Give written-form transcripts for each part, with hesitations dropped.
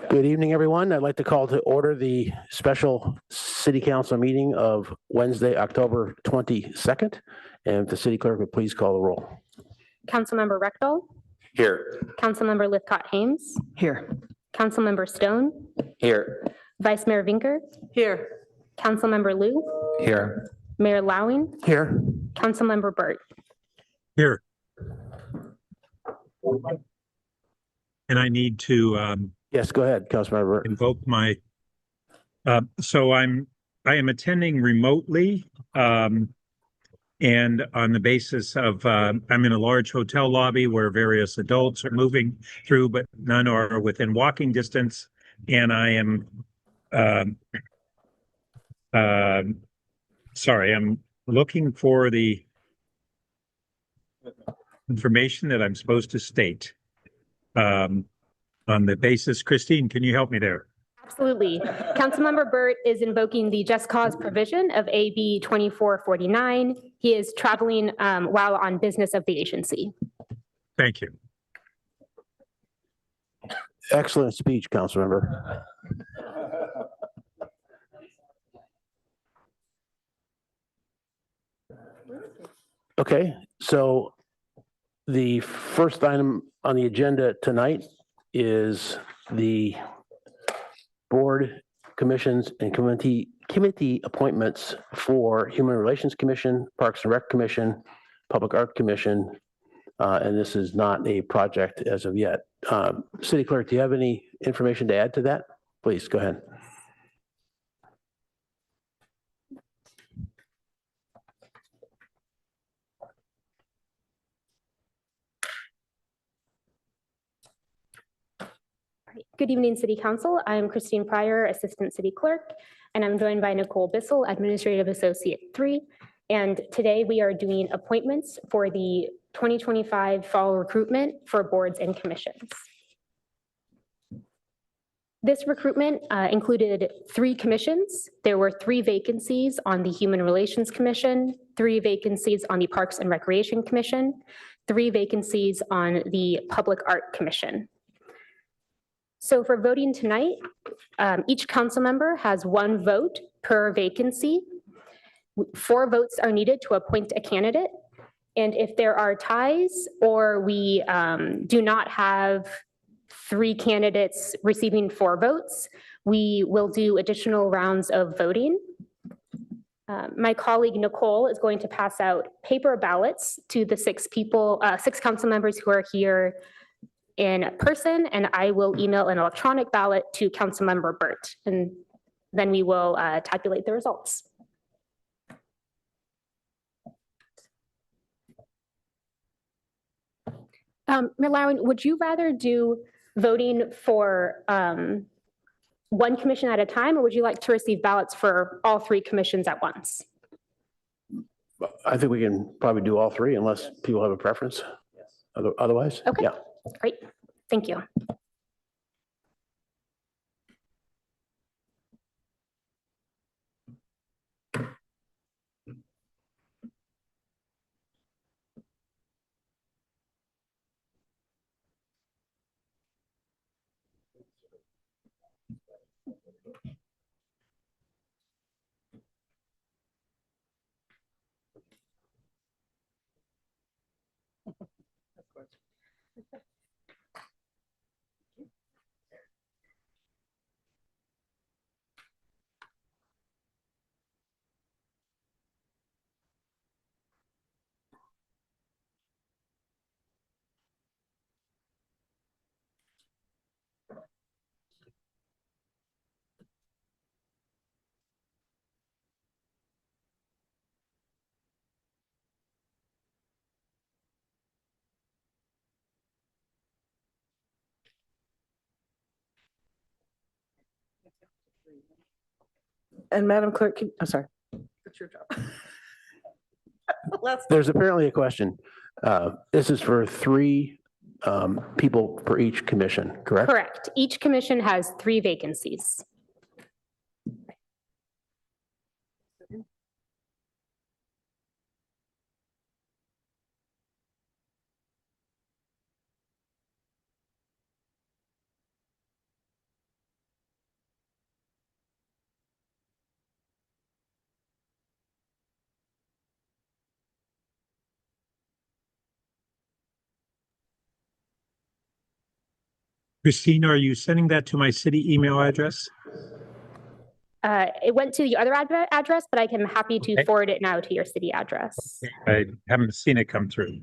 Good evening, everyone. I'd like to call to order the special city council meeting of Wednesday, October 22nd. And if the city clerk would please call the roll. Councilmember Rectal. Here. Councilmember Lithcott-Hames. Here. Councilmember Stone. Here. Vice Mayor Vinker. Here. Councilmember Liu. Here. Mayor Lowing. Here. Councilmember Burt. Here. And I need to Yes, go ahead, Councilmember. invoke my, so I am attending remotely, and on the basis of, I'm in a large hotel lobby where various adults are moving through, but none are within walking distance. And I am, sorry, I'm looking for the information that I'm supposed to state. On the basis, Christine, can you help me there? Absolutely. Councilmember Burt is invoking the just cause provision of AB 2449. He is traveling while on business of the agency. Thank you. Excellent speech, Councilmember. Okay, so the first item on the agenda tonight is the board commissions and committee appointments for Human Relations Commission, Parks and Rec Commission, Public Art Commission, and this is not a project as of yet. City Clerk, do you have any information to add to that? Please, go ahead. Good evening, City Council. I'm Christine Pryor, Assistant City Clerk, and I'm joined by Nicole Bissell, Administrative Associate 3. And today we are doing appointments for the 2025 fall recruitment for boards and commissions. This recruitment included 3 commissions. There were 3 vacancies on the Human Relations Commission, 3 vacancies on the Parks and Recreation Commission, 3 vacancies on the Public Art Commission. So for voting tonight, each council member has 1 vote per vacancy. 4 votes are needed to appoint a candidate. And if there are ties or we do not have 3 candidates receiving 4 votes, we will do additional rounds of voting. My colleague Nicole is going to pass out paper ballots to the 6 council members who are here in person, and I will email an electronic ballot to Councilmember Burt, and then we will tabulate the results. Mayor Lowing, would you rather do voting for 1 commission at a time, or would you like to receive ballots for all 3 commissions at once? I think we can probably do all 3 unless people have a preference. Otherwise, okay. Yeah. Great, thank you. And Madam Clerk, I'm sorry. It's your job. There's apparently a question. This is for 3 people per each commission, correct? Correct. Each commission has 3 vacancies. Christine, are you sending that to my city email address? It went to the other address, but I can happy to Okay. forward it now to your city address. I haven't seen it come through.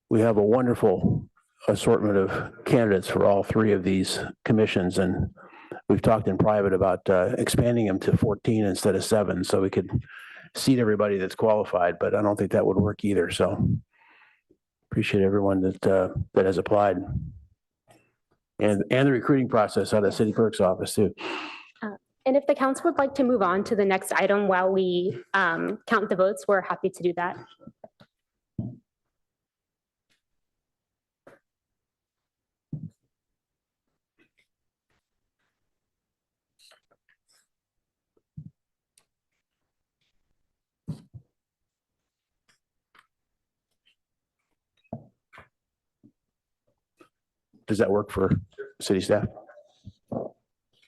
We have a wonderful assortment of candidates for all three of these commissions, and we've talked in private about expanding them to 14 instead of 7, so we could seat everybody that's qualified, but I don't think that would work either, so appreciate everyone that has applied. And the recruiting process out of the city clerk's office too. And if the council would like to move on to the next item while we count the votes, we're happy to do that. Does that work for city staff?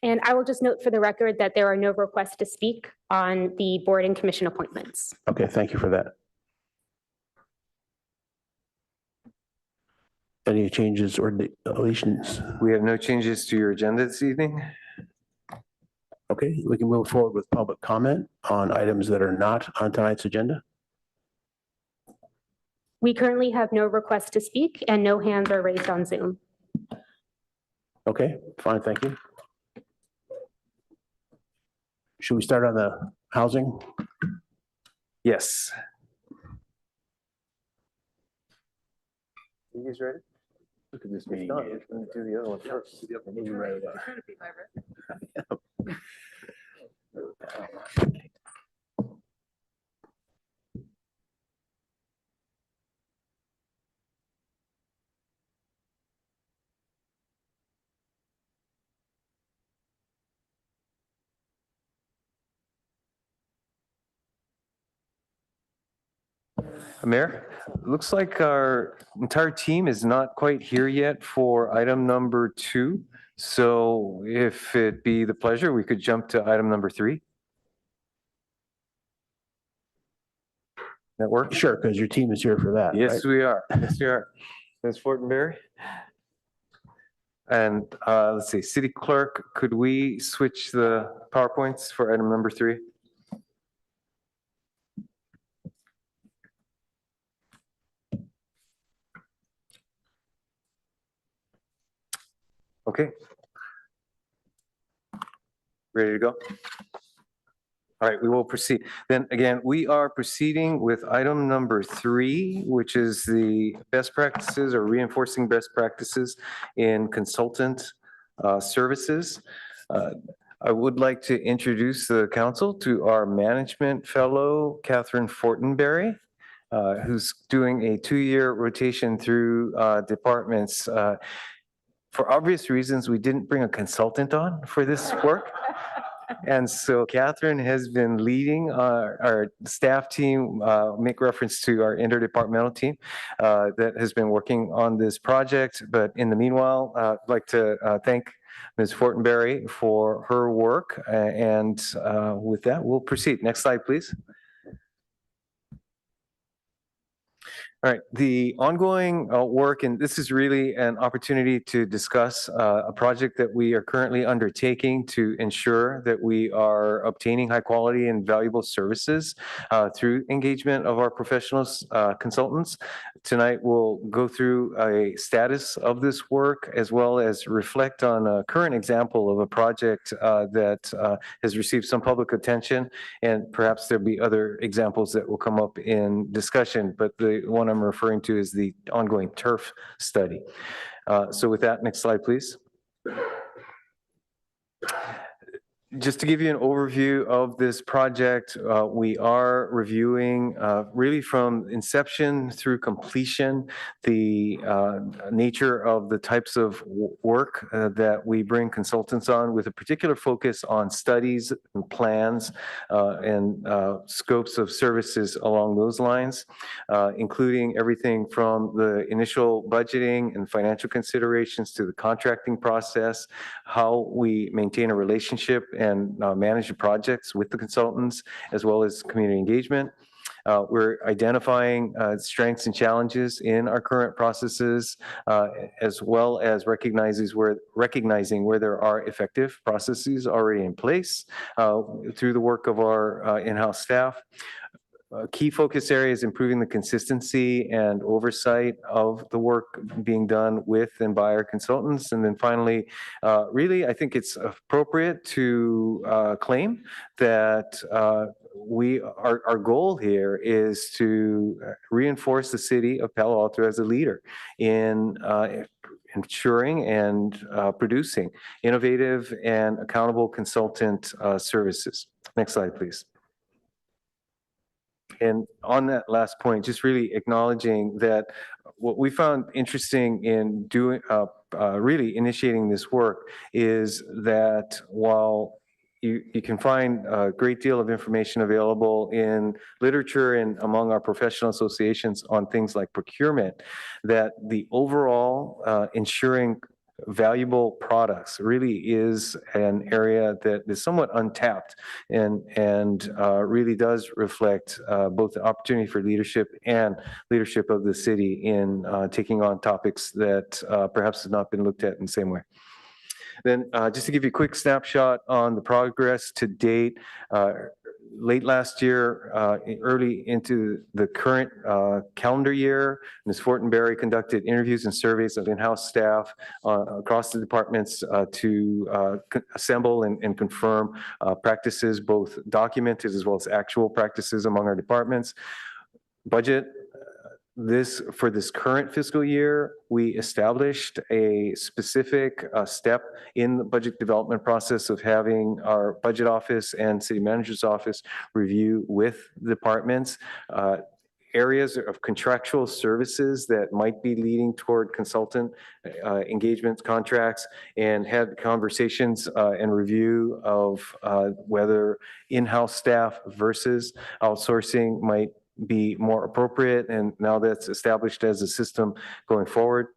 And I will just note for the record that there are no requests to speak on the board and commission appointments. Okay, thank you for that. Any changes or deletions? We have no changes to your agenda this evening. Okay, we can move forward with public comment on items that are not on tonight's agenda. We currently have no requests to speak and no hands are raised on Zoom. Okay, fine, thank you. Should we start on the housing? Yes. You guys ready? Look at this meeting. Do the other one first. Mayor, looks like our entire team is not quite here yet for item number 2. So if it be the pleasure, we could jump to item number 3. That work? Sure, because your team is here for that. Yes, right? we are. Yes, we are. Ms. Fortenberry? And let's see, City Clerk, could we switch the PowerPoints for item number 3? Okay. Ready to go? All right, we will proceed. Then again, we are proceeding with item number 3, which is the best practices or reinforcing best practices in consultant services. I would like to introduce the council to our management fellow, Catherine Fortenberry, who's doing a 2-year rotation through departments. For obvious reasons, we didn't bring a consultant on for this work. And so Catherine has been leading our staff team, make reference to our interdepartmental team that has been working on this project. But in the meanwhile, I'd like to thank Ms. Fortenberry for her work. And with that, we'll proceed. Next slide, please. All right, the ongoing work, and this is really an opportunity to discuss a project that we are currently undertaking to ensure that we are obtaining high quality and valuable services through engagement of our professionals, consultants. Tonight, we'll go through a status of this work as well as reflect on a current example of a project that has received some public attention, and perhaps there'll be other examples that will come up in discussion, but the one I'm referring to is the ongoing turf study. So with that, next slide, please. Just to give you an overview of this project, we are reviewing really from inception through completion, the nature of the types of work that we bring consultants on, with a particular focus on studies and plans and scopes of services along those lines, including everything from the initial budgeting and financial considerations to the contracting process, how we maintain a relationship and manage the projects with the consultants, as well as community engagement. We're identifying strengths and challenges in our current processes, as well as recognizing where there are effective processes already in place through the work of our in-house staff. Key focus areas: improving the consistency and oversight of the work being done with and by our consultants. And then finally, really, I think it's appropriate to claim that our goal here is to reinforce the city of Palo Alto as a leader in ensuring and producing innovative and accountable consultant services. Next slide, please. And on that last point, just really acknowledging that what we found interesting in doing, really initiating this work is that while you can find a great deal of information available in literature and among our professional associations on things like procurement, that the overall ensuring valuable products really is an area that is somewhat untapped and really does reflect both the opportunity for leadership and leadership of the city in taking on topics that perhaps have not been looked at in the same way. Then just to give you a quick snapshot on the progress to date, late last year, early into the current calendar year, Ms. Fortenberry conducted interviews and surveys of in-house staff across the departments to assemble and confirm practices, both documented as well as actual practices among our departments. Budget. For this current fiscal year, we established a specific step in the budget development process of having our budget office and city manager's office review with departments areas of contractual services that might be leading toward consultant engagements, contracts, and had conversations and review of whether in-house staff versus outsourcing might be more appropriate, and now that's established as a system going forward.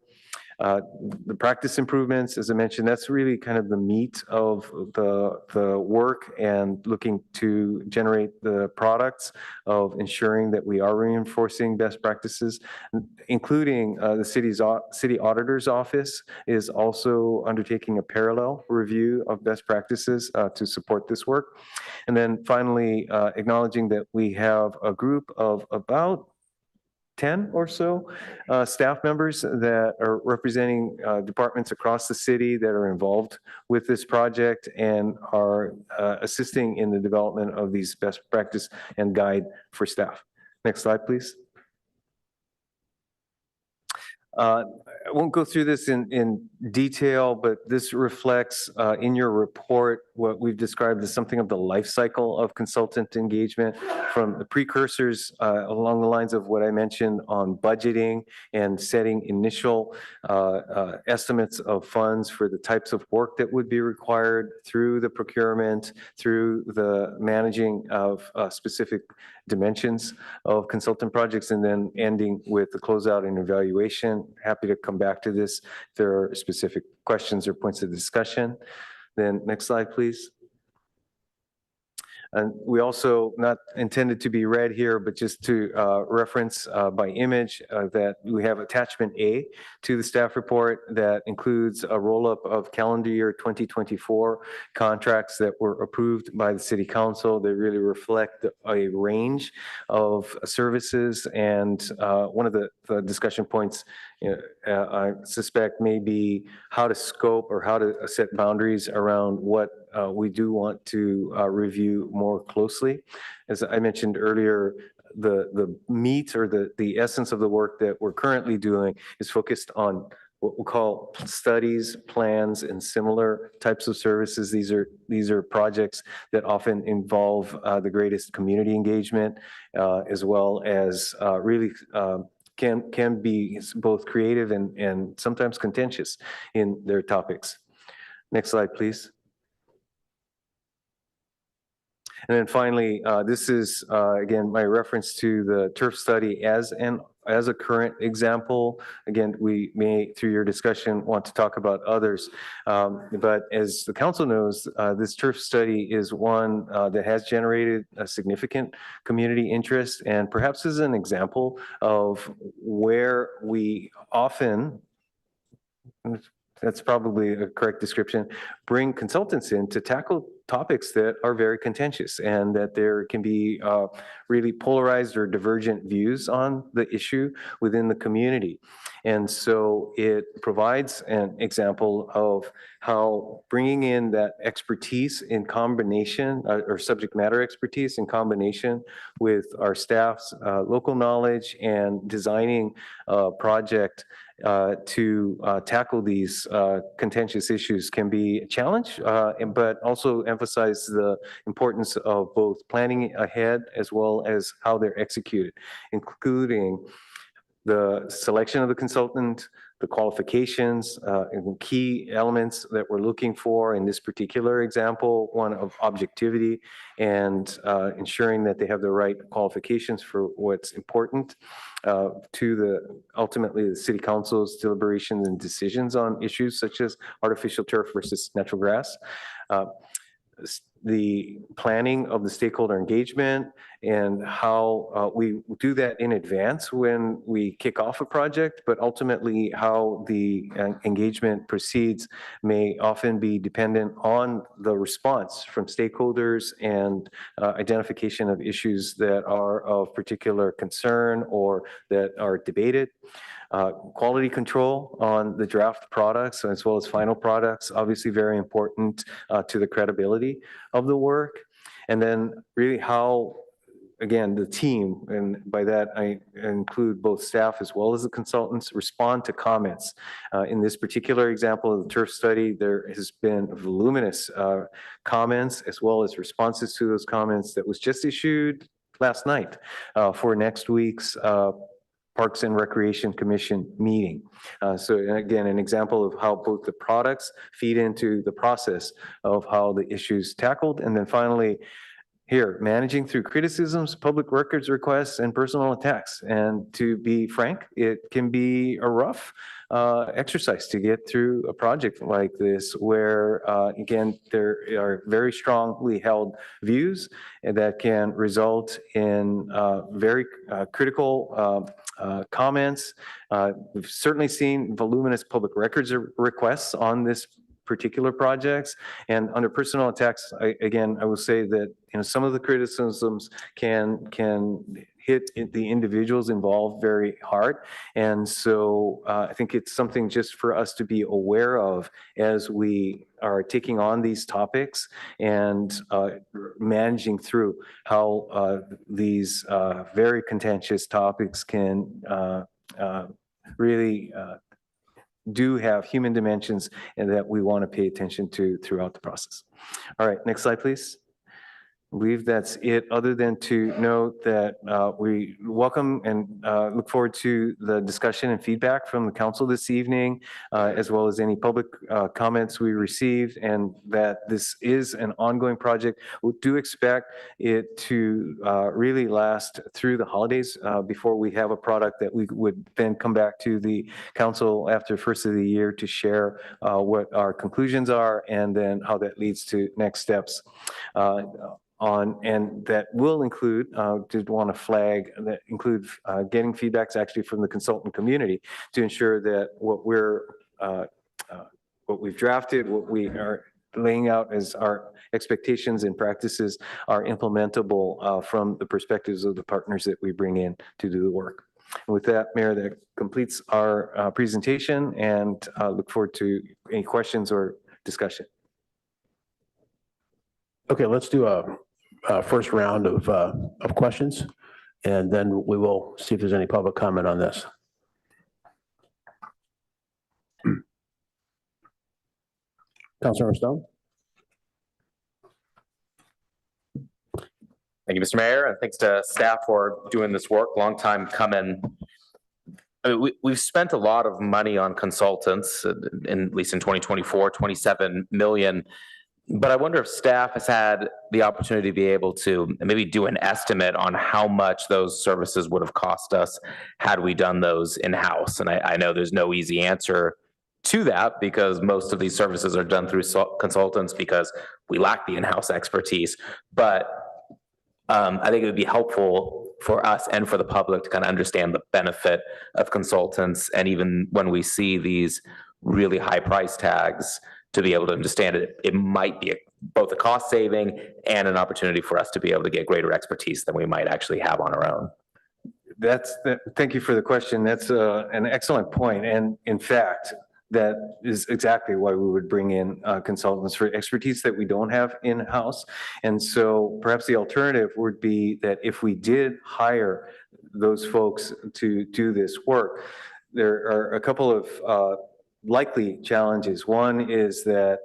The practice improvements, as I mentioned, that's really kind of the meat of the work and looking to generate the products of ensuring that we are reinforcing best practices, including the city auditor's office is also undertaking a parallel review of best practices to support this work. And then finally, acknowledging that we have a group of about 10 or so staff members that are representing departments across the city that are involved with this project and are assisting in the development of these best practice and guide for staff. Next slide, please. I won't go through this in detail, but this reflects in your report what we've described as something of the life cycle of consultant engagement, from the precursors along the lines of what I mentioned on budgeting and setting initial estimates of funds for the types of work that would be required, through the procurement, through the managing of specific dimensions of consultant projects, and then ending with the closeout and evaluation. Happy to come back to this if there are specific questions or points of discussion. Then next slide, please. And we also, not intended to be read here, but just to reference by image that we have attachment A to the staff report that includes a roll-up of calendar year 2024 contracts that were approved by the city council. They really reflect a range of services, and one of the discussion points I suspect may be how to scope or how to set boundaries around what we do want to review more closely. As I mentioned earlier, the meat or the essence of the work that we're currently doing is focused on what we'll call studies, plans, and similar types of services. These are projects that often involve the greatest community engagement, as well as really can be both creative and sometimes contentious in their topics. Next slide, please. And then finally, this is, again, my reference to the turf study as a current example. Again, we may, through your discussion, want to talk about others. But as the council knows, this turf study is one that has generated a significant community interest, and perhaps is an example of where we often, that's probably a correct description, bring consultants in to tackle topics that are very contentious and that there can be really polarized or divergent views on the issue within the community. And so it provides an example of how bringing in that expertise in combination or subject matter expertise in combination with our staff's local knowledge and designing a project to tackle these contentious issues can be a challenge, but also emphasize the importance of both planning ahead as well as how they're executed, including the selection of the consultant, the qualifications, and key elements that we're looking for in this particular example, one of objectivity and ensuring that they have the right qualifications for what's important to ultimately the city council's deliberations and decisions on issues such as artificial turf versus natural grass. The planning of the stakeholder engagement and how we do that in advance when we kick off a project, but ultimately how the engagement proceeds may often be dependent on the response from stakeholders and identification of issues that are of particular concern or that are debated. Quality control on the draft products as well as final products, obviously very important to the credibility of the work. And then really how, again, the team, and by that I include both staff as well as the consultants, respond to comments. In this particular example of the turf study, there has been voluminous comments as well as responses to those comments that was just issued last night for next week's Parks and Recreation Commission meeting. So again, an example of how both the products feed into the process of how the issues tackled. And then finally, here, managing through criticisms, public records requests, and personal attacks. And to be frank, it can be a rough exercise to get through a project like this, where again, there are very strongly held views that can result in very critical comments. We've certainly seen voluminous public records requests on this particular projects, and under personal attacks, I will say that some of the criticisms can hit the individuals involved very hard, and so I think it's something just for us to be aware of as we are taking on these topics and managing through how these very contentious topics can really do have human dimensions and that we want to pay attention to throughout the process. All right, next slide, please. I believe that's it, other than to note that we welcome and look forward to the discussion and feedback from the council this evening, as well as any public comments we received, and that this is an ongoing project. We do expect it to really last through the holidays before we have a product that we would then come back to the council after first of the year to share what our conclusions are and then how that leads to next steps. on, and that will include, did want to flag, that include getting feedbacks actually from the consultant community to ensure that what we've drafted, what we are laying out as our expectations and practices are implementable from the perspectives of the partners that we bring in to do the work. And with that, Mayor, that completes our presentation, and look forward to any questions or discussion. Okay, let's do a first round of questions, and then we will see if there's any public comment on this. Councilmember Stone? Thank you, Mr. Mayor, and thanks to staff for doing this work. Long time coming. I mean, we've spent a lot of money on consultants, at least in 2024, 27 million. But I wonder if staff has had the opportunity to be able to maybe do an estimate on how much those services would have cost us had we done those in-house. And I know there's no easy answer to that because most of these services are done through consultants because we lack the in-house expertise. But I think it would be helpful for us and for the public to kind of understand the benefit of consultants. And even when we see these really high price tags, to be able to understand it, it might be both a cost saving and an opportunity for us to be able to get greater expertise than we might actually have on our own. Thank you for the question. That's an excellent point. And in fact, that is exactly why we would bring in consultants for expertise that we don't have in-house. And so perhaps the alternative would be that if we did hire those folks to do this work, there are a couple of likely challenges. One is that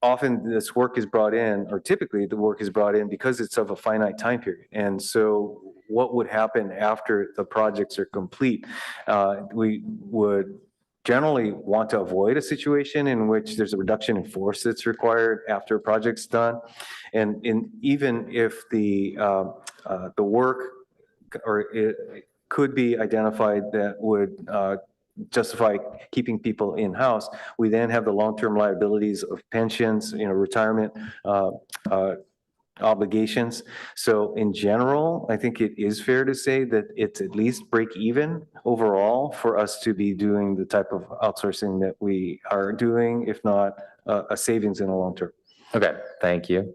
often this work is brought in, or typically the work is brought in because it's of a finite time period. And so what would happen after the projects are complete? We would generally want to avoid a situation in which there's a reduction in force that's required after a project's done. And even if the work or it could be identified that would justify keeping people in-house, we then have the long-term liabilities of pensions, retirement obligations. So in general, I think it is fair to say that it's at least break even overall for us to be doing the type of outsourcing that we are doing, if not a savings in the long term. Okay, thank you.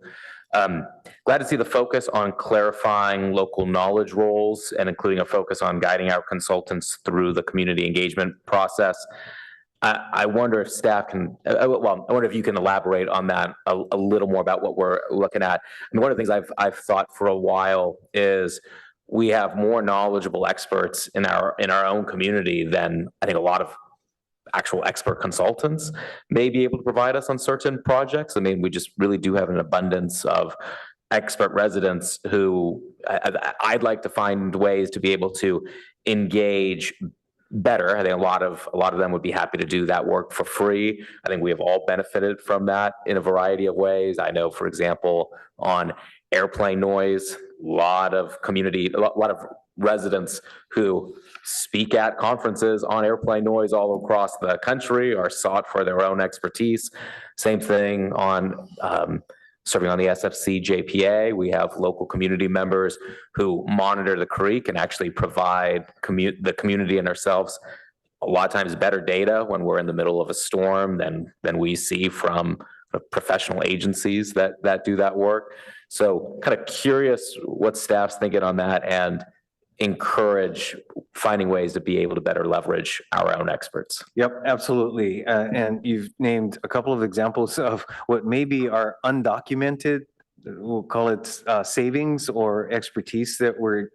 Glad to see the focus on clarifying local knowledge roles and including a focus on guiding our consultants through the community engagement process. I wonder if staff can, I wonder if you can elaborate on that a little more about what we're looking at. I mean, one of the things I've thought for a while is we have more knowledgeable experts in our own community than I think a lot of actual expert consultants may be able to provide us on certain projects. I mean, we just really do have an abundance of expert residents who I'd like to find ways to be able to engage better. I think a lot of them would be happy to do that work for free. I think we have all benefited from that in a variety of ways. I know, for example, on airplane noise, a lot of residents who speak at conferences on airplane noise all across the country are sought for their own expertise. Same thing on serving on the SFC JPA. We have local community members who monitor the creek and actually provide the community and ourselves a lot of times better data when we're in the middle of a storm than we see from professional agencies that do that work. So kind of curious what staff's thinking on that and encourage finding ways to be able to better leverage our own experts. Yep, absolutely. And you've named a couple of examples of what maybe are undocumented, we'll call it savings or expertise that we're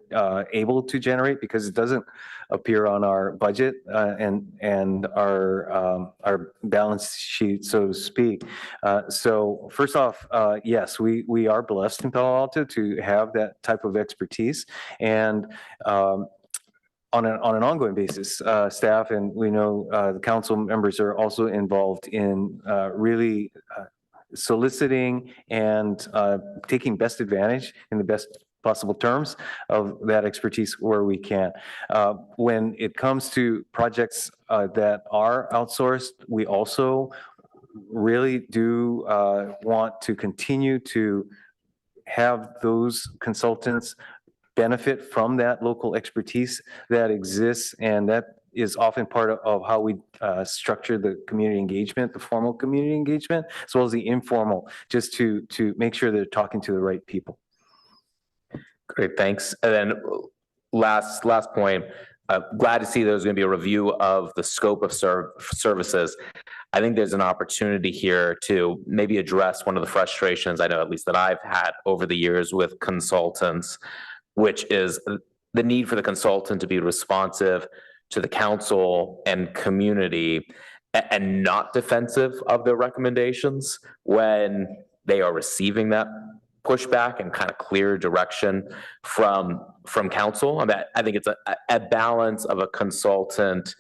able to generate because it doesn't appear on our budget and our balance sheet, so to speak. So first off, yes, we are blessed in Palo Alto to have that type of expertise, and on an ongoing basis, staff and we know the council members are also involved in really soliciting and taking best advantage in the best possible terms of that expertise where we can. When it comes to projects that are outsourced, we also really do want to continue to have those consultants benefit from that local expertise that exists, and that is often part of how we structure the community engagement, the formal community engagement, as well as the informal, just to make sure they're talking to the right people. Great, thanks. And then last point, glad to see there's going to be a review of the scope of services. I think there's an opportunity here to maybe address one of the frustrations I know at least that I've had over the years with consultants, which is the need for the consultant to be responsive to the council and community and not defensive of their recommendations when they are receiving that pushback and kind of clear direction from council. I think it's a balance of a consultant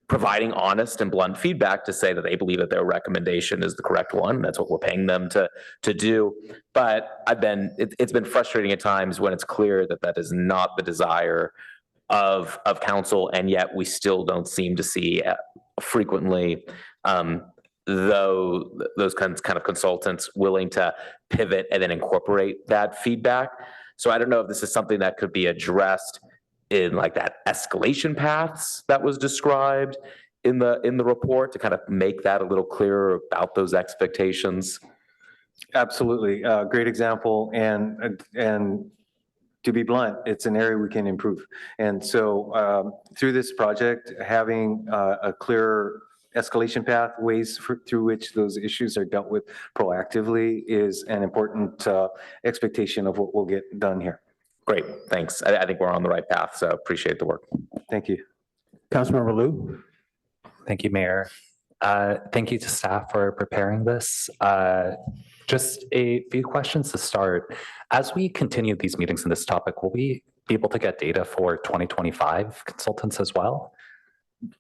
providing honest and blunt feedback to say that they believe that their recommendation is the correct one. That's what we're paying them to do. But it's been frustrating at times when it's clear that that is not the desire of council, and yet we still don't seem to see frequently those kinds of consultants willing to pivot and then incorporate that feedback. So I don't know if this is something that could be addressed in like that escalation paths that was described in the report to kind of make that a little clearer about those expectations. Absolutely. Great example. And to be blunt, it's an area we can improve. And so through this project, having a clearer escalation path, ways through which those issues are dealt with proactively is an important expectation of what will get done here. Great, thanks. I think we're on the right path, so appreciate the work. Thank you. Councilmember Liu? Thank you, Mayor. Thank you to staff for preparing this. Just a few questions to start. As we continue these meetings in this topic, will we be able to get data for 2025 consultants as well?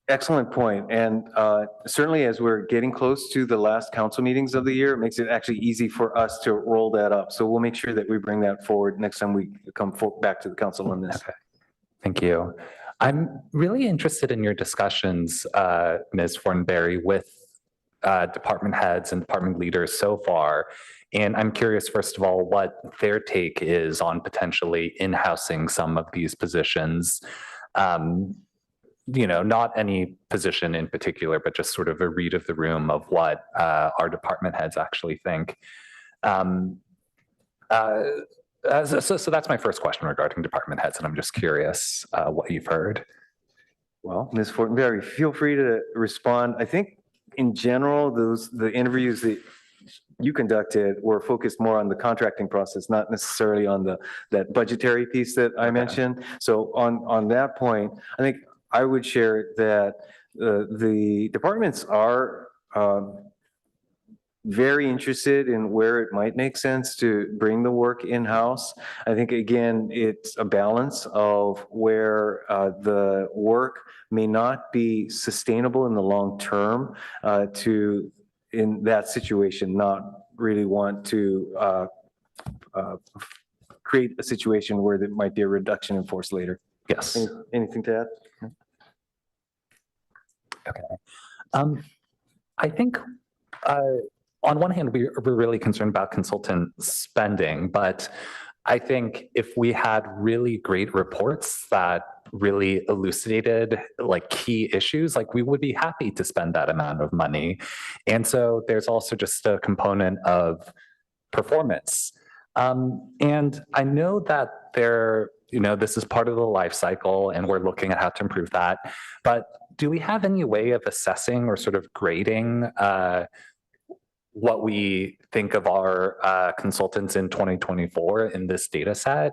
Excellent point. And certainly as we're getting close to the last council meetings of the year, it makes it actually easy for us to roll that up. So we'll make sure that we bring that forward next time we come back to the council on this. Okay. Thank you. I'm really interested in your discussions, Ms. Fortenberry, with department heads and department leaders so far. And I'm curious, first of all, what their take is on potentially in-housing some of these positions. Not any position in particular, but just sort of a read of the room of what our department heads actually think. So that's my first question regarding department heads, and I'm just curious what you've heard. Well, Ms. Fortenberry, feel free to respond. I think in general, the interviews that you conducted were focused more on the contracting process, not necessarily on that budgetary piece that I mentioned. So on that point, I think I would share that the departments are very interested in where it might make sense to bring the work in-house. I think, again, it's a balance of where the work may not be sustainable in the long term to, in that situation, not really want to create a situation where there might be a reduction in force later. Yes. Anything to add? Okay. I think on one hand, we're really concerned about consultant spending, but I think if we had really great reports that really elucidated like key issues, like we would be happy to spend that amount of money. And so there's also just a component of performance. And I know that this is part of the life cycle and we're looking at how to improve that, but do we have any way of assessing or sort of grading what we think of our consultants in 2024 in this data set?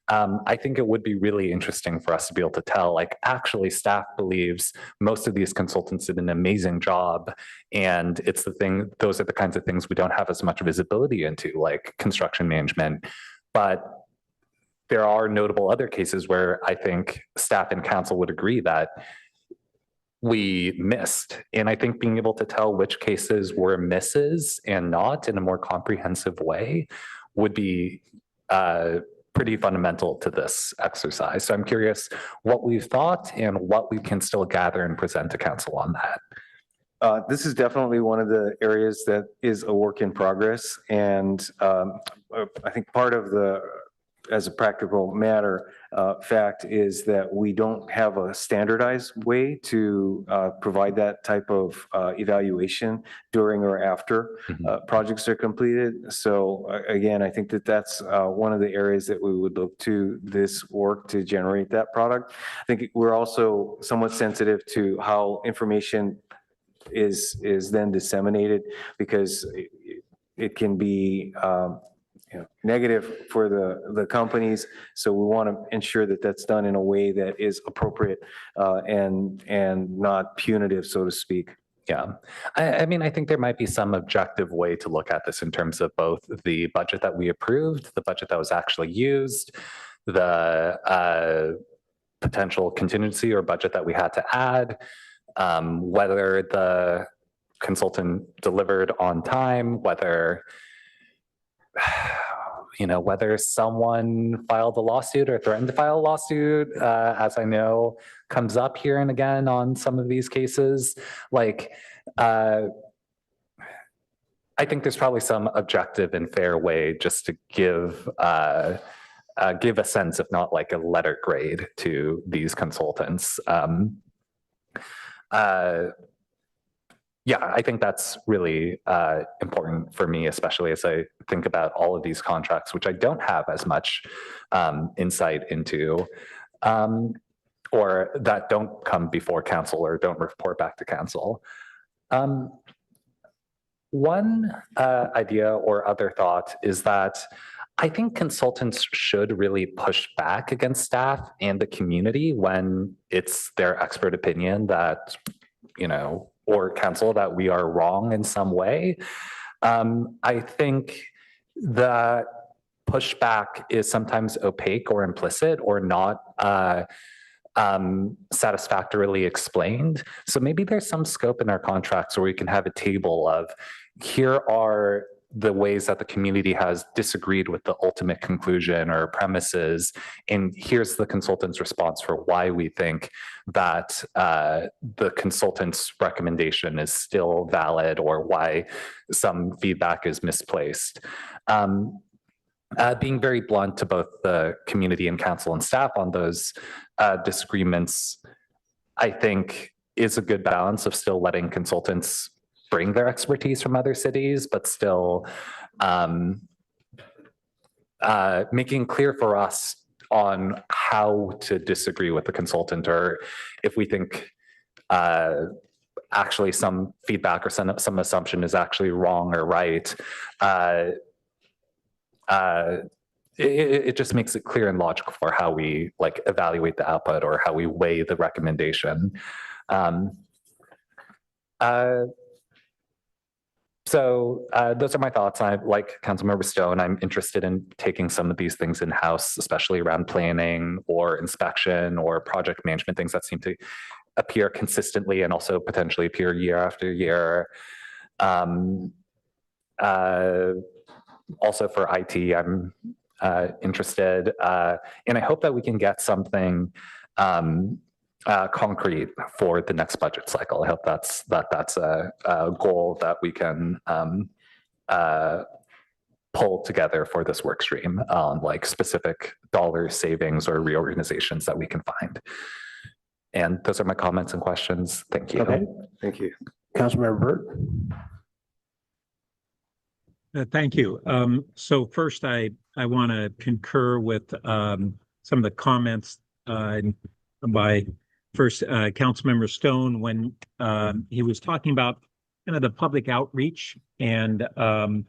I think it would be really interesting for us to be able to tell, like, actually staff believes most of these consultants did an amazing job. And those are the kinds of things we don't have as much visibility into, like construction management. But there are notable other cases where I think staff and council would agree that we missed. And I think being able to tell which cases were misses and not in a more comprehensive way would be pretty fundamental to this exercise. So I'm curious what we've thought and what we can still gather and present to council on that. This is definitely one of the areas that is a work in progress. And I think part of as a practical matter, fact is that we don't have a standardized way to provide that type of evaluation during or after projects are completed. So again, I think that that's one of the areas that we would look to this work to generate that product. I think we're also somewhat sensitive to how information is then disseminated, because it can be negative for the companies. So we want to ensure that that's done in a way that is appropriate and not punitive, so to speak. Yeah, I mean, I think there might be some objective way to look at this in terms of both the budget that we approved, the budget that was actually used, the potential contingency or budget that we had to add, whether the consultant delivered on time, whether whether someone filed a lawsuit or threatened to file a lawsuit, as I know comes up here and again on some of these cases. Like, I think there's probably some objective and fair way just to give a sense, if not like a letter grade, to these consultants. Yeah, I think that's really important for me, especially as I think about all of these contracts, which I don't have as much insight into, or that don't come before council or don't report back to council. One idea or other thought is that I think consultants should really push back against staff and the community when it's their expert opinion that, or council, that we are wrong in some way. I think that pushback is sometimes opaque or implicit or not satisfactorily explained. So maybe there's some scope in our contracts where we can have a table of, here are the ways that the community has disagreed with the ultimate conclusion or premises, and here's the consultant's response for why we think that the consultant's recommendation is still valid or why some feedback is misplaced. Being very blunt to both the community and council and staff on those disagreements, I think, is a good balance of still letting consultants bring their expertise from other cities, but still making clear for us on how to disagree with the consultant, or if we think actually some feedback or some assumption is actually wrong or right. It just makes it clear and logical for how we evaluate the output or how we weigh the recommendation. So those are my thoughts. I, like Councilmember Stone, I'm interested in taking some of these things in-house, especially around planning or inspection or project management, things that seem to appear consistently and also potentially appear year after year. Also for IT, I'm interested, and I hope that we can get something concrete for the next budget cycle. I hope that's a goal that we can pull together for this work stream on specific dollar savings or reorganizations that we can find. And those are my comments and questions. Thank you. Okay, Thank you. Councilmember Burt. Thank you. So first, I want to concur with some of the comments by Councilmember Stone when he was talking about kind of the public outreach, and I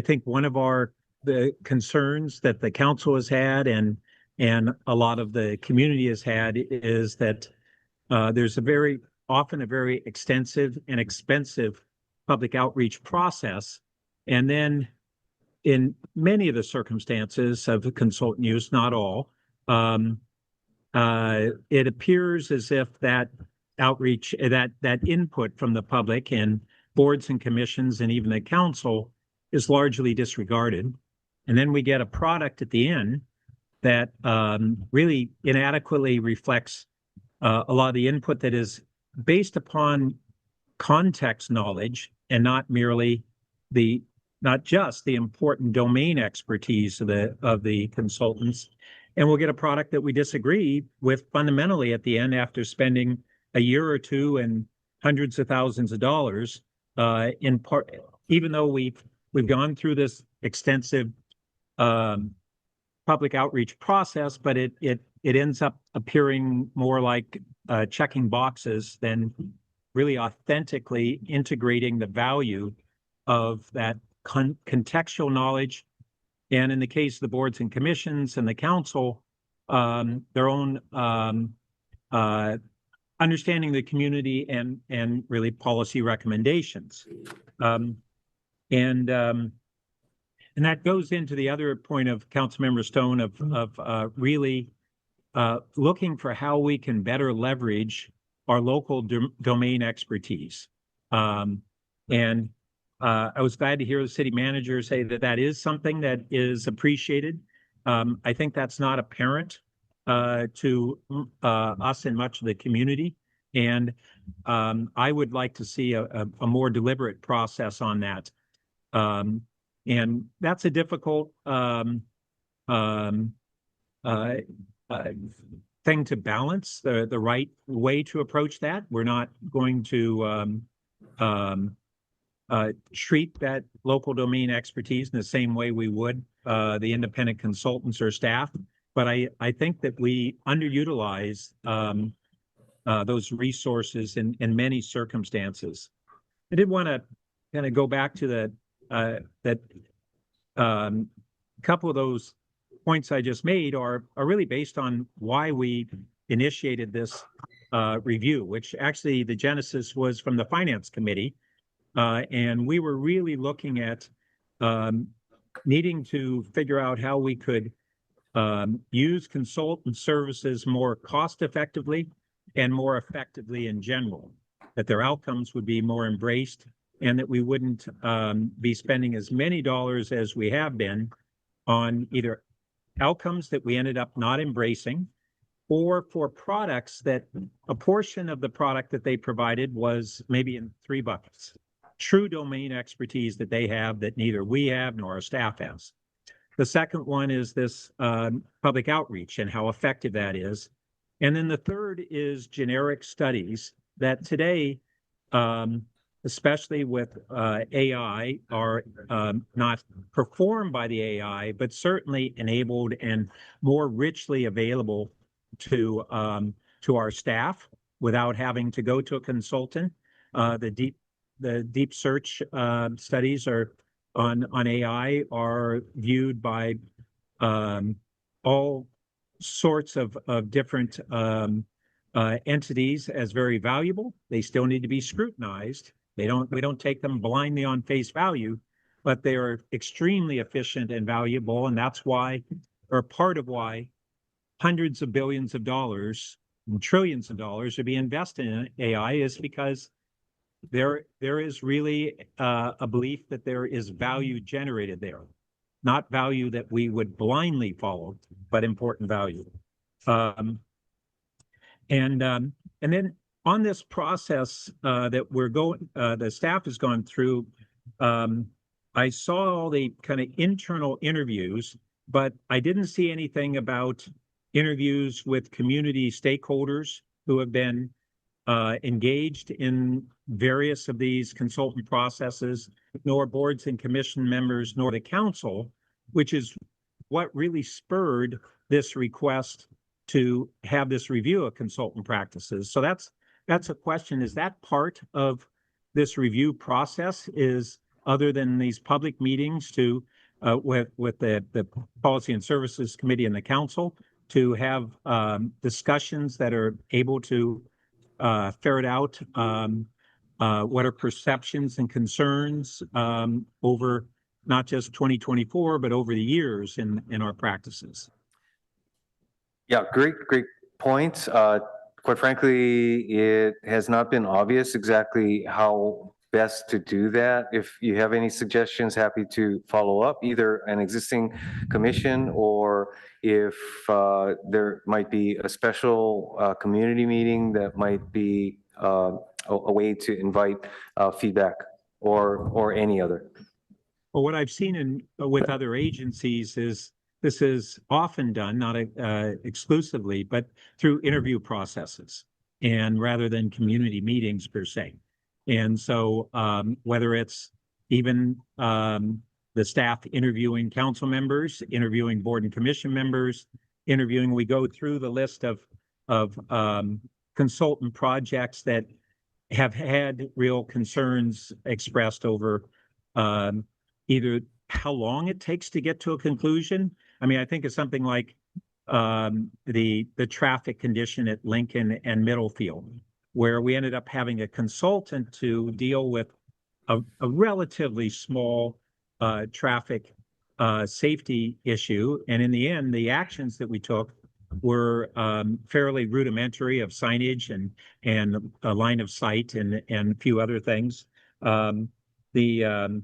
think one of the concerns that the council has had and a lot of the community has had is that there's often a very extensive and expensive public outreach process, and then in many of the circumstances of consultant use, not all, it appears as if that outreach, that input from the public and boards and commissions and even the council is largely disregarded. And then we get a product at the end that really inadequately reflects a lot of the input that is based upon context knowledge and not merely not just the important domain expertise of the consultants. And we'll get a product that we disagree with fundamentally at the end after spending a year or two and hundreds of thousands of dollars, in part, even though we've gone through this extensive public outreach process, but it ends up appearing more like checking boxes than really authentically integrating the value of that contextual knowledge. And in the case of the boards and commissions and the council, their own understanding the community and really policy recommendations. And that goes into the other point of Councilmember Stone of really looking for how we can better leverage our local domain expertise. I was glad to hear the city manager say that that is something that is appreciated. I think that's not apparent to us and much of the community. And I would like to see a more deliberate process on that. And that's a difficult thing to balance, the right way to approach that. We're not going to treat that local domain expertise in the same way we would the independent consultants or staff. But I think that we underutilize those resources in many circumstances. I did want to kind of go back to that couple of those points I just made are really based on why we initiated this review, which actually the genesis was from the Finance Committee. And we were really looking at needing to figure out how we could use consultant services more cost effectively and more effectively in general, that their outcomes would be more embraced and that we wouldn't be spending as many dollars as we have been on either outcomes that we ended up not embracing or for products that a portion of the product that they provided was maybe in 3 buckets. True domain expertise that they have that neither we have nor our staff has. The second one is this public outreach and how effective that is. And then the third is generic studies that today, especially with AI, are not performed by the AI, but certainly enabled and more richly available to our staff without having to go to a consultant. The deep search studies are on AI are viewed by all sorts of different entities as very valuable. They still need to be scrutinized. We don't take them blindly on face value, but they are extremely efficient and valuable. And that's why, or part of why, hundreds of billions of dollars and trillions of dollars are being invested in AI is because there is really a belief that there is value generated there, not value that we would blindly follow, but important value. And then on this process that we're going, the staff has gone through, I saw all the kind of internal interviews, but I didn't see anything about interviews with community stakeholders who have been engaged in various of these consultant processes, nor boards and commission members, nor the council, which is what really spurred this request to have this review of consultant practices. So that's a question. Is that part of this review process, is other than these public meetings to with the Policy and Services Committee and the council to have discussions that are able to ferret out what are perceptions and concerns over not just 2024, but over the years in our practices? Yeah, great point. Quite frankly, it has not been obvious exactly how best to do that. If you have any suggestions, happy to follow up, either an existing commission or if there might be a special community meeting that might be a way to invite feedback or any other. Well, what I've seen with other agencies is this is often done, not exclusively, but through interview processes and rather than community meetings per se. And so whether it's even the staff interviewing council members, interviewing board and commission members, we go through the list of consultant projects that have had real concerns expressed over either how long it takes to get to a conclusion. I mean, I think it's something like the traffic condition at Lincoln and Middlefield, where we ended up having a consultant to deal with a relatively small traffic safety issue. And in the end, the actions that we took were fairly rudimentary of signage and a line of sight and a few other things. The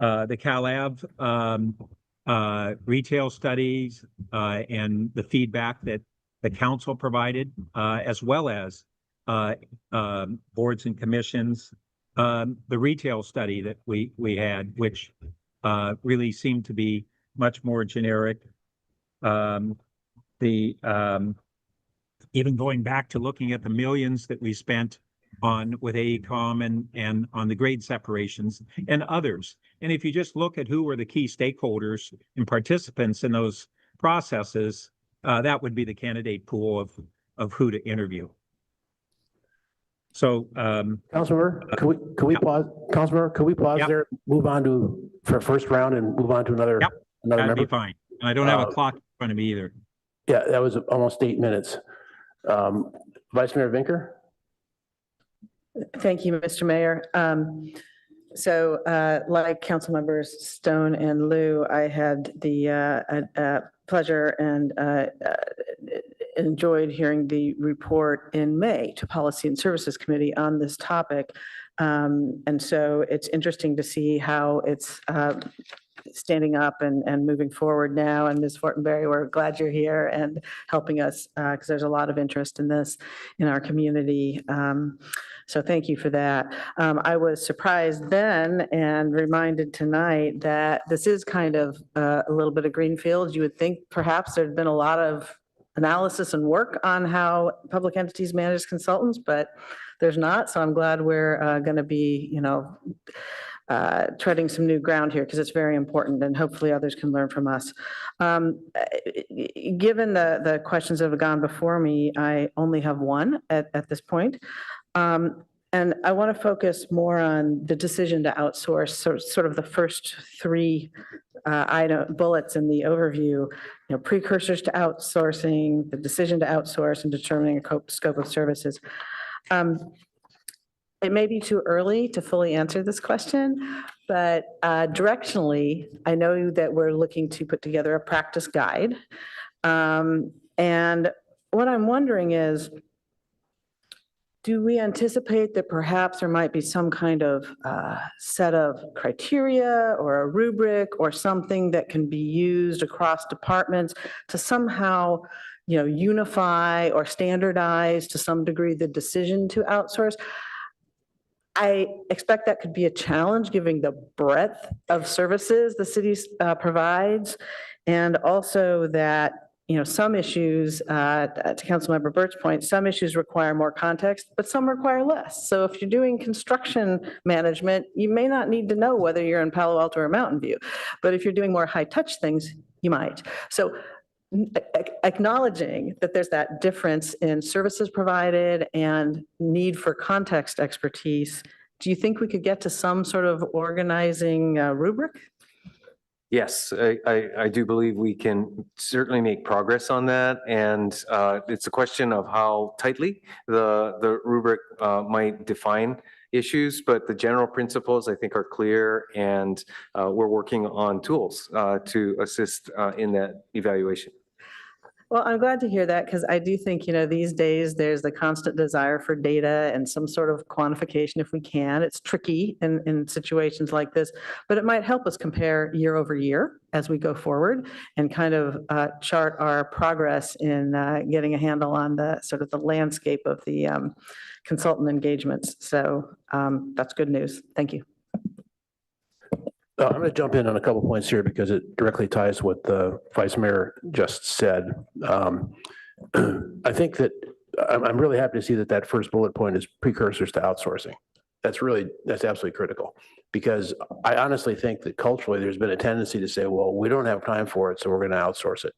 CalAV retail studies and the feedback that the council provided, as well as boards and commissions, the retail study that we had, which really seemed to be much more generic. Even going back to looking at the millions that we spent on with AECOM and on the grade separations and others. And if you just look at who were the key stakeholders and participants in those processes, that would be the candidate pool of who to interview. So, Councilmember, could we pause? Councilmember, could we pause Yep. there, move on for first round and move on to another Yep. That'd be member? fine. And I don't have a clock in front of me either. Yeah, that was almost 8 minutes. Vice Mayor Vinker? Thank you, Mr. Mayor. So like council members Stone and Liu, I had the pleasure and enjoyed hearing the report in May to Policy and Services Committee on this topic. And so it's interesting to see how it's standing up and moving forward now. And Ms. Fortenberry, we're glad you're here and helping us because there's a lot of interest in this in our community. So thank you for that. I was surprised then and reminded tonight that this is kind of a little bit of greenfield. You would think perhaps there'd been a lot of analysis and work on how public entities manage consultants, but there's not. So I'm glad we're going to be, treading some new ground here because it's very important and hopefully others can learn from us. Given the questions that have gone before me, I only have one at this point. And I want to focus more on the decision to outsource, sort of the first three bullets in the overview, precursors to outsourcing, the decision to outsource, and determining a scope of services. It may be too early to fully answer this question, but directionally, I know that we're looking to put together a practice guide. And what I'm wondering is, do we anticipate that perhaps there might be some kind of set of criteria or a rubric or something that can be used across departments to somehow, unify or standardize to some degree the decision to outsource? I expect that could be a challenge given the breadth of services the city provides, and also that some issues, to Councilmember Burt's point, some issues require more context, but some require less. So if you're doing construction management, you may not need to know whether you're in Palo Alto or Mountain View. But if you're doing more high-touch things, you might. So acknowledging that there's that difference in services provided and need for context expertise, do you think we could get to some sort of organizing rubric? Yes, I do believe we can certainly make progress on that. And it's a question of how tightly the rubric might define issues, but the general principles I think are clear, and we're working on tools to assist in that evaluation. Well, I'm glad to hear that because I do think, these days there's the constant desire for data and some sort of quantification if we can. It's tricky in situations like this, but it might help us compare year over year as we go forward and kind of chart our progress in getting a handle on the sort of the landscape of the consultant engagements. So that's good news. Thank you. I'm going to jump in on a couple points here because it directly ties what the Vice Mayor just said. I think that I'm really happy to see that first bullet point is precursors to outsourcing. That's absolutely critical because I honestly think that culturally there's been a tendency to say, well, we don't have time for it, so we're going to outsource it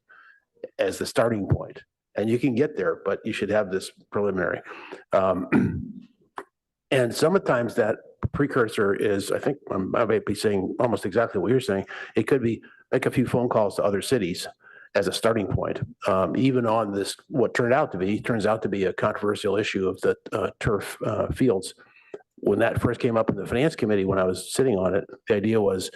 as the starting point. And you can get there, but you should have this preliminary. And sometimes that precursor is, I think I might be saying almost exactly what you're saying. It could be make a few phone calls to other cities as a starting point, even on this, what turns out to be a controversial issue of the turf fields. When that first came up in the finance committee, when I was sitting on it, the idea was,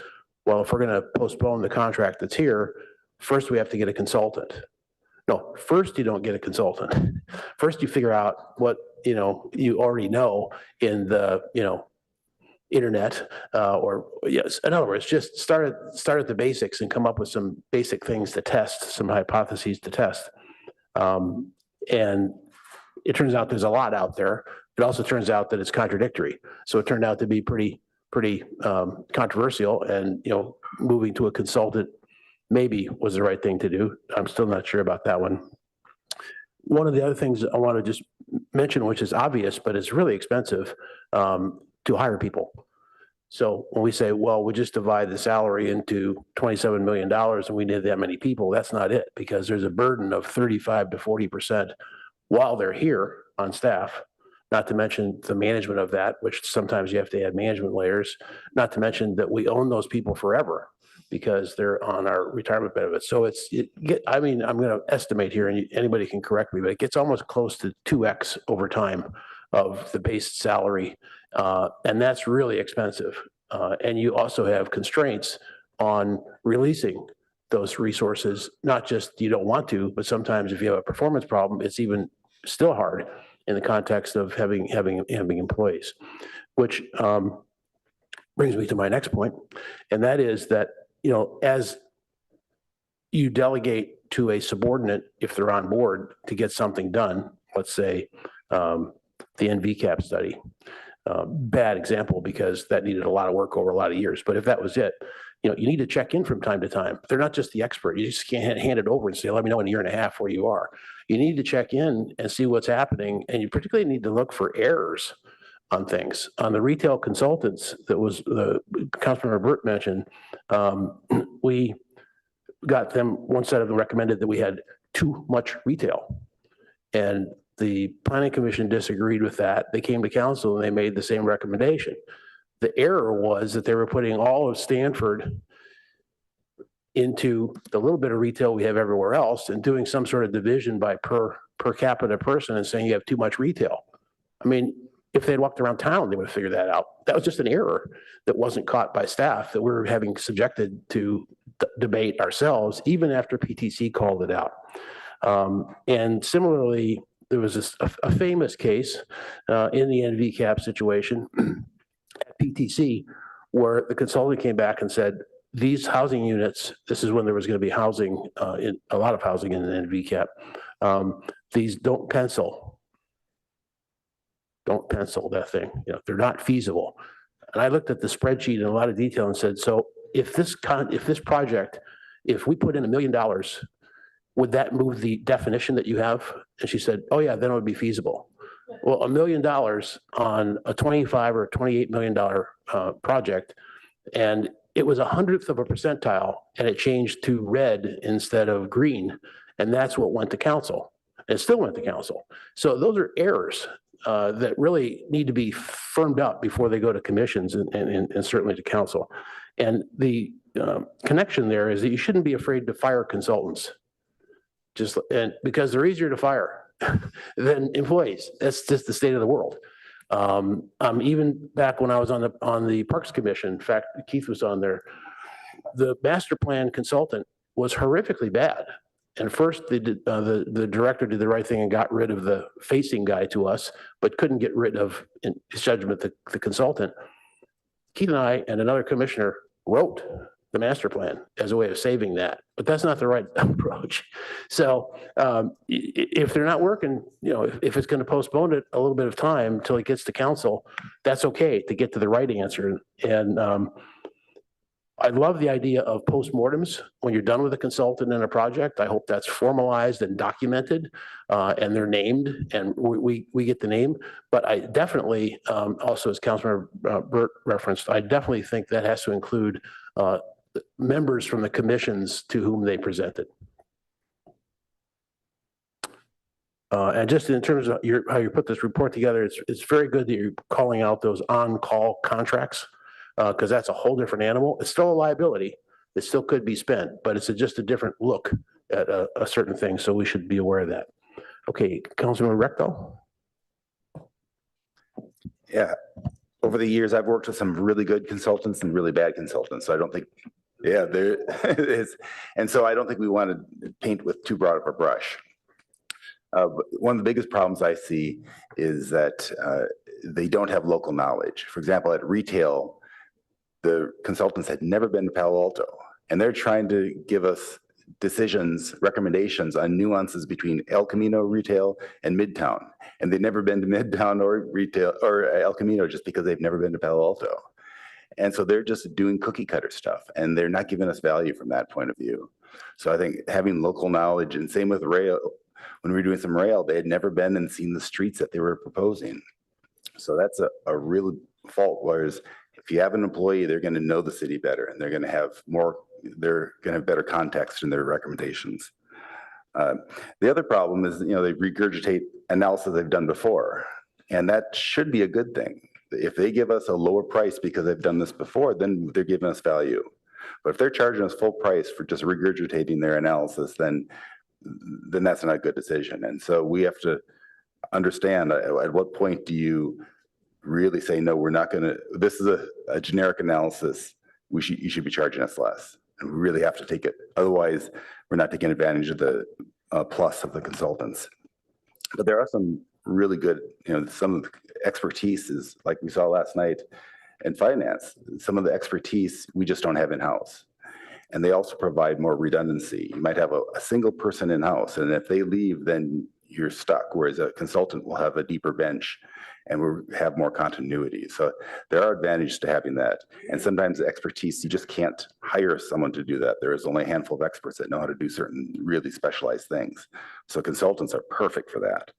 well, if we're going to postpone the contract that's here, first we have to get a consultant. No, first you don't get a consultant. First you figure out what, you already know in the, internet, or yes, in other words, just start at the basics and come up with some basic things to test, some hypotheses to test. And it turns out there's a lot out there. It also turns out that it's contradictory. So it turned out to be pretty controversial, and moving to a consultant maybe was the right thing to do. I'm still not sure about that one. One of the other things I want to just mention, which is obvious, but it's really expensive, to hire people. So when we say, well, we just divide the salary into $27 million and we need that many people, that's not it, because there's a burden of 35 to 40% while they're here on staff, not to mention the management of that, which sometimes you have to add management layers, not to mention that we own those people forever because they're on our retirement benefits. So I'm going to estimate here, and anybody can correct me, but it gets almost close to 2x over time of the base salary. And that's really expensive. And you also have constraints on releasing those resources, not just you don't want to, but sometimes if you have a performance problem, it's even still hard in the context of having employees, which brings me to my next point. And that is that, as you delegate to a subordinate, if they're on board to get something done, let's say the NVCAP study, bad example because that needed a lot of work over a lot of years. But if that was it, you need to check in from time to time. They're not just the expert. You just can't hand it over and say, let me know in a year and a half where you are. You need to check in and see what's happening. And you particularly need to look for errors on things. On the retail consultants that was the Councilmember Burt mentioned, we got them, one set of them recommended that we had too much retail. And the planning commission disagreed with that. They came to council and they made the same recommendation. The error was that they were putting all of Stanford into the little bit of retail we have everywhere else and doing some sort of division by per capita person and saying you have too much retail. I mean, if they'd walked around town, they would have figured that out. That was just an error that wasn't caught by staff that we're having subjected to debate ourselves, even after PTC called it out. And similarly, there was a famous case in the NVCAP situation at PTC where the consultant came back and said, these housing units, this is when there was going to be housing, a lot of housing in the NVCAP, these don't pencil that thing. They're not feasible. And I looked at the spreadsheet in a lot of detail and said, so if this project, if we put in $1 million, would that move the definition that you have? And she said, oh yeah, then it would be feasible. Well, $1 million on a 25 or $28 million project, and it was 1/100 of a percentile, and it changed to red instead of green. And that's what went to council. It still went to council. So those are errors that really need to be firmed up before they go to commissions and certainly to council. And the connection there is that you shouldn't be afraid to fire consultants, because they're easier to fire than employees. That's just the state of the world. Even back when I was on the Parks Commission, in fact, Keith was on there, the master plan consultant was horrifically bad. And first, the director did the right thing and got rid of the facing guy to us, but couldn't get rid of, in his judgment, the consultant. Keith and I and another commissioner wrote the master plan as a way of saving that, but that's not the right approach. So if they're not working, if it's going to postpone it a little bit of time until it gets to council, that's okay to get to the right answer. And I love the idea of postmortems when you're done with a consultant in a project. I hope that's formalized and documented, and they're named, and we get the name. But I definitely, also as Councilmember Burt referenced, I definitely think that has to include members from the commissions to whom they presented. And just in terms of how you put this report together, it's very good that you're calling out those on-call contracts, because that's a whole different animal. It's still a liability. It still could be spent, but it's just a different look at a certain thing. So we should be aware of that. Okay, Councilman Rectal. Yeah. Over the years, I've worked with some really good consultants and really bad consultants. So I don't think, yeah, there is. And so I don't think we want to paint with too broad of a brush. One of the biggest problems I see is that they don't have local knowledge. For example, at retail, the consultants had never been to Palo Alto, and they're trying to give us decisions, recommendations on nuances between El Camino retail and Midtown. And they've never been to Midtown or retail or El Camino just because they've never been to Palo Alto. And so they're just doing cookie cutter stuff, and they're not giving us value from that point of view. So I think having local knowledge, and same with rail, when we were doing some rail, they had never been and seen the streets that they were proposing. So that's a real fault. Whereas if you have an employee, they're going to know the city better, and they're going to have better context in their recommendations. The other problem is, they regurgitate analysis they've done before, and that should be a good thing. If they give us a lower price because they've done this before, then they're giving us value. But if they're charging us full price for just regurgitating their analysis, then that's not a good decision. And so we have to understand at what point do you really say, no, we're not going to, this is a generic analysis. You should be charging us less. And we really have to take it. Otherwise, we're not taking advantage of the plus of the consultants. But there are some really good, some of the expertise is like we saw last night in finance. Some of the expertise we just don't have in-house. And they also provide more redundancy. You might have a single person in-house, and if they leave, then you're stuck, whereas a consultant will have a deeper bench and we'll have more continuity. So there are advantages to having that. And sometimes the expertise, you just can't hire someone to do that. There is only a handful of experts that know how to do certain really specialized things. So consultants are perfect for that.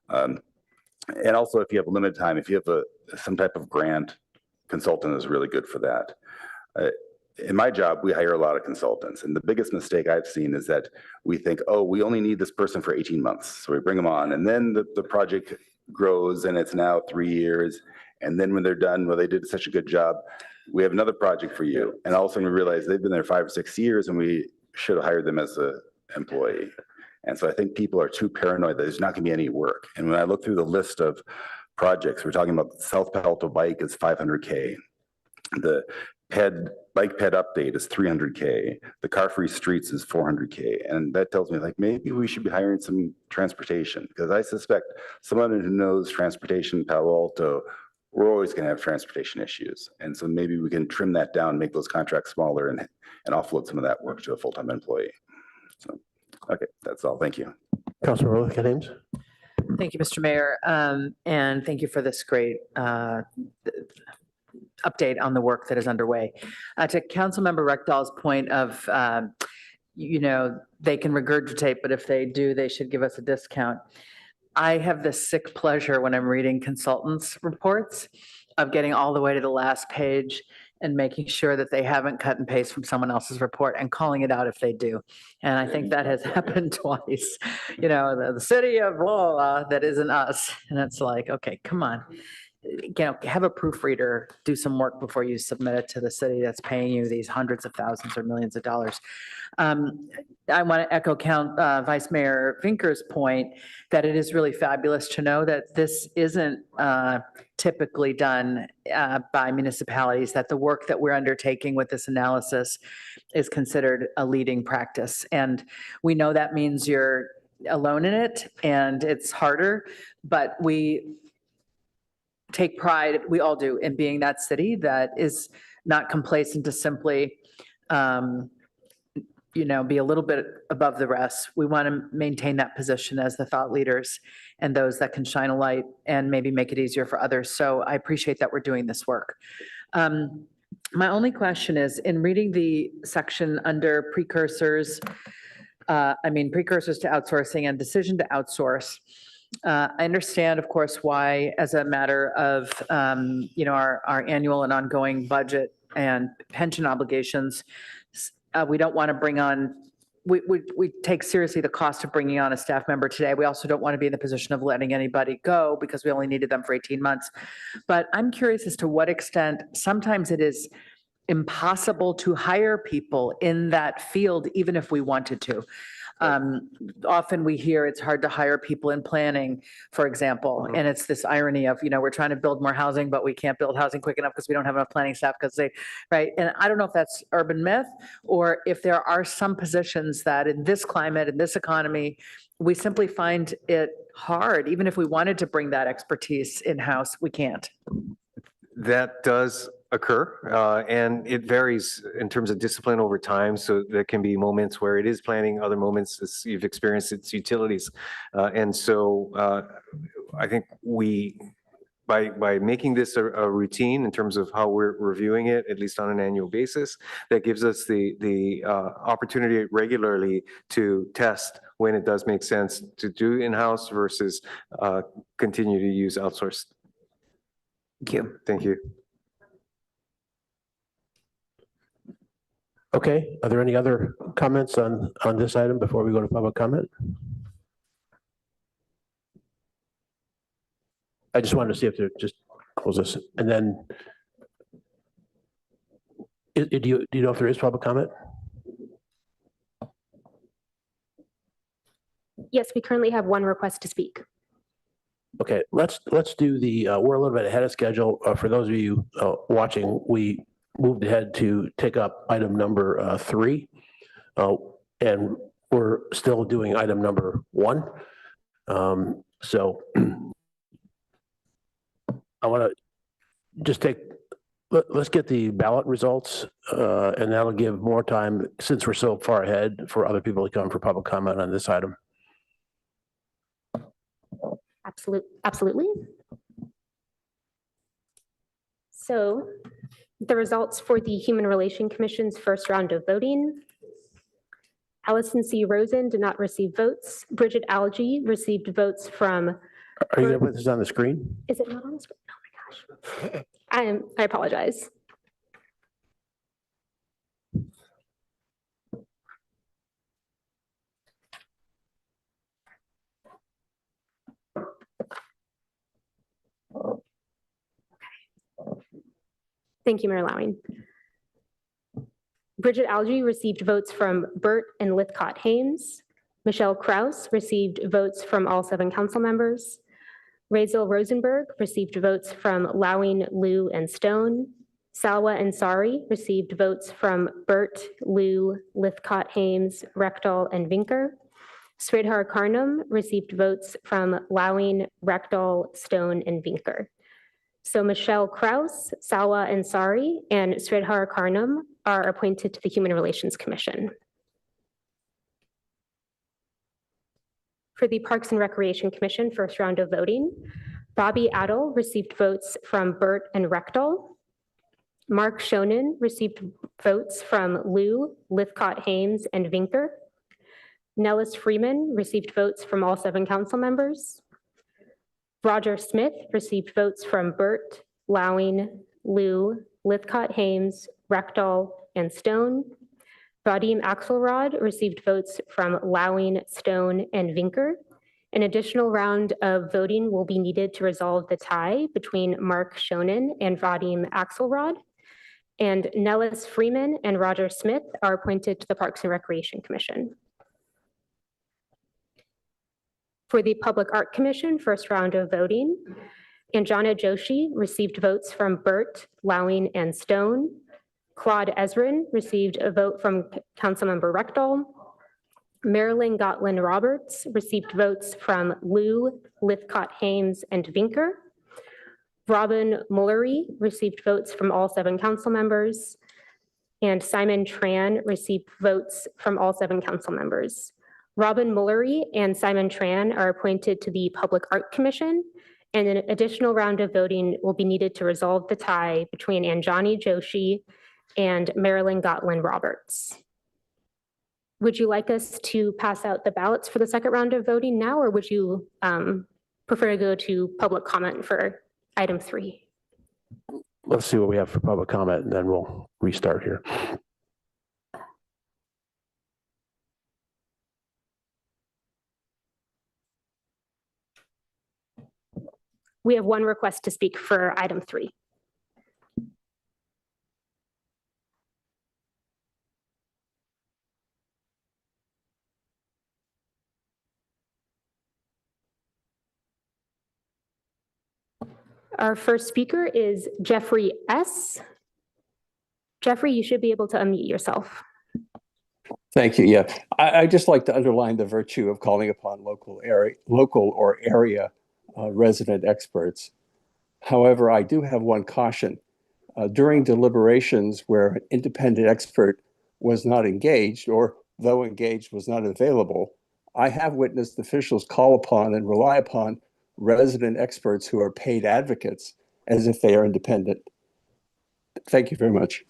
And also, if you have a limited time, if you have some type of grant, consultant is really good for that. In my job, we hire a lot of consultants, and the biggest mistake I've seen is that we think, oh, we only need this person for 18 months. So we bring them on, and then the project grows and it's now 3 years. And then when they're done, well, they did such a good job, we have another project for you. And all of a sudden we realize they've been there 5 or 6 years and we should have hired them as an employee. And so I think people are too paranoid that there's not gonna be any work. And when I look through the list of projects, we're talking about South Palo Alto Bike is $500K. The bike ped update is $300K. The car-free streets is $400K. And that tells me, like, maybe we should be hiring some transportation, because I suspect someone who knows transportation in Palo Alto, we're always going to have transportation issues. And so maybe we can trim that down, make those contracts smaller, and offload some of that work to a full-time employee. So, okay, that's all. Thank you. Councilor Williams. Thank you, Mr. Mayor. And thank you for this great update on the work that is underway. To Councilmember Rectal's point of, they can regurgitate, but if they do, they should give us a discount. I have this sick pleasure when I'm reading consultants' reports of getting all the way to the last page and making sure that they haven't cut and paste from someone else's report and calling it out if they do. And I think that has happened twice. The city of blah, blah, that isn't us. And it's like, okay, come on. have a proofreader do some work before you submit it to the city that's paying you these hundreds of thousands or millions of dollars. I want to echo Vice Mayor Vinker's point that it is really fabulous to know that this isn't typically done by municipalities, that the work that we're undertaking with this analysis is considered a leading practice. And we know that means you're alone in it and it's harder, but we take pride, we all do, in being that city that is not complacent to simply, be a little bit above the rest. We want to maintain that position as the thought leaders and those that can shine a light and maybe make it easier for others. So I appreciate that we're doing this work. My only question is, in reading the section under precursors to outsourcing and decision to outsource, I understand, of course, why, as a matter of, our annual and ongoing budget and pension obligations, we don't want to bring on, we take seriously the cost of bringing on a staff member today. We also don't want to be in the position of letting anybody go because we only needed them for 18 months. But I'm curious as to what extent sometimes it is impossible to hire people in that field, even if we wanted to. Often we hear it's hard to hire people in planning, for example, and it's this irony of, we're trying to build more housing, but we can't build housing quick enough because we don't have enough planning staff right? And I don't know if that's urban myth or if there are some positions that in this climate, in this economy, we simply find it hard. Even if we wanted to bring that expertise in-house, we can't. That does occur, and it varies in terms of discipline over time. So there can be moments where it is planning, other moments as you've experienced it's utilities. And so I think by making this a routine in terms of how we're reviewing it, at least on an annual basis, that gives us the opportunity regularly to test when it does make sense to do in-house versus continue to use outsourced. Thank you. Thank you. Okay, are there any other comments on this item before we go to public comment? I just wanted to see if there, just close this, and then do you know if there is public comment? Yes, we currently have one request to speak. Okay, let's do we're a little bit ahead of schedule. For those of you watching, we moved ahead to take up item number 3. And we're still doing item number 1. So I want to just let's get the ballot results, and that'll give more time, since we're so far ahead, for other people to come for public comment on this item. Absolutely. So the results for the Human Relations Commission's first round of voting. Allison C. Rosen did not receive votes. Bridget Algie received votes from. Are you going to put this on the screen? Is it not on the screen? Oh my gosh. I apologize. Thank you, Mayor Lowing. Bridget Algie received votes from Burt and Lithcott Hames. Michelle Kraus received votes from all 7 council members. Razel Rosenberg received votes from Lowing, Liu, and Stone. Salwa Ansari received votes from Burt, Liu, Lithcott Hames, Rechtel, and Vinker. Sridhar Karnam received votes from Lowing, Rechtel, Stone, and Vinker. So Michelle Kraus, Salwa Ansari, and Sridhar Karnam are appointed to the Human Relations Commission. For the Parks and Recreation Commission first round of voting, Bobby Adel received votes from Burt and Rechtel. Mark Shonen received votes from Liu, Lithcott Hames, and Vinker. Nellis Freeman received votes from all 7 council members. Roger Smith received votes from Burt, Lowing, Liu, Lithcott Hames, Rechtel, and Stone. Vadim Axelrod received votes from Lowing, Stone, and Vinker. An additional round of voting will be needed to resolve the tie between Mark Shonen and Vadim Axelrod. And Nellis Freeman and Roger Smith are appointed to the Parks and Recreation Commission. For the Public Art Commission, first round of voting, Anjana Joshi received votes from Burt, Lowing, and Stone. Claude Ezrin received a vote from Councilmember Rectal. Marilyn Gotlin Roberts received votes from Lou, Lithcott Hames, and Vinker. Robin Mullery received votes from all 7 council members. And Simon Tran received votes from all 7 council members. Robin Mullery and Simon Tran are appointed to the Public Art Commission, and an additional round of voting will be needed to resolve the tie between Anjani Joshi and Marilyn Gotlin Roberts. Would you like us to pass out the ballots for the second round of voting now, or would you prefer to go to public comment for item 3? Let's see what we have for public comment, and then we'll restart here. We have one request to speak for item 3. Our first speaker is Jeffrey S. Jeffrey, you should be able to unmute yourself. Thank you. Yeah, I just like to underline the virtue of calling upon local or area resident experts. However, I do have one caution. During deliberations where an independent expert was not engaged, or though engaged was not available, I have witnessed officials call upon and rely upon resident experts who are paid advocates as if they are independent. Thank you very much.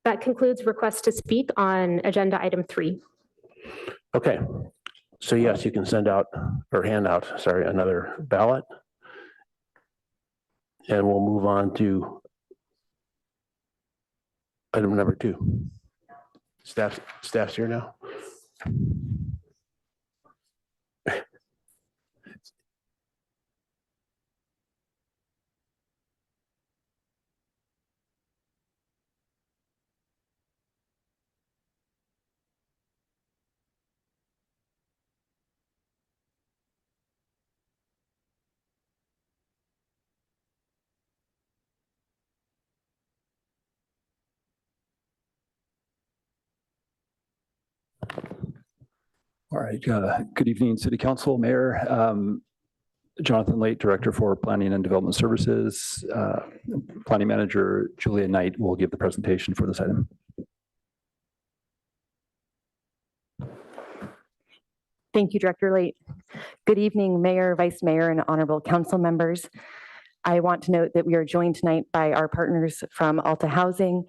That concludes requests to speak on agenda item 3. Okay, so yes, you can send out or hand out, sorry, another ballot. And we'll move on to item number 2. Staff's here now. All right. Good evening, City Council, Mayor. Jonathan Late, Director for Planning and Development Services. Planning Manager Julia Knight will give the presentation for this item. Thank you, Director Late. Good evening, Mayor, Vice Mayor, and honorable council members. I want to note that we are joined tonight by our partners from Alta Housing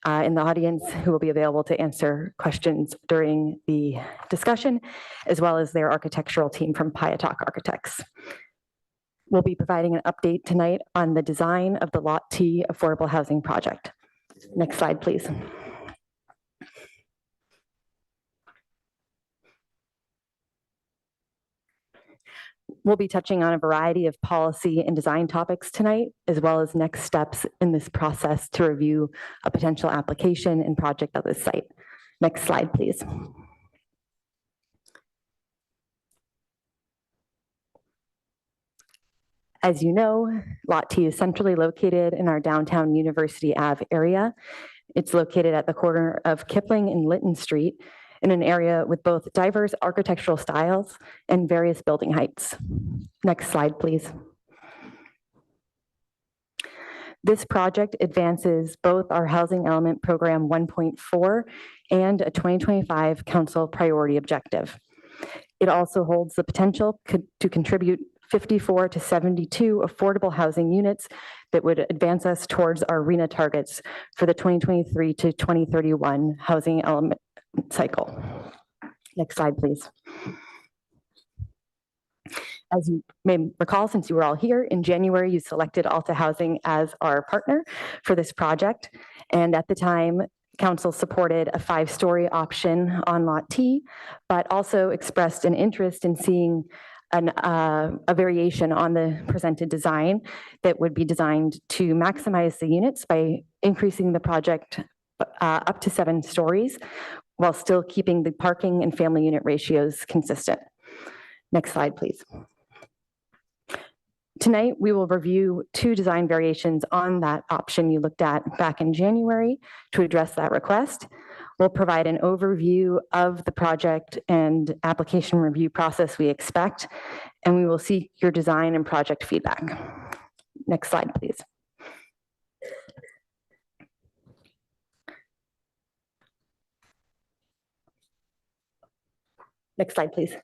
in the audience, who will be available to answer questions during the discussion, as well as their architectural team from Piatok Architects. We'll be providing an update tonight on the design of the Lot T affordable housing project. Next slide, please. We'll be touching on a variety of policy and design topics tonight, as well as next steps in this process to review a potential application and project at this site. Next slide, please. As you know, Lot T is centrally located in our downtown University Ave area. It's located at the corner of Kipling and Lytton Street, in an area with both diverse architectural styles and various building heights. Next slide, please. This project advances both our Housing Element Program 1.4 and a 2025 Council Priority Objective. It also holds the potential to contribute 54 to 72 affordable housing units that would advance us towards our RENA targets for the 2023 to 2031 Housing Element cycle. Next slide, please. As you may recall, since you were all here, in January, you selected Alta Housing as our partner for this project. And at the time, council supported a 5-story option on Lot T, but also expressed an interest in seeing a variation on the presented design that would be designed to maximize the units by increasing the project up to 7 stories while still keeping the parking and family unit ratios consistent. Next slide, please. Tonight, we will review 2 design variations on that option you looked at back in January to address that request. We'll provide an overview of the project and application review process we expect, and we will seek your design and project feedback. Next slide, please. Next slide, please.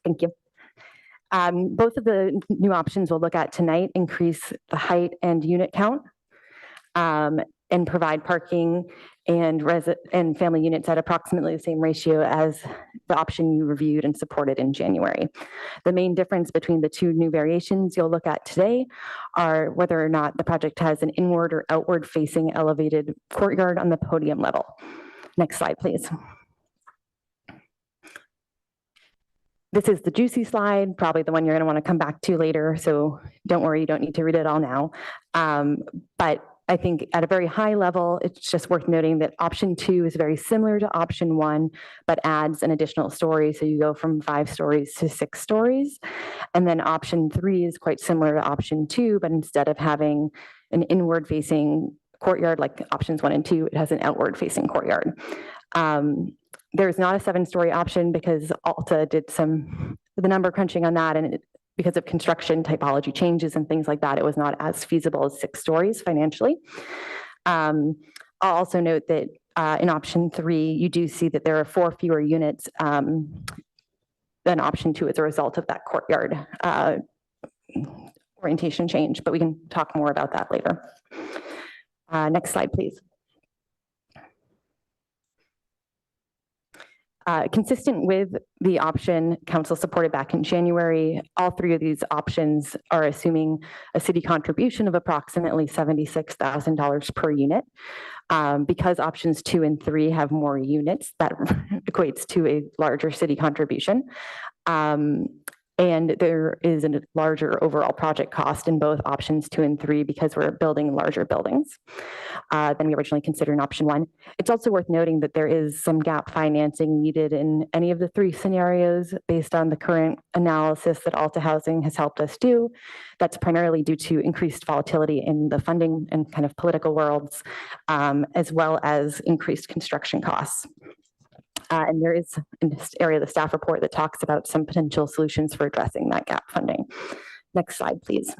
Thank you. Both of the new options we'll look at tonight increase the height and unit count and provide parking and family units at approximately the same ratio as the option you reviewed and supported in January. The main difference between the 2 new variations you'll look at today are whether or not the project has an inward or outward facing elevated courtyard on the podium level. Next slide, please. This is the juicy slide, probably the one you're going to want to come back to later, so don't worry, you don't need to read it all now. But I think at a very high level, it's just worth noting that option 2 is very similar to option 1, but adds an additional story. So you go from 5 stories to 6 stories. And then option 3 is quite similar to option 2, but instead of having an inward facing courtyard like options 1 and 2, it has an outward facing courtyard. There's not a 7-story option because Alta did the number crunching on that, and because of construction typology changes and things like that, it was not as feasible as 6 stories financially. I'll also note that in option 3, you do see that there are 4 fewer units than option 2 as a result of that courtyard orientation change, but we can talk more about that later. Next slide, please. Consistent with the option council supported back in January, all 3 of these options are assuming a city contribution of approximately $76,000 per unit. Because options 2 and 3 have more units, that equates to a larger city contribution. And there is a larger overall project cost in both options 2 and 3 because we're building larger buildings than we originally considered in option 1. It's also worth noting that there is some gap financing needed in any of the 3 scenarios based on the current analysis that Alta Housing has helped us do. That's primarily due to increased volatility in the funding and kind of political worlds, as well as increased construction costs. And there is in this area the staff report that talks about some potential solutions for addressing that gap funding. Next slide, please.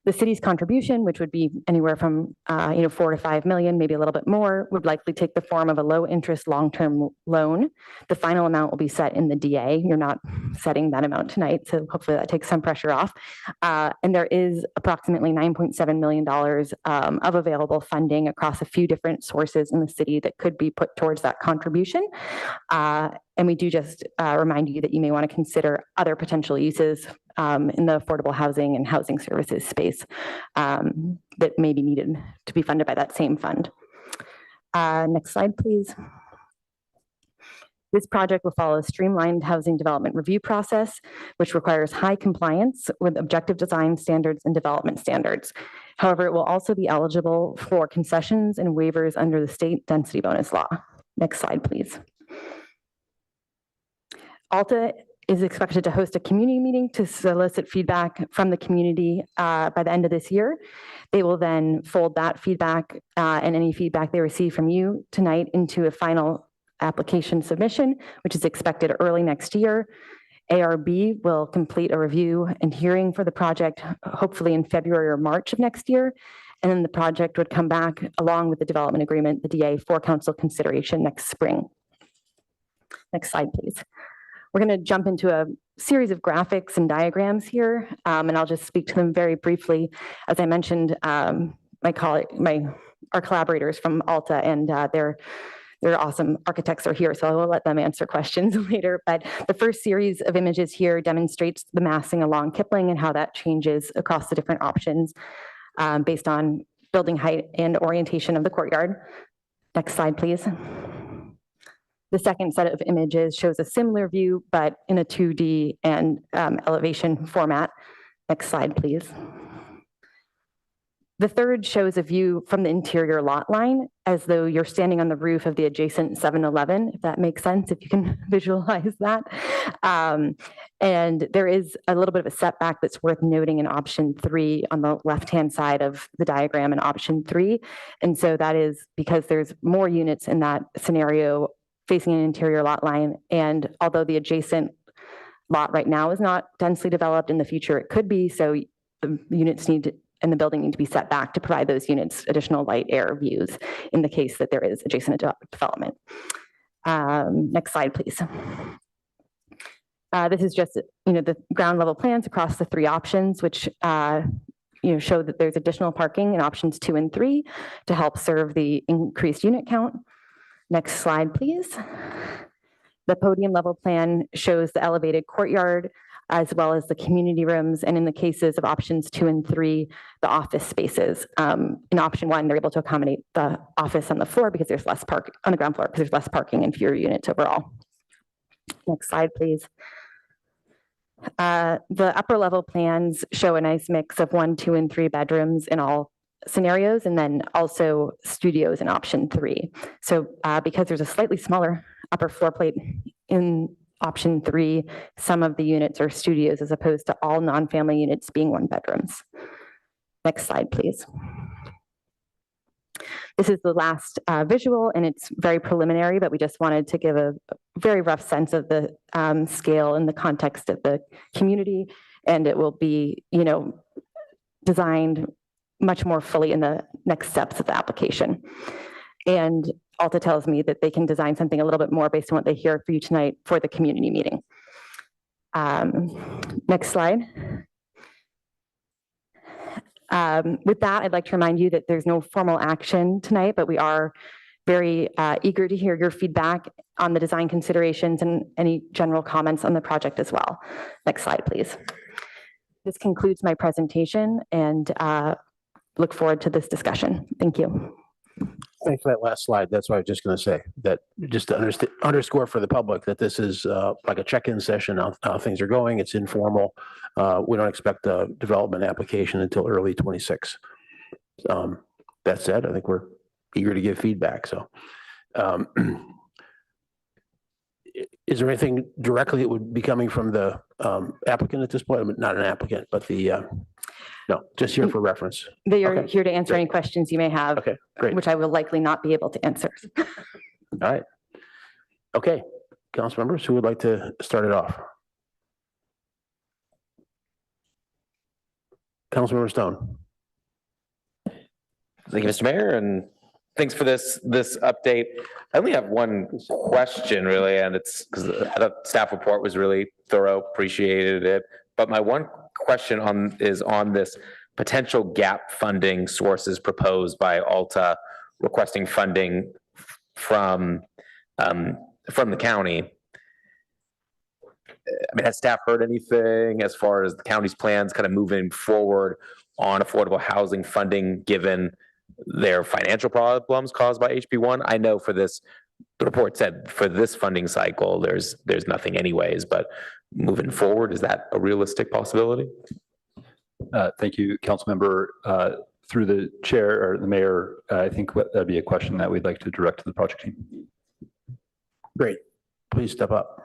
The city's contribution, which would be anywhere from 4 to 5 million, maybe a little bit more, would likely take the form of a low interest long-term loan. The final amount will be set in the DA. You're not setting that amount tonight, so hopefully that takes some pressure off. And there is approximately $9.7 million of available funding across a few different sources in the city that could be put towards that contribution. And we do just remind you that you may want to consider other potential uses in the affordable housing and housing services space that may be needed to be funded by that same fund. Next slide, please. This project will follow a streamlined housing development review process, which requires high compliance with objective design standards and development standards. However, it will also be eligible for concessions and waivers under the state density bonus law. Next slide, please. Alta is expected to host a community meeting to solicit feedback from the community by the end of this year. They will then fold that feedback and any feedback they receive from you tonight into a final application submission, which is expected early next year. ARB will complete a review and hearing for the project, hopefully in February or March of next year. And then the project would come back along with the development agreement, the DA, for council consideration next spring. Next slide, please. We're going to jump into a series of graphics and diagrams here, and I'll just speak to them very briefly. As I mentioned, our collaborators from Alta and their awesome architects are here, so I will let them answer questions later. But the first series of images here demonstrates the massing along Kipling and how that changes across the different options based on building height and orientation of the courtyard. Next slide, please. The second set of images shows a similar view, but in a 2D and elevation format. Next slide, please. The third shows a view from the interior lot line as though you're standing on the roof of the adjacent 7-Eleven, if that makes sense, if you can visualize that. And there is a little bit of a setback that's worth noting in option 3 on the left-hand side of the diagram in option 3. And so that is because there's more units in that scenario facing an interior lot line. And although the adjacent lot right now is not densely developed, in the future it could be, so the units and the building need to be set back to provide those units additional light air views in the case that there is adjacent development. Next slide, please. This is just, the ground level plans across the 3 options, which show that there's additional parking in options 2 and 3 to help serve the increased unit count. Next slide, please. The podium level plan shows the elevated courtyard as well as the community rooms, and in the cases of options 2 and 3, the office spaces. In option 1, they're able to accommodate the office on the floor because there's less on the ground floor because there's less parking and fewer units overall. Next slide, please. The upper level plans show a nice mix of 1, 2, and 3 bedrooms in all scenarios, and then also studios in option 3. So because there's a slightly smaller upper floor plate in option 3, some of the units are studios as opposed to all non-family units being 1 bedrooms. Next slide, please. This is the last visual, and it's very preliminary, but we just wanted to give a very rough sense of the scale in the context of the community, and it will be, designed much more fully in the next steps of the application. And Alta tells me that they can design something a little bit more based on what they hear for you tonight for the community meeting. Next slide. With that, I'd like to remind you that there's no formal action tonight, but we are very eager to hear your feedback on the design considerations and any general comments on the project as well. Next slide, please. This concludes my presentation, and look forward to this discussion. Thank you. Thanks for that last slide. That's what I was just going to say, that just to underscore for the public that this is like a check-in session on how things are going. It's informal. We don't expect a development application until early 26. That said, I think we're eager to give feedback. So is there anything directly that would be coming from the applicant at this point? I mean, not an applicant, but the, no, just here for reference. They are Okay. here to answer Great. any questions you may have, Okay, great. which I will likely not be able to answer. All right. Okay, council members, who would like to start it off? Councilmember Stone. Thank you, Mr. Mayor, and thanks for this update. I only have one question really, and it's because the staff report was really thorough, appreciated it. But my one question is on this potential gap funding sources proposed by Alta requesting funding from the county. I mean, has staff heard anything as far as the county's plans kind of moving forward on affordable housing funding given their financial problems caused by HB1? I know for this, the report said for this funding cycle, there's nothing anyways, but moving forward, is that a realistic possibility? Thank you, Councilmember. Through the chair or the mayor, I think that'd be a question that we'd like to direct to the project team. Great. Please step up.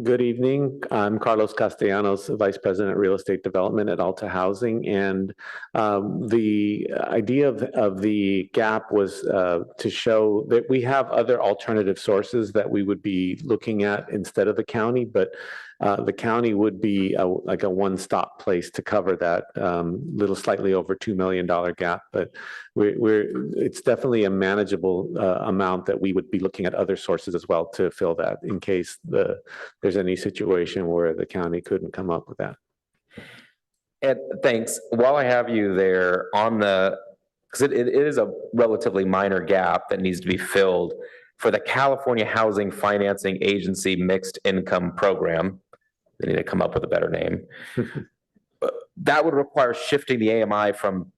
Good evening. I'm Carlos Castellanos, Vice President Real Estate Development at Alta Housing. And the idea of the gap was to show that we have other alternative sources that we would be looking at instead of the county, but the county would be like a one-stop place to cover that little slightly over $2 million gap. But it's definitely a manageable amount that we would be looking at other sources as well to fill that in case there's any situation where the county couldn't come up with that. And thanks. While I have you there on because it is a relatively minor gap that needs to be filled for the California Housing Financing Agency Mixed Income Program. They need to come up with a better name. That would require shifting the AMI from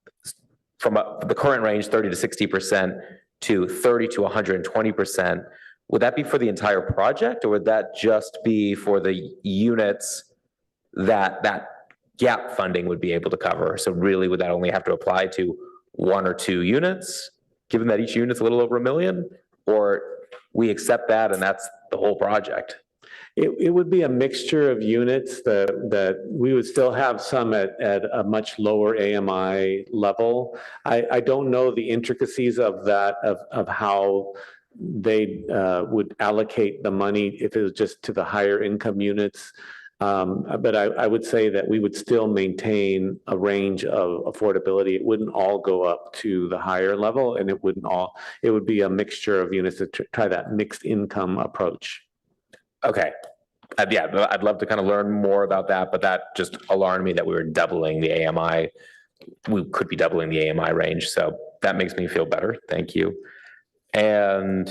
the current range, 30 to 60% to 30 to 120%, would that be for the entire project, or would that just be for the units that gap funding would be able to cover? So really, would that only have to apply to 1 or 2 units, given that each unit's a little over $1 million? Or we accept that and that's the whole project? It would be a mixture of units that we would still have some at a much lower AMI level. I don't know the intricacies of that, of how they would allocate the money if it was just to the higher income units. But I would say that we would still maintain a range of affordability. It wouldn't all go up to the higher level, and it would be a mixture of units to try that mixed income approach. Okay. Yeah, I'd love to kind of learn more about that, but that just alarmed me that we were doubling the AMI. We could be doubling the AMI range, so that makes me feel better. Thank you. And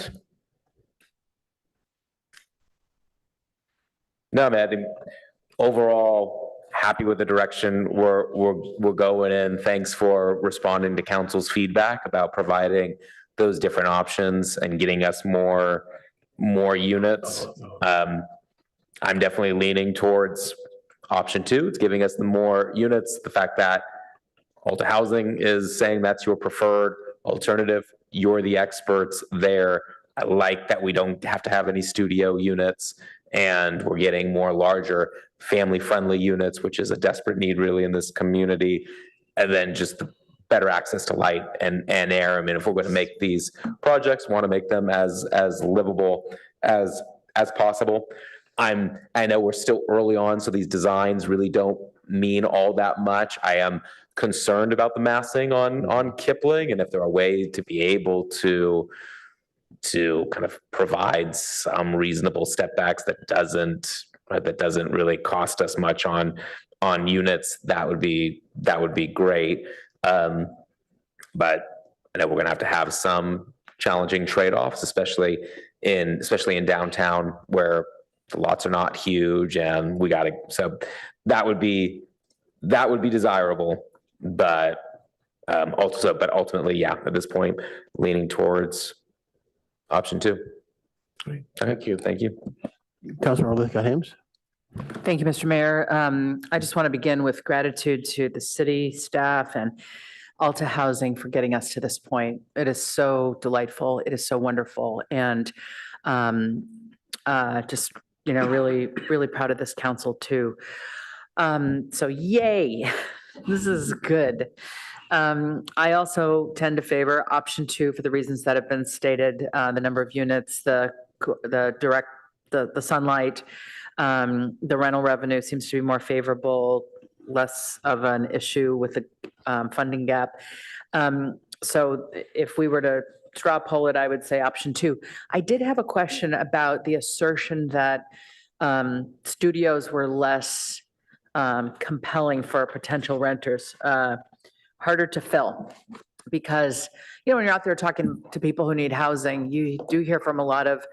no, man, I think overall happy with the direction we're going in. Thanks for responding to council's feedback about providing those different options and getting us more units. I'm definitely leaning towards option 2. It's giving us the more units. The fact that Alta Housing is saying that's your preferred alternative. You're the experts there. I like that we don't have to have any studio units, and we're getting more larger family-friendly units, which is a desperate need really in this community. And then just the better access to light and air. I mean, if we're going to make these projects, want to make them as livable as possible. I know we're still early on, so these designs really don't mean all that much. I am concerned about the massing on Kipling, and if there are ways to be able to kind of provide some reasonable step backs that doesn't really cost us much on units, that would be great. But I know we're going to have some challenging trade-offs, especially in downtown where the lots are not huge, and so that would be desirable, but ultimately, yeah, at this point, leaning towards option 2. Great. Thank you. Councilmember Lithcott-Hames. Thank you, Mr. Mayor. I just want to begin with gratitude to the city staff and Alta Housing for getting us to this point. It is so delightful. It is so wonderful. And just, really, really proud of this council too. So yay, this is good. I also tend to favor option 2 for the reasons that have been stated, the number of units, the sunlight, the rental revenue seems to be more favorable, less of an issue with the funding gap. So if we were to straw poll it, I would say option 2. I did have a question about the assertion that studios were less compelling for potential renters, harder to fill. Because, when you're out there talking to people who need housing, you do hear from a lot of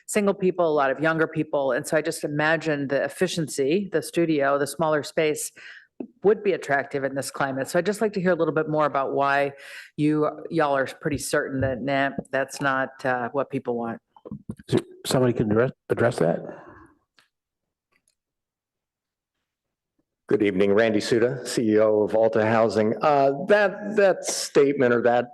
single people, a lot of younger people. And so I just imagine the efficiency, the studio, the smaller space would be attractive in this climate. So I'd just like to hear a little bit more about why y'all are pretty certain that, that's not what people want. Somebody can address that? Good evening, Randy Suda, CEO of Alta Housing. That statement or that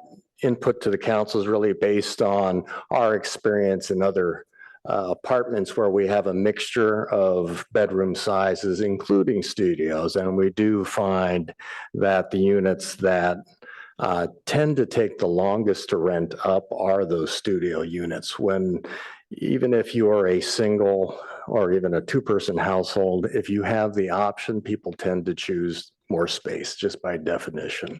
input to the council is really based on our experience in other apartments where we have a mixture of bedroom sizes, including studios. And we do find that the units that tend to take the longest to rent up are those studio units. Even if you are a single or even a 2-person household, if you have the option, people tend to choose more space just by definition.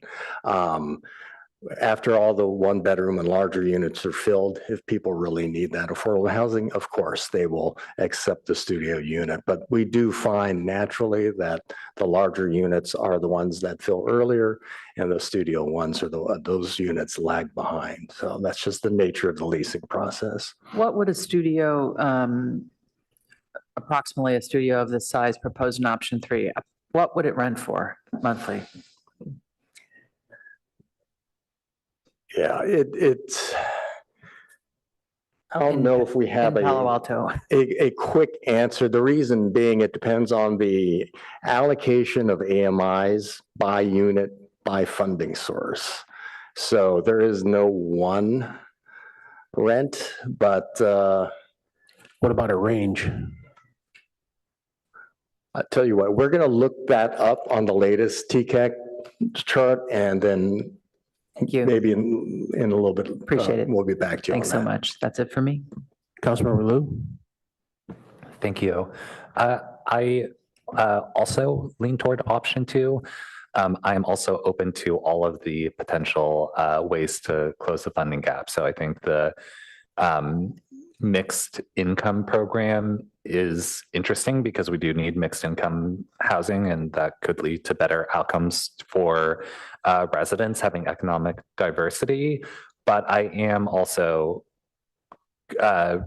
After all the 1-bedroom and larger units are filled, if people really need that affordable housing, of course, they will accept the studio unit. But we do find naturally that the larger units are the ones that fill earlier, and the studio ones are those units lag behind. So that's just the nature of the leasing process. What would a studio, approximately a studio of this size proposed in option 3, what would it rent for monthly? Yeah, it's, I don't know if we have In Palo a, Alto. a quick answer. The reason being it depends on the allocation of AMIs by unit, by funding source. So there is no one rent, but What about a range? I tell you what, we're going to look that up on the latest TCAC chart, and then Thank you. maybe in a little bit. Appreciate it. We'll get back to you on Thanks so that. much. That's it for me. Councilmember Lou? Thank you. I also lean toward option two. I am also open to all of the potential ways to close the funding gap. So I think the mixed income program is interesting because we do need mixed income housing, and that could lead to better outcomes for residents having economic diversity. But I am also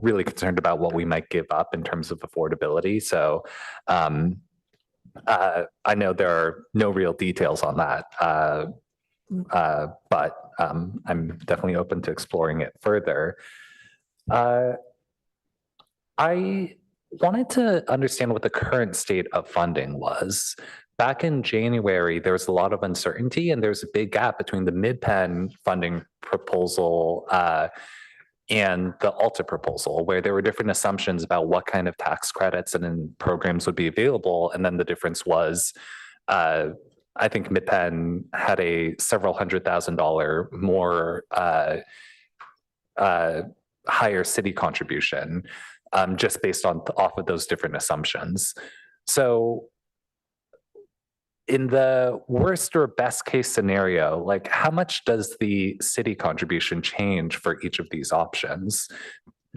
really concerned about what we might give up in terms of affordability. So I know there are no real details on that, but I'm definitely open to exploring it further. I wanted to understand what the current state of funding was. Back in January, there was a lot of uncertainty, and there's a big gap between the mid-pen funding proposal and the ALTA proposal, where there were different assumptions about what kind of tax credits and programs would be available. And then the difference was, I think mid-pen had a several $100,000 more higher city contribution, just based off of those different assumptions. So in the worst or best case scenario, like how much does the city contribution change for each of these options?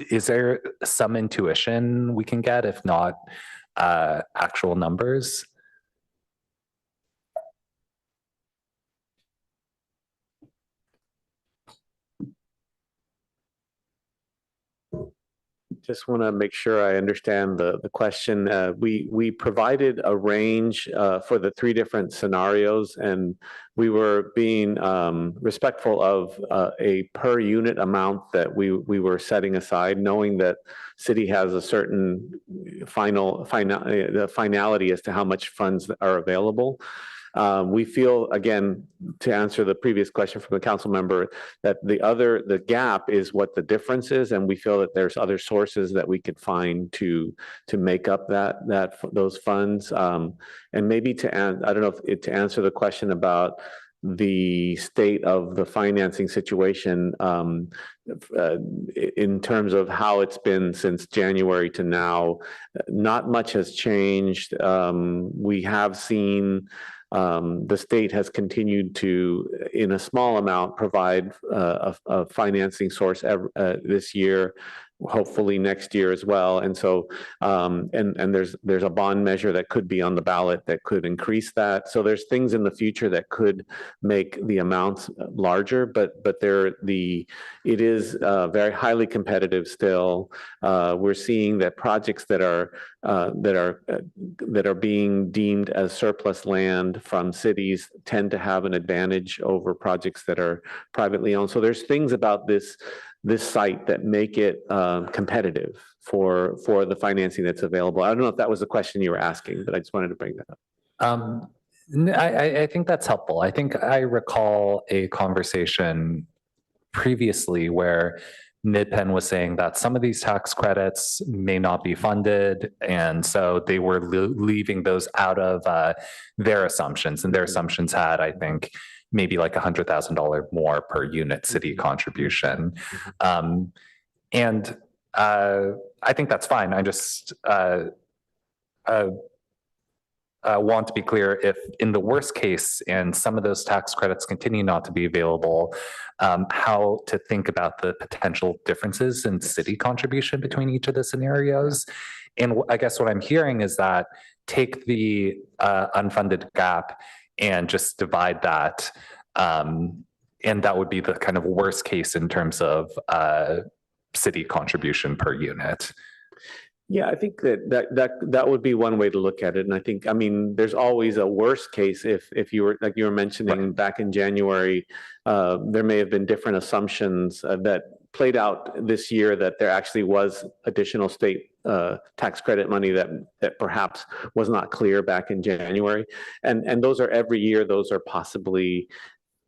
Is there some intuition we can get, if not actual numbers? Just want to make sure I understand the question. We provided a range for the three different scenarios, and we were being respectful of a per unit amount that we were setting aside, knowing that city has a certain finality as to how much funds are available. We feel, again, to answer the previous question from the council member, that the gap is what the difference is, and we feel that there's other sources that we could find to make up those funds. And maybe I don't know if to answer the question about the state of the financing situation in terms of how it's been since January to now, not much has changed. We have seen the state has continued to, in a small amount, provide a financing source this year, hopefully next year as well. And so, and there's a bond measure that could be on the ballot that could increase that. So there's things in the future that could make the amounts larger, but it is very highly competitive still. We're seeing that projects that are being deemed as surplus land from cities tend to have an advantage over projects that are privately owned. So there's things about this site that make it competitive for the financing that's available. I don't know if that was the question you were asking, but I just wanted to bring that up. I think that's helpful. I think I recall a conversation previously where Mid-Pen was saying that some of these tax credits may not be funded, and so they were leaving those out of their assumptions, and their assumptions had, I think, maybe like $100,000 more per unit city contribution. And I think that's fine. I just want to be clear, if in the worst case and some of those tax credits continue not to be available, how to think about the potential differences in city contribution between each of the scenarios. And I guess what I'm hearing is that take the unfunded gap and just divide that. And that would be the kind of worst case in terms of city contribution per unit. Yeah, I think that would be one way to look at it. And I think, I mean, there's always a worst case if you were, like you were mentioning back in January, there may have been different assumptions that played out this year, that there actually was additional state tax credit money that perhaps was not clear back in January. And those are every year, those are possibly,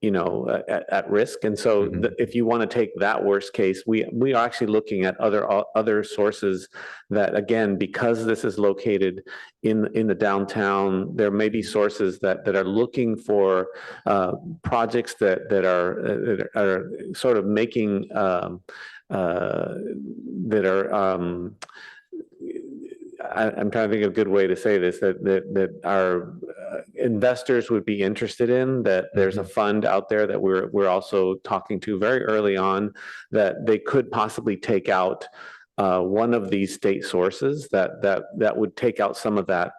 you know, at risk. And so if you want to take that worst case, we are actually looking at other sources that, again, because this is located in the downtown, there may be sources that are looking for projects that are sort of making that are I'm trying to think of a good way to say this, that our investors would be interested in, that there's a fund out there that we're also talking to very early on, that they could possibly take out one of these state sources that would take out some of that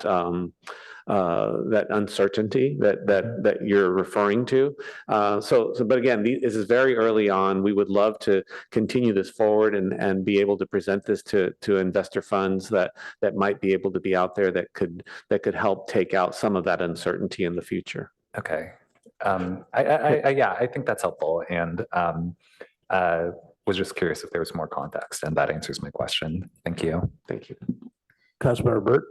that uncertainty that you're referring to. But again, this is very early on. We would love to continue this forward and be able to present this to investor funds that might be able to be out there that could help take out some of that uncertainty in the future. Okay. Yeah, I think that's helpful. And was just curious if there was more context, and that answers my question. Thank you. Thank you. Councilmember Burt.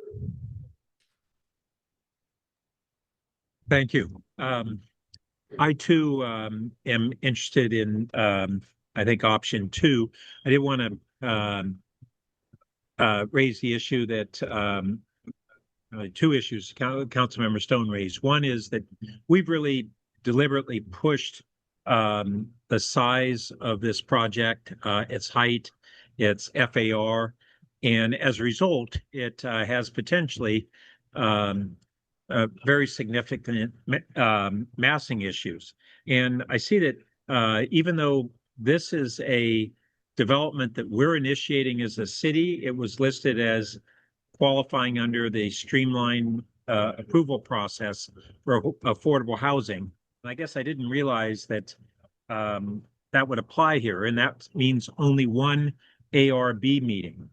Thank you. I too am interested in, I think, option 2. I did want to raise the issue that 2 issues Councilmember Stone raised. One is that we've really deliberately pushed the size of this project, its height, its FAR, and as a result, it has potentially very significant massing issues. And I see that even though this is a development that we're initiating as a city, it was listed as qualifying under the streamlined approval process for affordable housing. And I guess I didn't realize that that would apply here, and that means only one ARB meeting.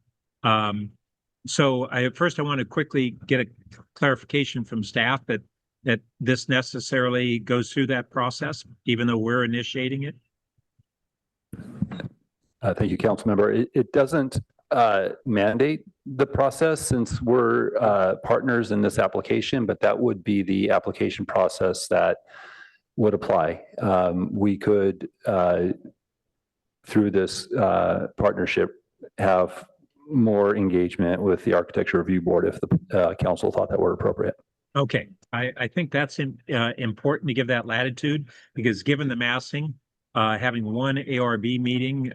So first I want to quickly get a clarification from staff that this necessarily goes through that process, even though we're initiating it. Thank you, Councilmember. It doesn't mandate the process since we're partners in this application, but that would be the application process that would apply. We could, through this partnership, have more engagement with the Architecture Review Board if the council thought that were appropriate. Okay, I think that's important to give that latitude, because given the massing, having one ARB meeting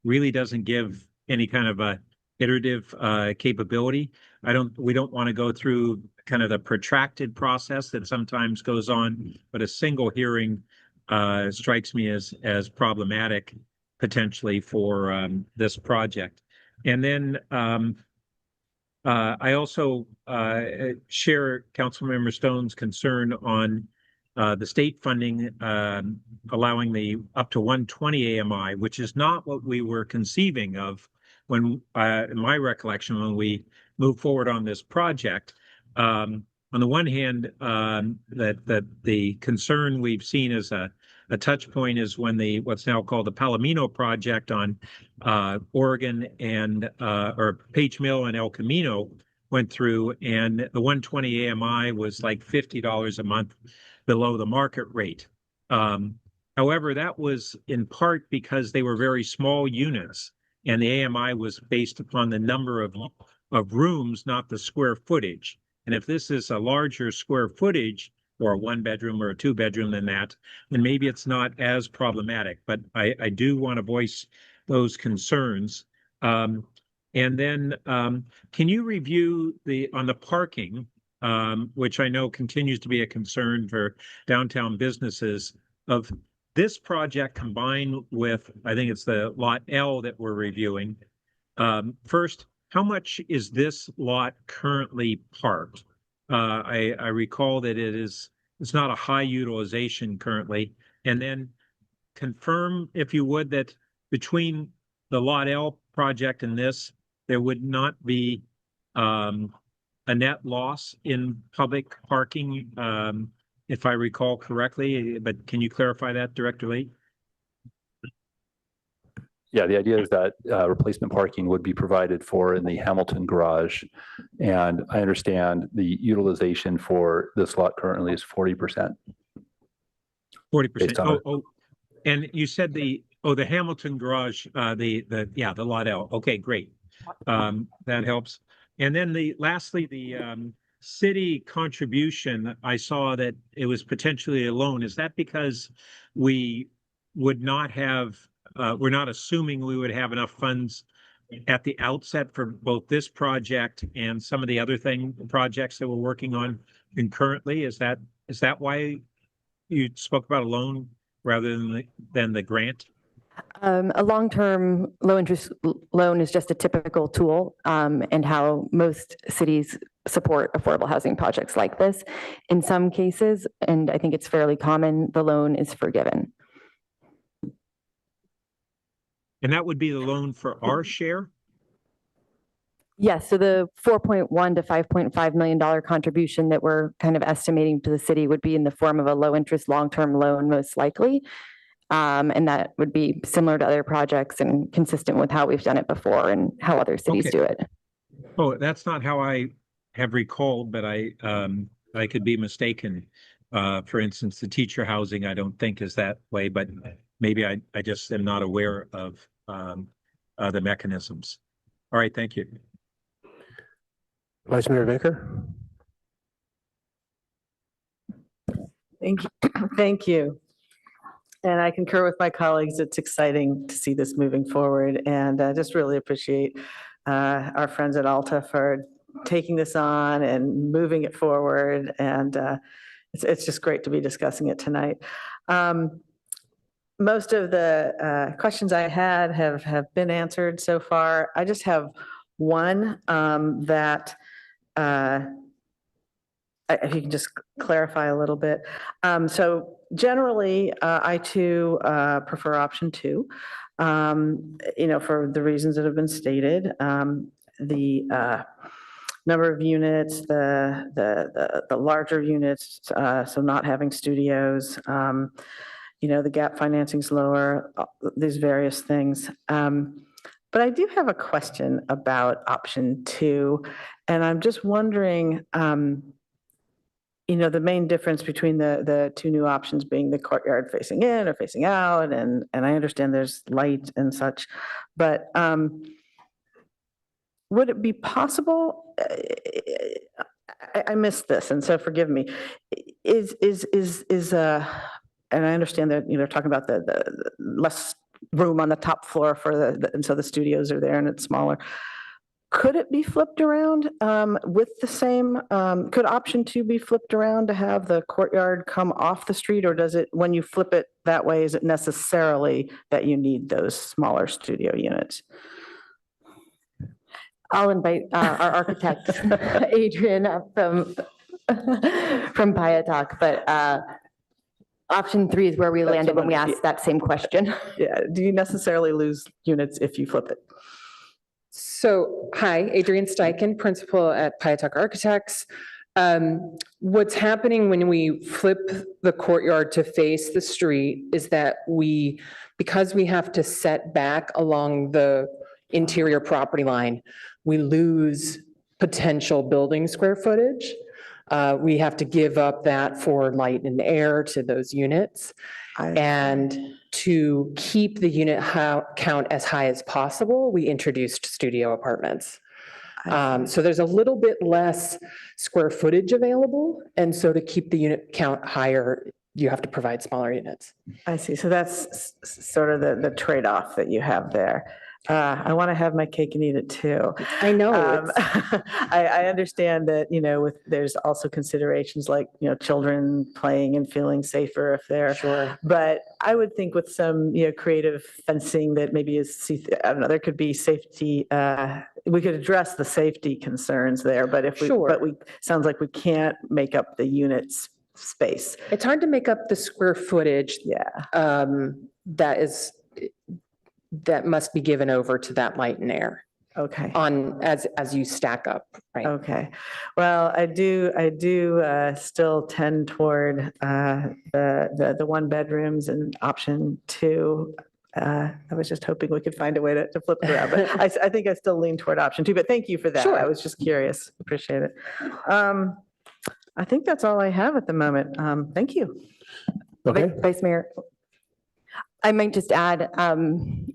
really doesn't give any kind of a iterative capability. We don't want to go through kind of the protracted process that sometimes goes on, but a single hearing strikes me as problematic potentially for this project. And then I also share Councilmember Stone's concern on the state funding allowing the up to 120 AMI, which is not what we were conceiving of when, in my recollection, when we moved forward on this project. On the one hand, that the concern we've seen as a touch point is when what's now called the Palomino project on Oregon and or Page Mill and El Camino went through, and the 120 AMI was like $50 a month below the market rate. However, that was in part because they were very small units, and the AMI was based upon the number of rooms, not the square footage. And if this is a larger square footage, or a 1-bedroom or a 2-bedroom than that, then maybe it's not as problematic. But I do want to voice those concerns. And then can you review on the parking, which I know continues to be a concern for downtown businesses, of this project combined with, I think it's the Lot L that we're reviewing. First, how much is this lot currently parked? I recall that it's not a high utilization currently. And then confirm, if you would, that between the Lot L project and this, there would not be a net loss in public parking, if I recall correctly, but can you clarify that, Director Lee? Yeah, the idea is that replacement parking would be provided for in the Hamilton garage. And I understand the utilization for this lot currently is 40%. 40%. on Oh, and you said the Hamilton garage, the lot L. Okay, great. That helps. And then lastly, the city contribution, I saw that it was potentially a loan. Is that because we would not have, we're not assuming we would have enough funds at the outset for both this project and some of the other projects that we're working on concurrently? Is that why you spoke about a loan rather than the grant? A long-term low-interest loan is just a typical tool and how most cities support affordable housing projects like this. In some cases, and I think it's fairly common, the loan is forgiven. And that would be the loan for our share? Yes, so the $4.1 to $5.5 million contribution that we're kind of estimating to the city would be in the form of a low-interest long-term loan, most likely. And that would be similar to other projects and consistent with how we've done it before and how other cities do it. Oh, that's not how I have recalled, but I could be mistaken. For instance, the teacher housing, I don't think is that way, but maybe I just am not aware of the mechanisms. All right, thank you. Vice Mayor Vinker? Thank you. And I concur with my colleagues. It's exciting to see this moving forward, and I just really appreciate our friends at Alta for taking this on and moving it forward. And it's just great to be discussing it tonight. Most of the questions I had have been answered so far. I just have one that if you can just clarify a little bit. So generally, I too prefer option 2, for the reasons that have been stated. The number of units, the larger units, so not having studios, the gap financing's lower, these various things. But I do have a question about option 2, and I'm just wondering, the main difference between the two new options being the courtyard facing in or facing out, and I understand there's light and such, but would it be possible? I missed this, and so forgive me. And I understand that they're talking about the less room on the top floor for and so the studios are there and it's smaller. Could it be flipped around with the same, could option 2 be flipped around to have the courtyard come off the street, or does it, when you flip it that way, is it necessarily that you need those smaller studio units? I'll invite our architect, Adrian, from Piatok, but option 3 is where we landed when we asked that same question. Yeah, do you necessarily lose units if you flip it? So, hi, Adrienne Steichen, principal at Piatok Architects. What's happening when we flip the courtyard to face the street is that because we have to set back along the interior property line, we lose potential building square footage. We have to give up that for light and air to those units. And to keep the unit count as high as possible, we introduced studio apartments. So there's a little bit less square footage available. And so to keep the unit count higher, you have to provide smaller units. I see. So that's sort of the trade-off that you have there. I want to have my cake and eat it too. I know. I understand that, there's also considerations like, children playing and feeling safer if they're. Sure. But I would think with some, creative fencing that maybe is, I don't know, there could be safety, we could address the safety concerns there, but sounds like we can't make up the units space. It's hard to make up the square footage. Yeah. That must be given over to that light and air. Okay. as you stack up, right? Okay. Well, I do still tend toward the one bedrooms and option two. I was just hoping we could find a way to flip it around, but I think I still lean toward option two, but thank you for that. Sure. I was just curious. Appreciate it. I think that's all I have at the moment. Thank you. Okay. Vice Mayor, I might just add,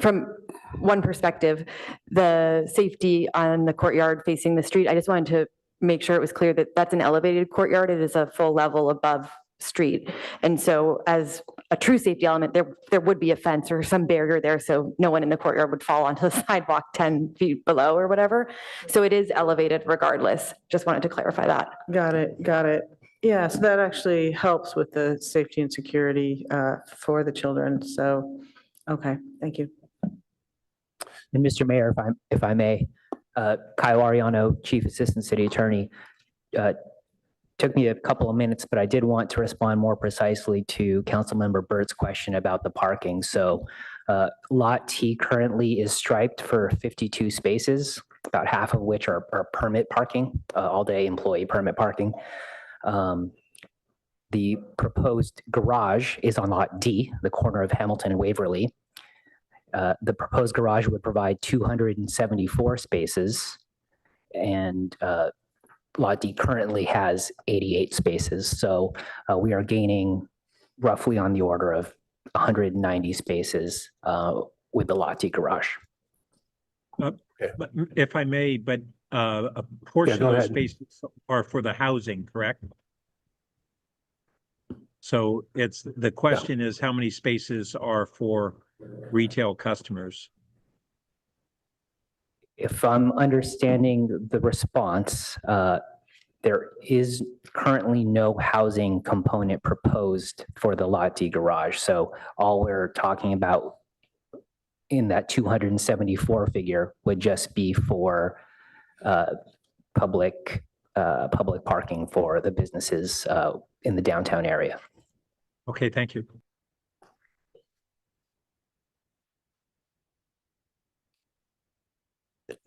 from one perspective, the safety on the courtyard facing the street, I just wanted to make sure it was clear that that's an elevated courtyard. It is a full level above street. And so as a true safety element, there would be a fence or some barrier there, so no one in the courtyard would fall onto the sidewalk 10 feet below or whatever. So it is elevated regardless. Just wanted to clarify that. Got it. Got it. Yeah, so that actually helps with the safety and security for the children. So, okay, thank you. And Mr. Mayor, if I may, Kyle Ariano, Chief Assistant City Attorney, took me a couple of minutes, but I did want to respond more precisely to Councilmember Burt's question about the parking. So Lot T currently is striped for 52 spaces, about half of which are permit parking, all-day employee permit parking. The proposed garage is on Lot D, the corner of Hamilton and Waverly. The proposed garage would provide 274 spaces, and Lot D currently has 88 spaces. So we are gaining roughly on the order of 190 spaces with the Lot D garage. But if I may, but a portion of go those ahead. spaces are for the housing, correct? So the question is how many spaces are for retail customers? If I'm understanding the response, there is currently no housing component proposed for the Lot D garage. So all we're talking about in that 274 figure would just be for public parking for the businesses in the downtown area. Okay, thank you.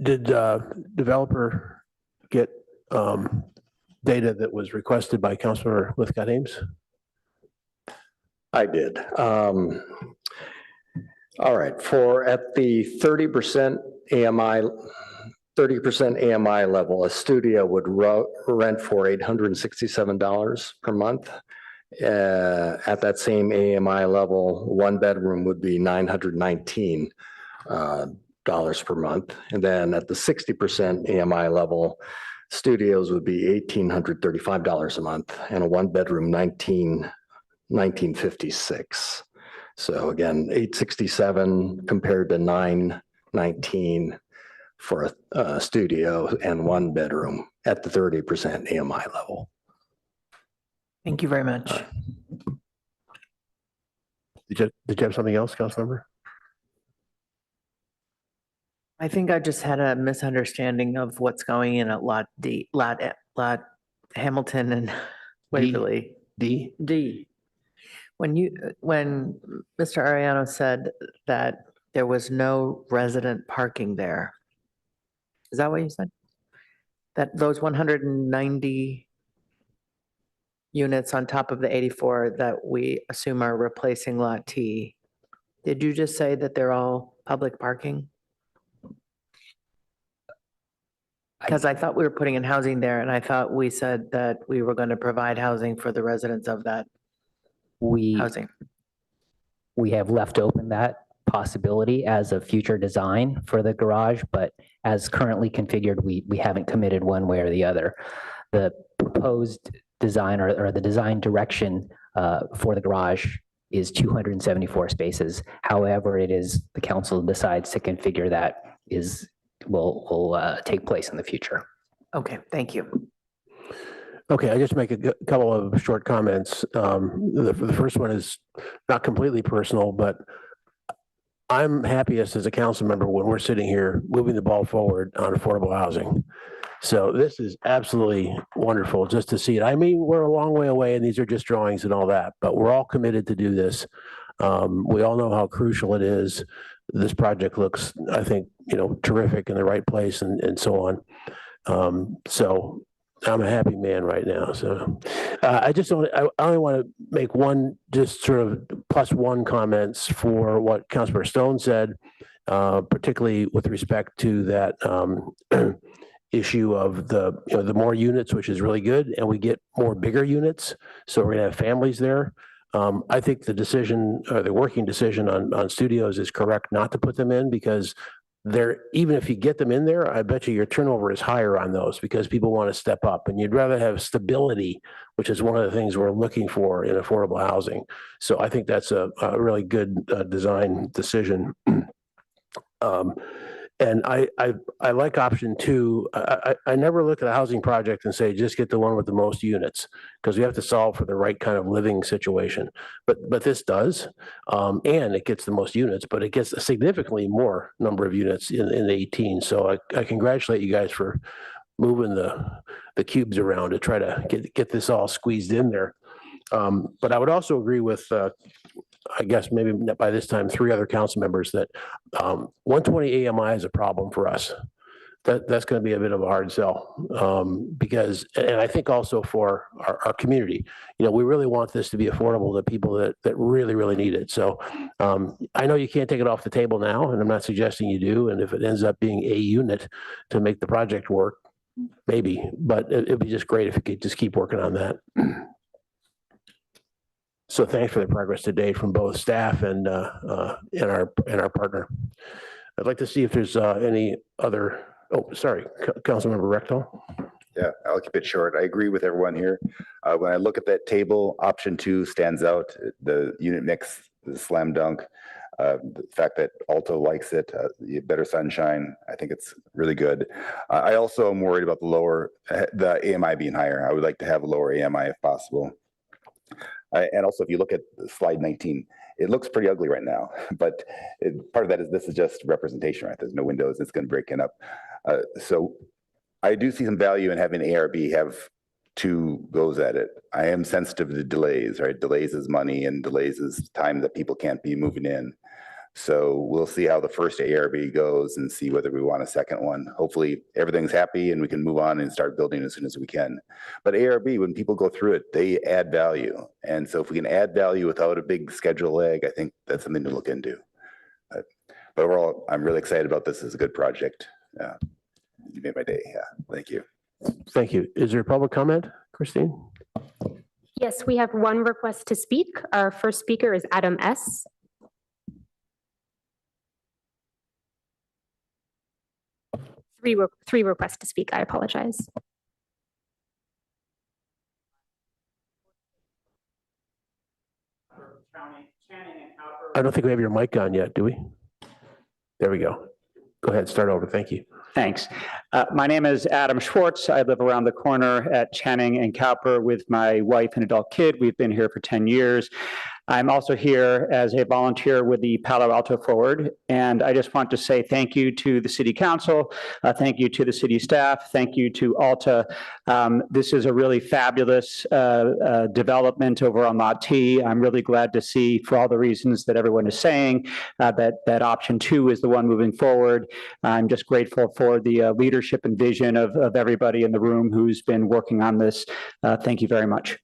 Did developer get data that was requested by Councilor Lithcott Ames? I did. All right, at the 30% AMI level, a studio would rent for $867 per month. At that same AMI level, one bedroom would be $919 per month. And then at the 60% AMI level, studios would be $1,835 a month, and a one bedroom $1,956. So again, $867 compared to $919 for a studio and one bedroom at the 30% AMI level. Thank you very much. Did you have something else, Councilmember? I think I just had a misunderstanding of what's going in at Lot D, Lot Hamilton and Waverly. D? D. When Mr. Ariano said that there was no resident parking there, is that what you said? That those 190 units on top of the 84 that we assume are replacing Lot T, did you just say that they're all public parking? Because I thought we were putting in housing there, and I thought we said that we were going to provide housing for the residents of that housing. We have left open that possibility as a future design for the garage, but as currently configured, we haven't committed one way or the other. The proposed design or the design direction for the garage is 274 spaces. However, it is the council decides to configure that will take place in the future. Okay, thank you. Okay, I just make a couple of short comments. The first one is not completely personal, but I'm happiest as a council member when we're sitting here moving the ball forward on affordable housing. So this is absolutely wonderful just to see it. I mean, we're a long way away and these are just drawings and all that, but we're all committed to do this. We all know how crucial it is. this project looks, I think, terrific in the right place and so on. So I'm a happy man right now. So I only want to make one just sort of +1 comments for what Councilor Stone said, particularly with respect to that issue of the more units, which is really good, and we get more bigger units. So we're gonna have families there. I think the decision, or the working decision on studios is correct not to put them in, because even if you get them in there, I bet you your turnover is higher on those because people want to step up, and you'd rather have stability, which is one of the things we're looking for in affordable housing. So I think that's a really good design decision. And I like option 2. I never look at a housing project and say, just get the one with the most units, because we have to solve for the right kind of living situation. But this does, and it gets the most units, but it gets a significantly more number of units in the 18. So I congratulate you guys for moving the cubes around to try to get this all squeezed in there. But I would also agree with, I guess maybe by this time, 3 other council members that 120 AMI is a problem for us. That's going to be a bit of a hard sell, because, and I think also for our community, we really want this to be affordable to people that really, really need it. So I know you can't take it off the table now, and I'm not suggesting you do. And if it ends up being a unit to make the project work, maybe, but it'd be just great if you could just keep working on that. So thanks for the progress today from both staff and our partner. I'd like to see if there's any other. Oh, sorry, Councilmember Rectal. Yeah, I'll keep it short. I agree with everyone here. When I look at that table, option 2 stands out. The unit mix is a slam dunk. The fact that Alta likes it, better sunshine, I think it's really good. I also am worried about the AMI being higher. I would like to have a lower AMI if possible. And also, if you look at slide 19, it looks pretty ugly right now, but part of that is this is just representation, right? There's no windows, it's going to break it up. So I do see some value in having ARB have 2 goes at it. I am sensitive to delays, right? Delays is money, and delays is time that people can't be moving in. So we'll see how the first ARB goes and see whether we want a second one. Hopefully everything's happy and we can move on and start building as soon as we can. But ARB, when people go through it, they add value. And so if we can add value without a big schedule lag, I think that's something to look into. But overall, I'm really excited about this. It's a good project. You made my day. Yeah, thank you. Thank you. Is there public comment, Christine? Yes, we have 1 request to speak. Our first speaker is Adam S. Three requests to speak. I apologize. I don't think we have your mic on yet, do we? There we go. Go ahead, start over. Thank you. Thanks. My name is Adam Schwartz. I live around the corner at Channing and Cowper with my wife and adult kid. We've been here for 10 years. I'm also here as a volunteer with the Palo Alto Forward, and I just want to say thank you to the City Council, thank you to the city staff, thank you to Alta. This is a really fabulous development over on Lot T. I'm really glad to see, for all the reasons that everyone is saying, that option 2 is the one moving forward. I'm just grateful for the leadership and vision of everybody in the room who's been working on this. Thank you very much.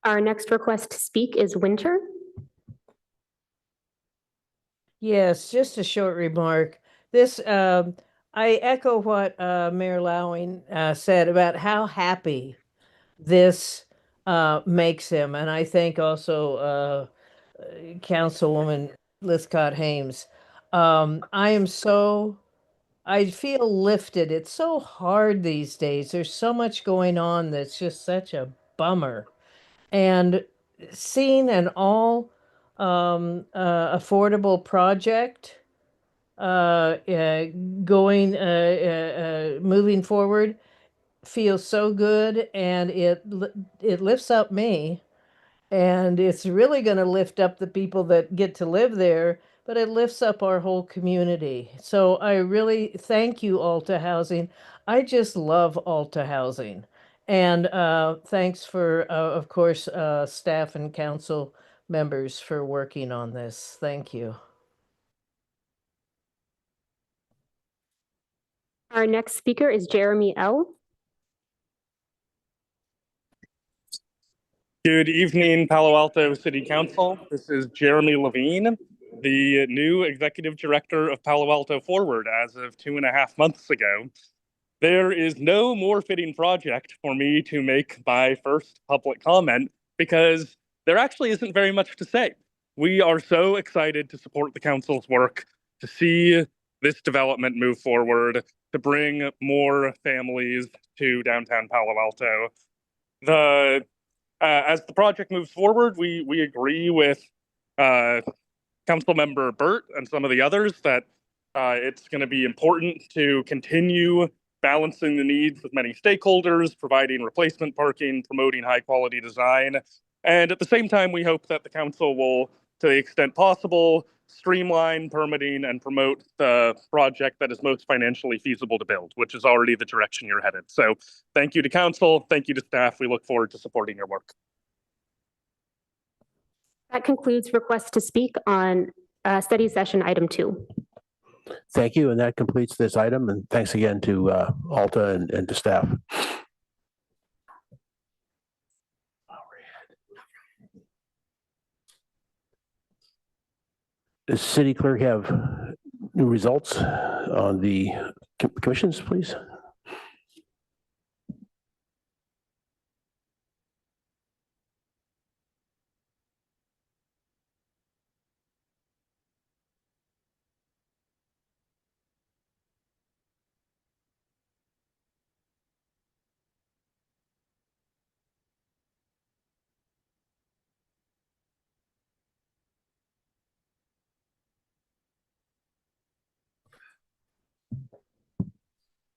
Our next request to speak is Winter. Yes, just a short remark. This, I echo what Mayor Lowing said about how happy this makes him. And I think also Councilwoman Liscott Hames. I feel lifted. It's so hard these days. There's so much going on that's just such a bummer. And seeing an all affordable project moving forward feels so good, and it lifts up me, and it's really going to lift up the people that get to live there, but it lifts up our whole community. So I really thank you, Alta Housing. I just love Alta Housing. And thanks for, of course, staff and council members for working on this. Thank you. Our next speaker is Jeremy L. Good evening, Palo Alto City Council. This is Jeremy Levine, the new Executive Director of Palo Alto Forward as of 2.5 months ago. There is no more fitting project for me to make my first public comment because there actually isn't very much to say. We are so excited to support the council's work, to see this development move forward, to bring more families to downtown Palo Alto. As the project moves forward, we agree with Councilmember Burt and some of the others that it's going to be important to continue balancing the needs of many stakeholders, providing replacement parking, promoting high quality design. And at the same time, we hope that the council will, to the extent possible, streamline permitting and promote the project that is most financially feasible to build, which is already the direction you're headed. So thank you to council. Thank you to staff. We look forward to supporting your work. That concludes requests to speak on study session item 2. Thank you, and that completes this item, and thanks again to Alta and to staff. Does City Clerk have new results on the commissions, please?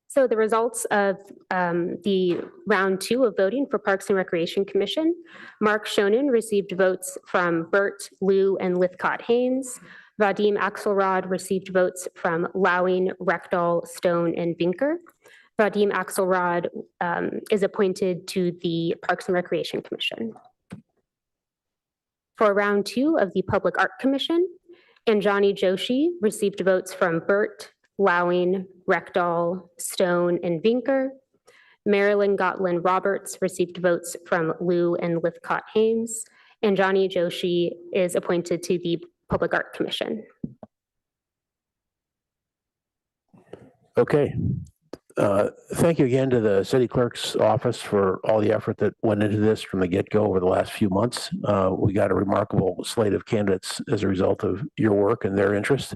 So the results of the round 2 of voting for Parks and Recreation Commission, Mark Shonen received votes from Burt, Liu, and Lithcott Haynes. Vadim Axelrod received votes from Lowing, Reckdahl, Stone, and Binker. Vadim Axelrod is appointed to the Parks and Recreation Commission. For round 2 of the Public Art Commission, Anjani Joshi received votes from Burt, Lowing, Reckdahl, Stone, and Vinker. Marilyn Gotlin Roberts received votes from Liu and Lithcott Haynes. And Johnny Joshi is appointed to the Public Art Commission. Okay. Thank you again to the city clerk's office for all the effort that went into this from the get-go over the last few months. We got a remarkable slate of candidates as a result of your work and their interest,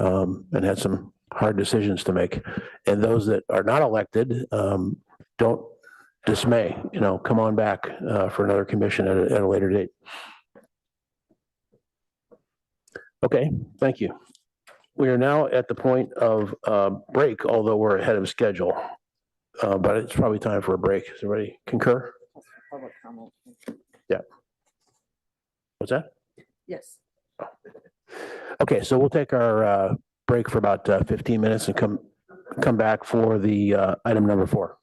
and had some hard decisions to make. And those that are not elected, don't dismay, come on back for another commission at a later date. Okay, thank you. We are now at the point of break, although we're ahead of schedule. But it's probably time for a break. Does everybody concur? Public comment. Yeah. What's that? Yes. Okay, so we'll take our break for about 15 minutes and come back for the item number 4.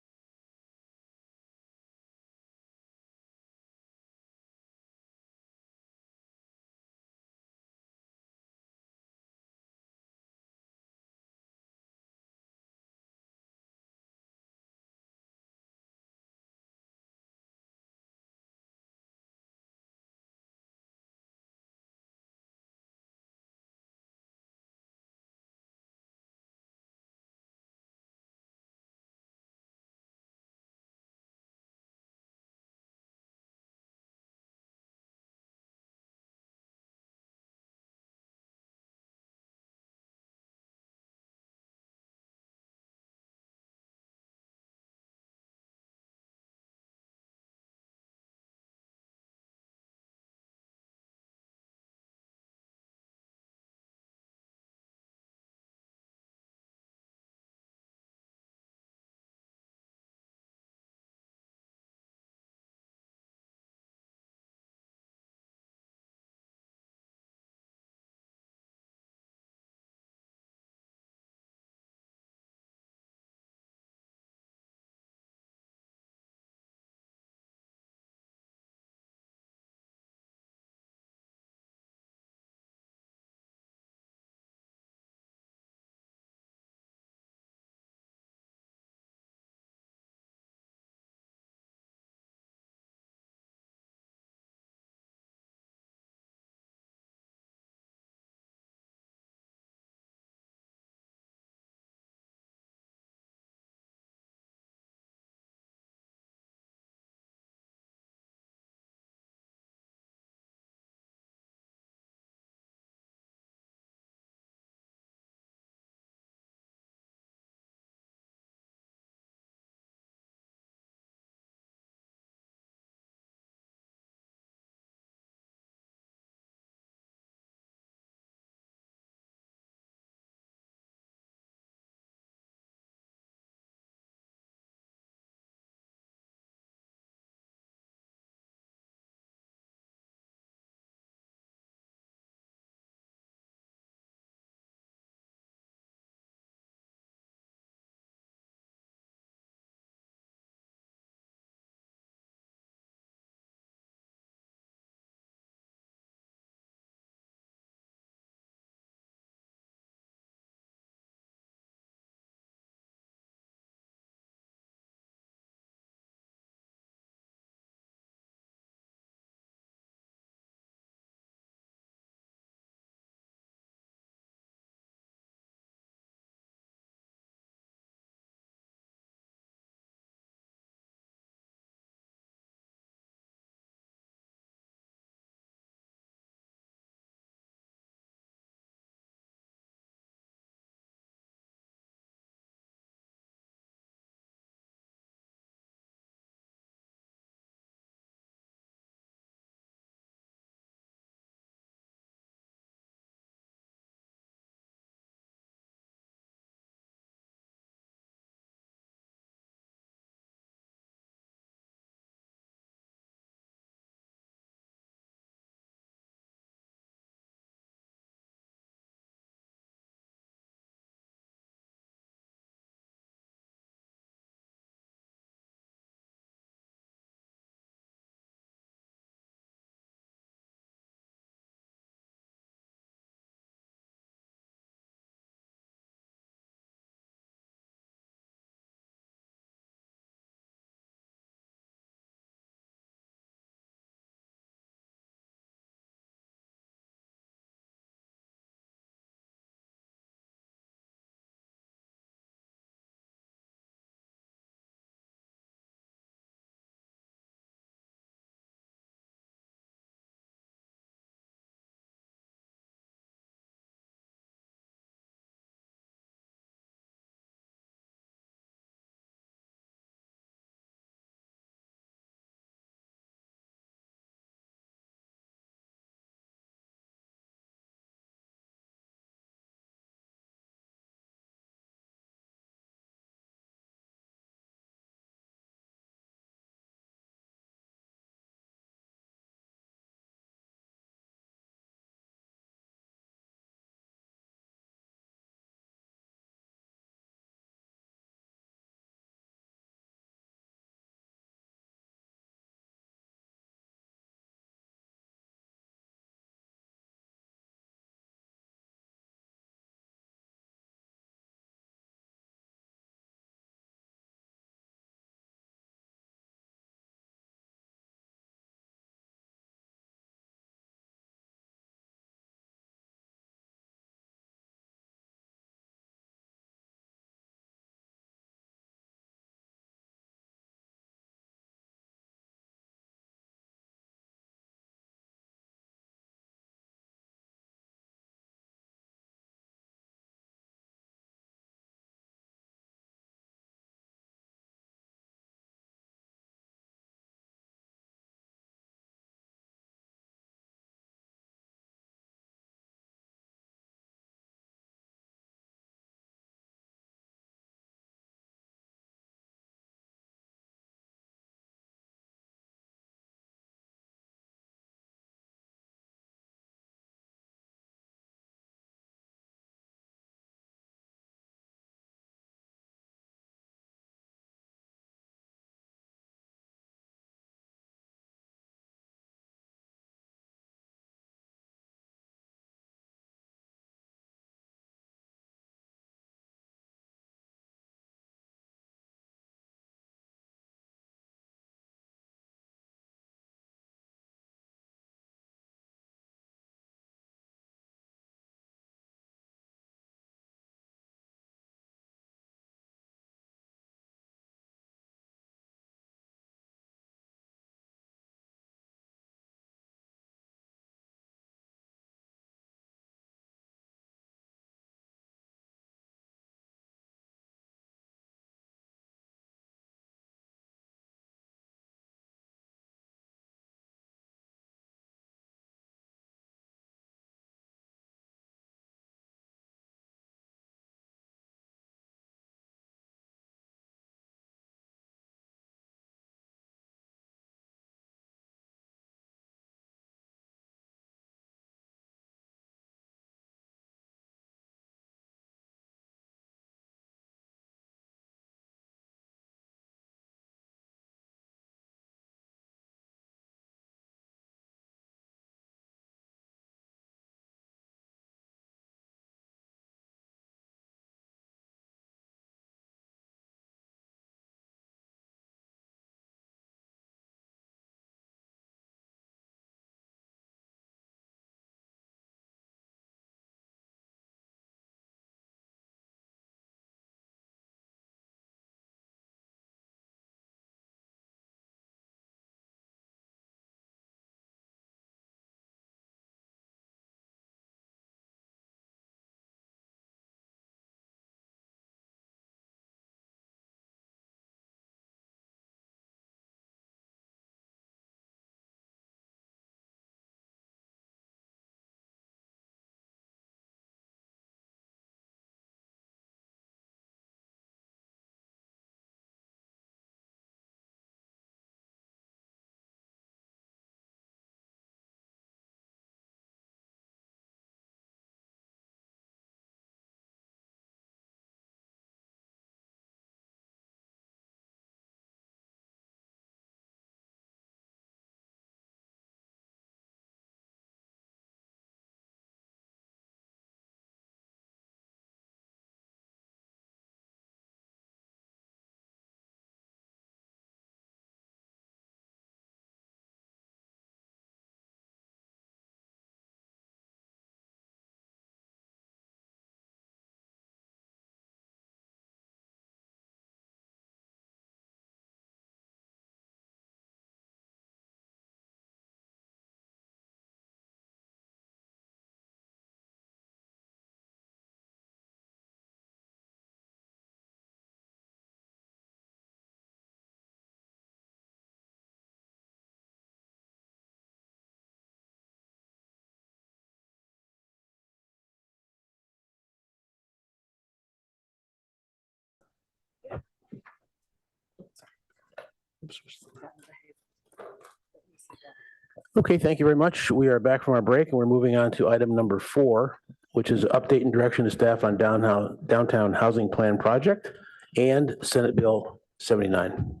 Okay, thank you very much. We are back from our break and we're moving on to item number 4, which is update and direction to staff on downtown housing plan project and Senate Bill 79.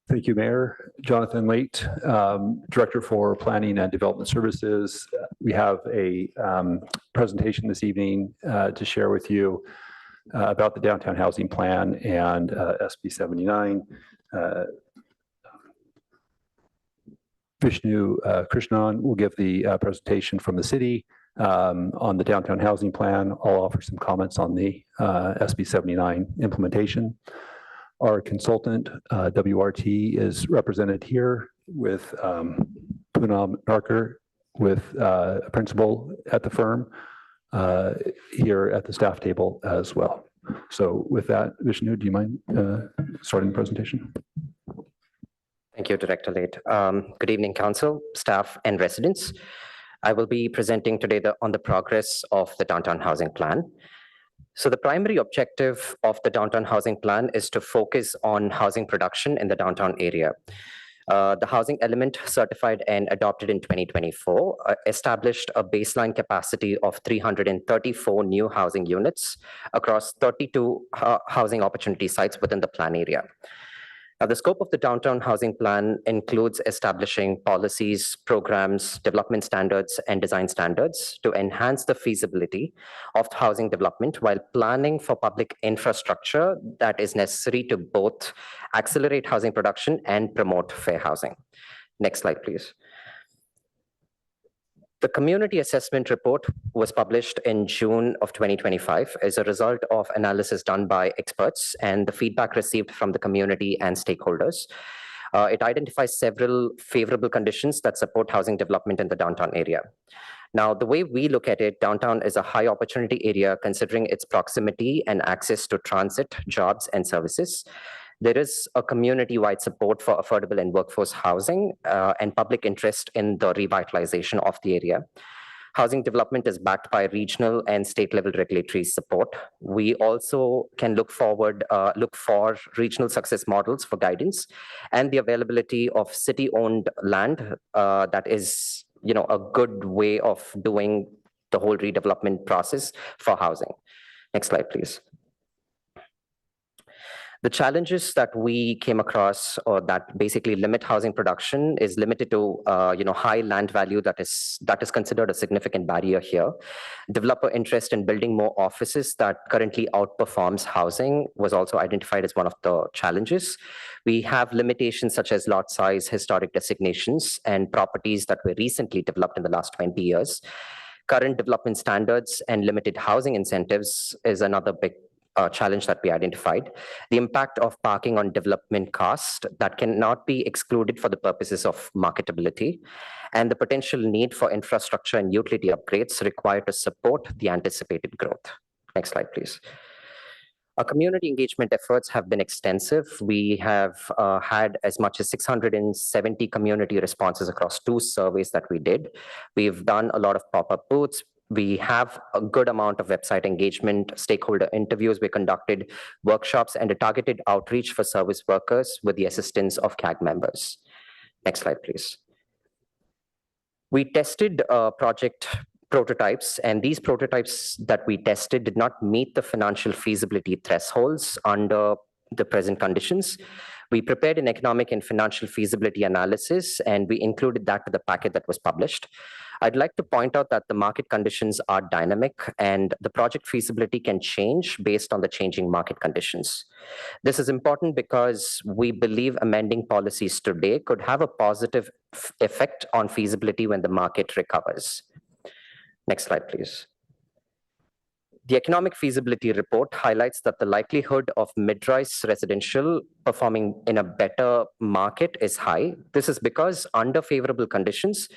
Thank you, Mayor. Jonathan Late, Director for Planning and Development Services. We have a presentation this evening to share with you about the downtown housing plan and SB 79. Vishnu Krishnan will give the presentation from the city on the downtown housing plan. I'll offer some comments on the SB 79 implementation. Our consultant, WRT, is represented here with Poonam Narkar, with a principal at the firm here at the staff table as well. So with that, Vishnu, do you mind starting the presentation? Thank you, Director Late. Good evening, Council, staff, and residents. I will be presenting today on the progress of the Downtown Housing Plan. So the primary objective of the Downtown Housing Plan is to focus on housing production in the downtown area. The housing element, certified and adopted in 2024, established a baseline capacity of 334 new housing units across 32 housing opportunity sites within the plan area. Now, the scope of the Downtown Housing Plan includes establishing policies, programs, development standards, and design standards to enhance the feasibility of housing development while planning for public infrastructure that is necessary to both accelerate housing production and promote fair housing. Next slide, please. The community assessment report was published in June of 2025 as a result of analysis done by experts and the feedback received from the community and stakeholders. It identifies several favorable conditions that support housing development in the downtown area. Now, the way we look at it, downtown is a high opportunity area considering its proximity and access to transit, jobs, and services. There is a community-wide support for affordable and workforce housing and public interest in the revitalization of the area. Housing development is backed by regional and state-level regulatory support. We also can look for regional success models for guidance and the availability of city-owned land that is, a good way of doing the whole redevelopment process for housing. Next slide, please. The challenges that we came across or that basically limit housing production is limited to high land value that is considered a significant barrier here. Developer interest in building more offices that currently outperforms housing was also identified as one of the challenges. We have limitations such as lot size, historic designations, and properties that were recently developed in the last 20 years. Current development standards and limited housing incentives is another big challenge that we identified. The impact of parking on development cost that cannot be excluded for the purposes of marketability, and the potential need for infrastructure and utility upgrades required to support the anticipated growth. Next slide, please. Our community engagement efforts have been extensive. We have had as much as 670 community responses across 2 surveys that we did. We've done a lot of pop-up booths. We have a good amount of website engagement, stakeholder interviews. We conducted workshops and a targeted outreach for service workers with the assistance of CAG members. Next slide, please. We tested project prototypes, and these prototypes that we tested did not meet the financial feasibility thresholds under the present conditions. We prepared an economic and financial feasibility analysis, and we included that to the packet that was published. I'd like to point out that the market conditions are dynamic and the project feasibility can change based on the changing market conditions. This is important because we believe amending policies today could have a positive effect on feasibility when the market recovers. Next slide, please. The economic feasibility report highlights that the likelihood of mid-rise residential performing in a better market is high. This is because under favorable conditions,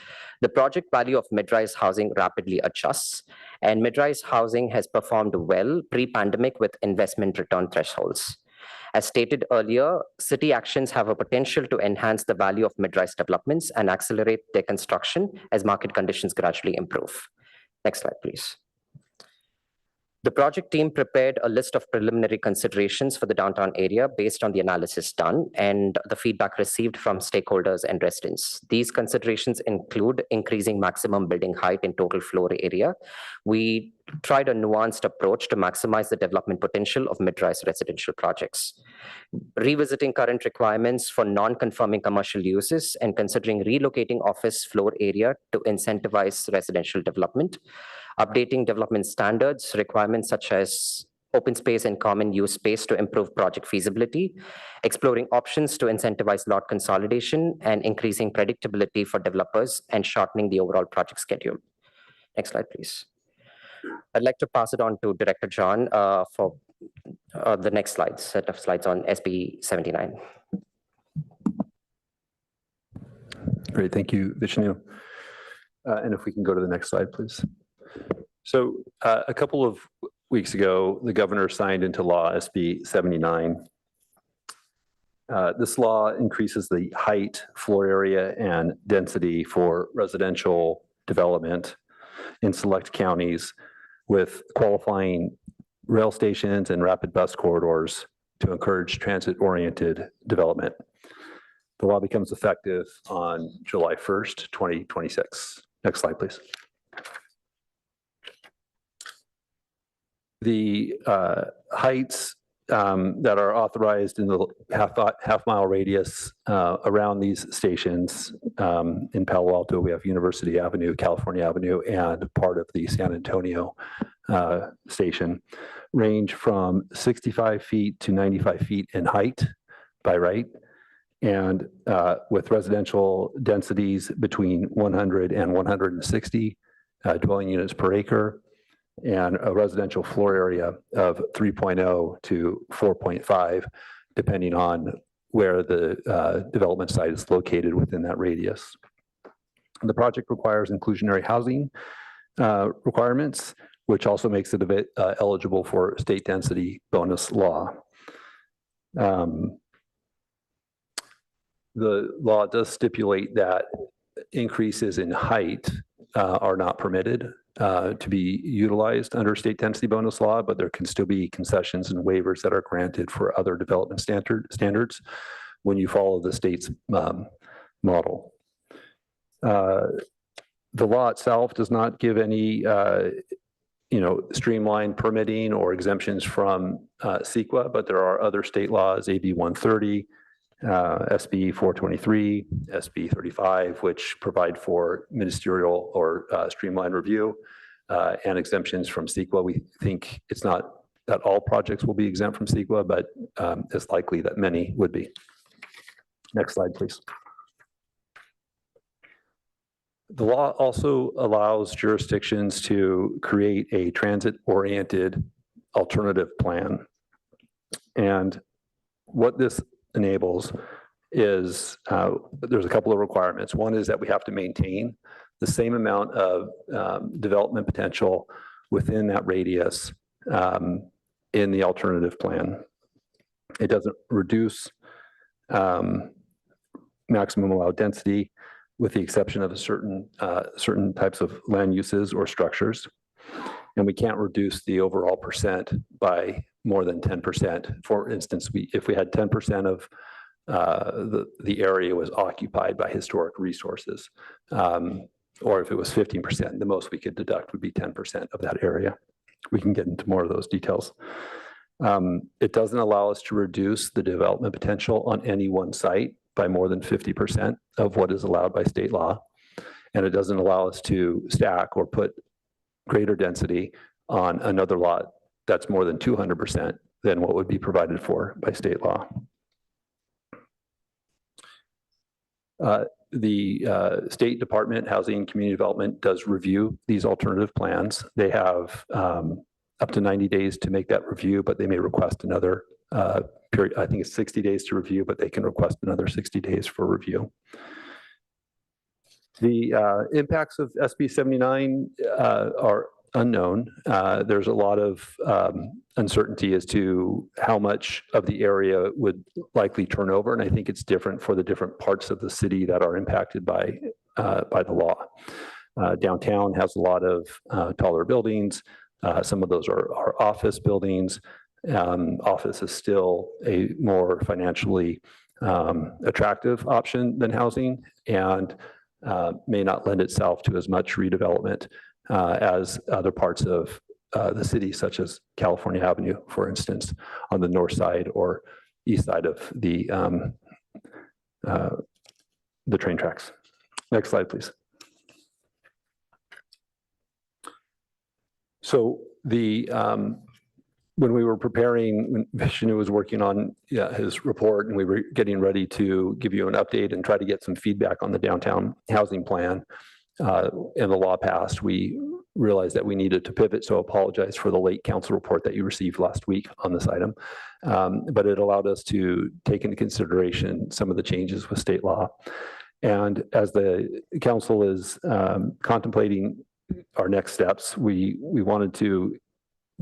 the project value of mid-rise housing rapidly adjusts, and mid-rise housing has performed well pre-pandemic with investment return thresholds. As stated earlier, city actions have a potential to enhance the value of mid-rise developments and accelerate their construction as market conditions gradually improve. Next slide, please. The project team prepared a list of preliminary considerations for the downtown area based on the analysis done and the feedback received from stakeholders and residents. These considerations include increasing maximum building height in total floor area. We tried a nuanced approach to maximize the development potential of mid-rise residential projects. Revisiting current requirements for non-conforming commercial uses and considering relocating office floor area to incentivize residential development. Updating development standards, requirements such as open space and common use space to improve project feasibility, exploring options to incentivize lot consolidation, and increasing predictability for developers and shortening the overall project schedule. Next slide, please. I'd like to pass it on to Director John for the next set of slides on SB 79. Great, thank you, Vishnu. And if we can go to the next slide, please. So a couple of weeks ago, the governor signed into law SB 79. This law increases the height, floor area, and density for residential development in select counties with qualifying rail stations and rapid bus corridors to encourage transit-oriented development. The law becomes effective on July 1st, 2026. Next slide, please. The heights that are authorized in the half-mile radius around these stations in Palo Alto, we have University Avenue, California Avenue, and part of the San Antonio station, range from 65 feet to 95 feet in height by right, and with residential densities between 100 and 160 dwelling units per acre, and a residential floor area of 3.0 to 4.5, depending on where the development site is located within that radius. The project requires inclusionary housing requirements, which also makes it a bit eligible for state density bonus law. The law does stipulate that increases in height are not permitted to be utilized under state density bonus law, but there can still be concessions and waivers that are granted for other development standards when you follow the state's model. The law itself does not give any streamlined permitting or exemptions from CEQA, but there are other state laws, AB 130, SB 423, SB 35, which provide for ministerial or streamlined review and exemptions from CEQA. We think it's not that all projects will be exempt from CEQA, but it's likely that many would be. Next slide, please. The law also allows jurisdictions to create a transit-oriented alternative plan. And what this enables is there's a couple of requirements. One is that we have to maintain the same amount of development potential within that radius in the alternative plan. It doesn't reduce maximum allowed density with the exception of a certain types of land uses or structures. And we can't reduce the overall percent by more than 10%. For instance, if we had 10% of the area was occupied by historic resources, or if it was 15%, the most we could deduct would be 10% of that area. We can get into more of those details. It doesn't allow us to reduce the development potential on any one site by more than 50% of what is allowed by state law. And it doesn't allow us to stack or put greater density on another lot that's more than 200% than what would be provided for by state law. The State Department, Housing and Community Development does review these alternative plans. They have up to 90 days to make that review, but they may request another period. I think it's 60 days to review, but they can request another 60 days for review. The impacts of SB 79 are unknown. There's a lot of uncertainty as to how much of the area would likely turn over, and I think it's different for the different parts of the city that are impacted by the law. Downtown has a lot of taller buildings. Some of those are office buildings. Office is still a more financially attractive option than housing, and may not lend itself to as much redevelopment as other parts of the city, such as California Avenue, for instance, on the north side or east side of the train tracks. Next slide, please. So when we were preparing, when Vishnu was working on his report, and we were getting ready to give you an update and try to get some feedback on the downtown housing plan, and the law passed, we realized that we needed to pivot. So I apologize for the late council report that you received last week on this item. But it allowed us to take into consideration some of the changes with state law. And as the council is contemplating our next steps, we wanted to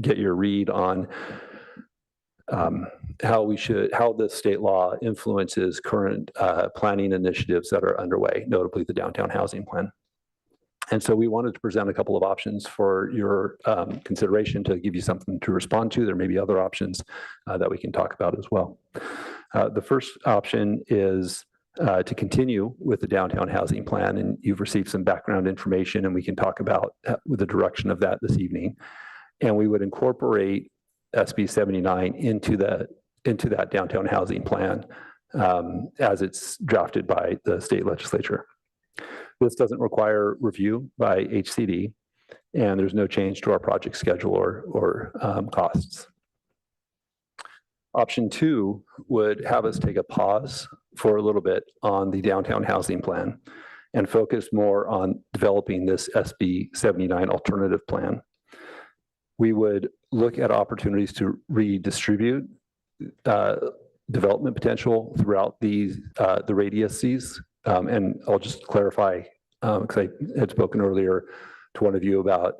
get your read on how the state law influences current planning initiatives that are underway, notably the downtown housing plan. And so we wanted to present a couple of options for your consideration to give you something to respond to. There may be other options that we can talk about as well. The first option is to continue with the downtown housing plan, and you've received some background information, and we can talk about the direction of that this evening. And we would incorporate SB 79 into that downtown housing plan as it's drafted by the state legislature. This doesn't require review by HCD, and there's no change to our project schedule or costs. Option 2 would have us take a pause for a little bit on the downtown housing plan and focus more on developing this SB 79 alternative plan. We would look at opportunities to redistribute development potential throughout the radiuses. And I'll just clarify, because I had spoken earlier to one of you about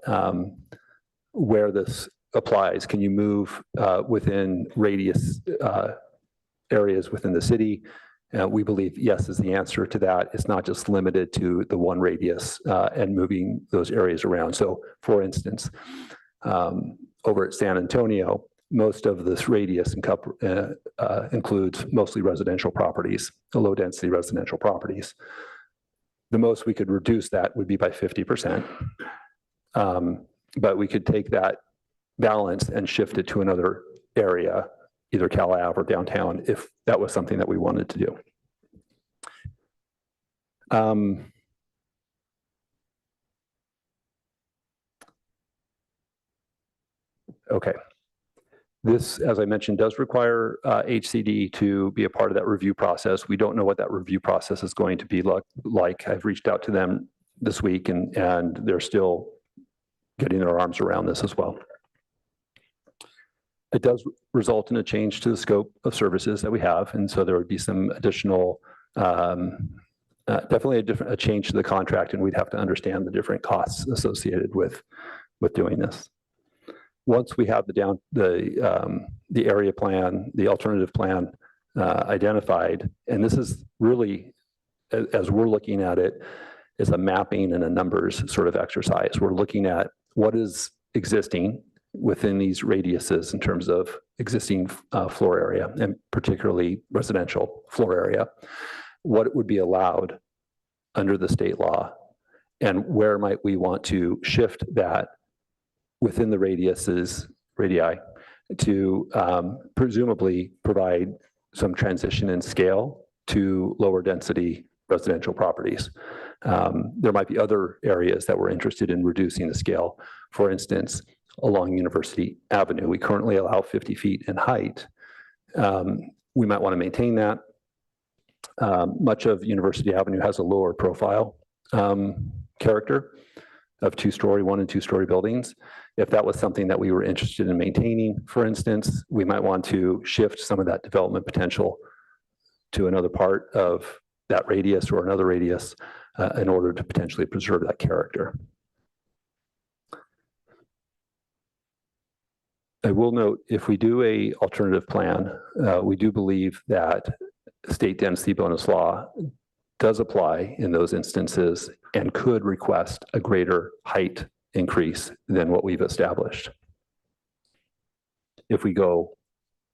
where this applies. Can you move within radius areas within the city? We believe yes is the answer to that. It's not just limited to the one radius and moving those areas around. So for instance, over at San Antonio, most of this radius includes mostly residential properties, low density residential properties. The most we could reduce that would be by 50%. But we could take that balance and shift it to another area, either Cal Ave or downtown, if that was something that we wanted to do. Okay. This, as I mentioned, does require HCD to be a part of that review process. We don't know what that review process is going to be like. I've reached out to them this week, and they're still getting their arms around this as well. It does result in a change to the scope of services that we have, and so there would be some additional, definitely a change to the contract, and we'd have to understand the different costs associated with doing this. Once we have the area plan, the alternative plan identified, and this is really, as we're looking at it, is a mapping and a numbers sort of exercise. We're looking at what is existing within these radiuses in terms of existing floor area, and particularly residential floor area, what would be allowed under the state law, and where might we want to shift that within the radii to presumably provide some transition in scale to lower density residential properties. There might be other areas that we're interested in reducing the scale. For instance, along University Avenue, we currently allow 50 feet in height. We might want to maintain that. Much of University Avenue has a lower profile character of one and two story buildings. If that was something that we were interested in maintaining, for instance, we might want to shift some of that development potential to another part of that radius or another radius in order to potentially preserve that character. I will note, if we do a alternative plan, we do believe that state density bonus law does apply in those instances and could request a greater height increase than what we've established if we go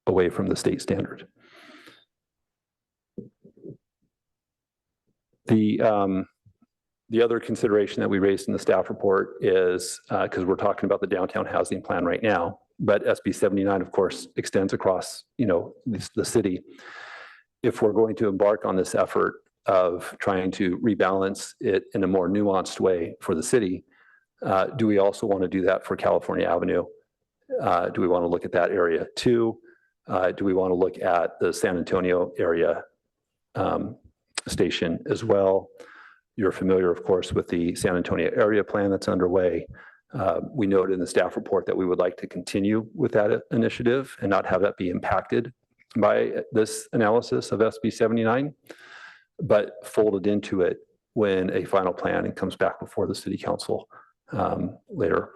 away from the state standard. The other consideration that we raised in the staff report is, because we're talking about the downtown housing plan right now, but SB 79, of course, extends across, the city. If we're going to embark on this effort of trying to rebalance it in a more nuanced way for the city, do we also want to do that for California Avenue? Do we want to look at that area too? Do we want to look at the San Antonio area station as well? You're familiar, of course, with the San Antonio area plan that's underway. We noted in the staff report that we would like to continue with that initiative and not have that be impacted by this analysis of SB 79, but folded into it when a final plan comes back before the city council later.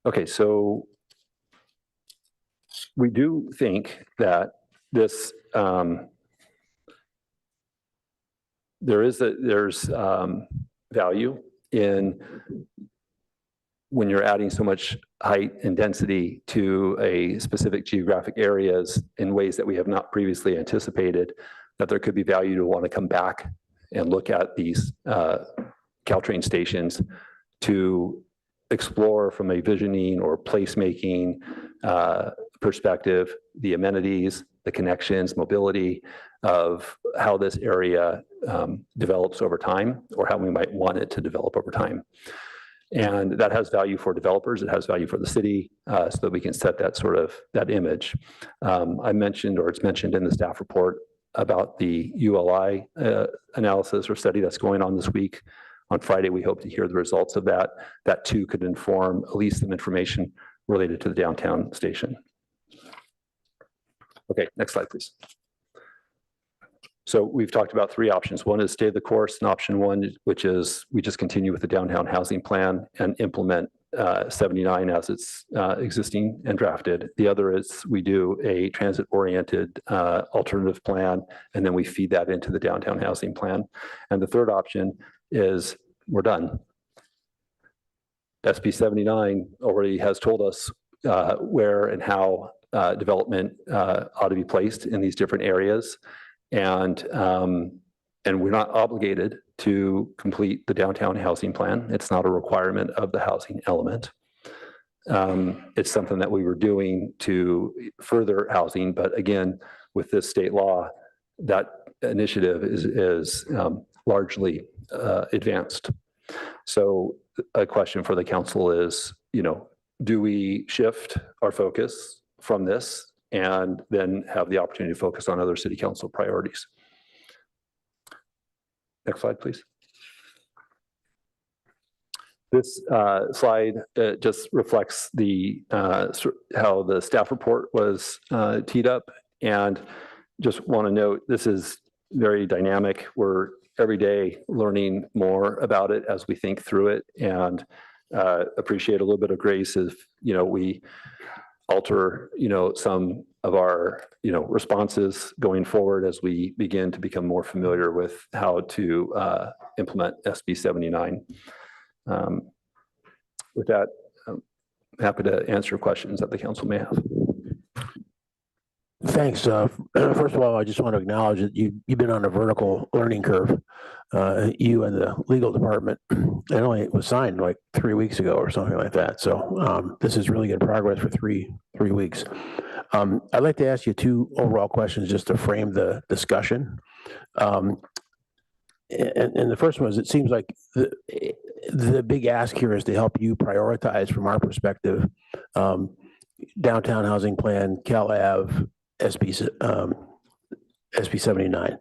Okay, so we do think that this there's value in when you're adding so much height and density to a specific geographic areas in ways that we have not previously anticipated, that there could be value to want to come back and look at these Caltrain stations to explore from a visioning or placemaking perspective, the amenities, the connections, mobility of how this area develops over time, or how we might want it to develop over time. And that has value for developers. It has value for the city, so that we can set that image. I mentioned, or it's mentioned in the staff report, about the ULI analysis or study that's going on this week. On Friday, we hope to hear the results of that. That too could inform at least some information related to the downtown station. Okay, next slide, please. So we've talked about three options. One is stay the course, and option one, which is we just continue with the downtown housing plan and implement 79 as it's existing and drafted. The other is we do a transit-oriented alternative plan, and then we feed that into the downtown housing plan. And the third option is we're done. SB 79 already has told us where and how development ought to be placed in these different areas. And we're not obligated to complete the downtown housing plan. It's not a requirement of the housing element. It's something that we were doing to further housing, but again, with this state law, that initiative is largely advanced. So a question for the council is, do we shift our focus from this and then have the opportunity to focus on other city council priorities? Next slide, please. This slide just reflects how the staff report was teed up, and just want to note this is very dynamic. We're every day learning more about it as we think through it, and appreciate a little bit of grace if we alter some of our responses going forward as we begin to become more familiar with how to implement SB 79. With that, I'm happy to answer questions that the council may have. Thanks. First of all, I just want to acknowledge that you've been on a vertical learning curve, you and the legal department. It only was signed like 3 weeks ago or something like that. So this is really good progress for three weeks. I'd like to ask you two overall questions just to frame the discussion. And the first one is, it seems like the big ask here is to help you prioritize from our perspective, downtown housing plan, Cal Ave, SB 79,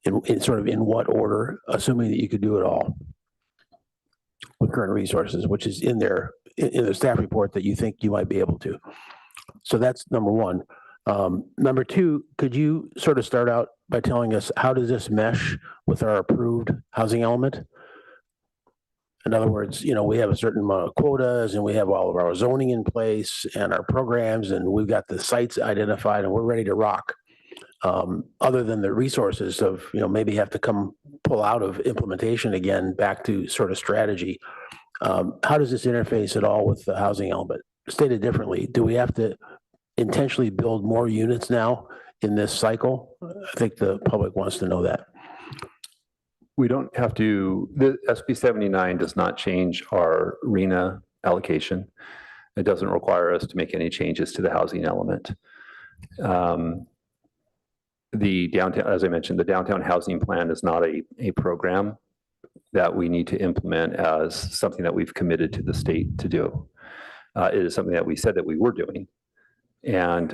in sort of in what order, assuming that you could do it all with current resources, which is in there in the staff report that you think you might be able to. So that's number one. Number two, could you sort of start out by telling us how does this mesh with our approved housing element? In other words, we have a certain amount of quotas and we have all of our zoning in place and our programs, and we've got the sites identified and we're ready to rock. other than the resources of, maybe have to pull out of implementation again, back to sort of strategy. How does this interface at all with the housing element? Stated differently, do we have to intentionally build more units now in this cycle? I think the public wants to know that. We don't have to, the SB 79 does not change our RENA allocation. It doesn't require us to make any changes to the housing element. The downtown, as I mentioned, the downtown housing plan is not a program that we need to implement as something that we've committed to the state to do. It is something that we said that we were doing. And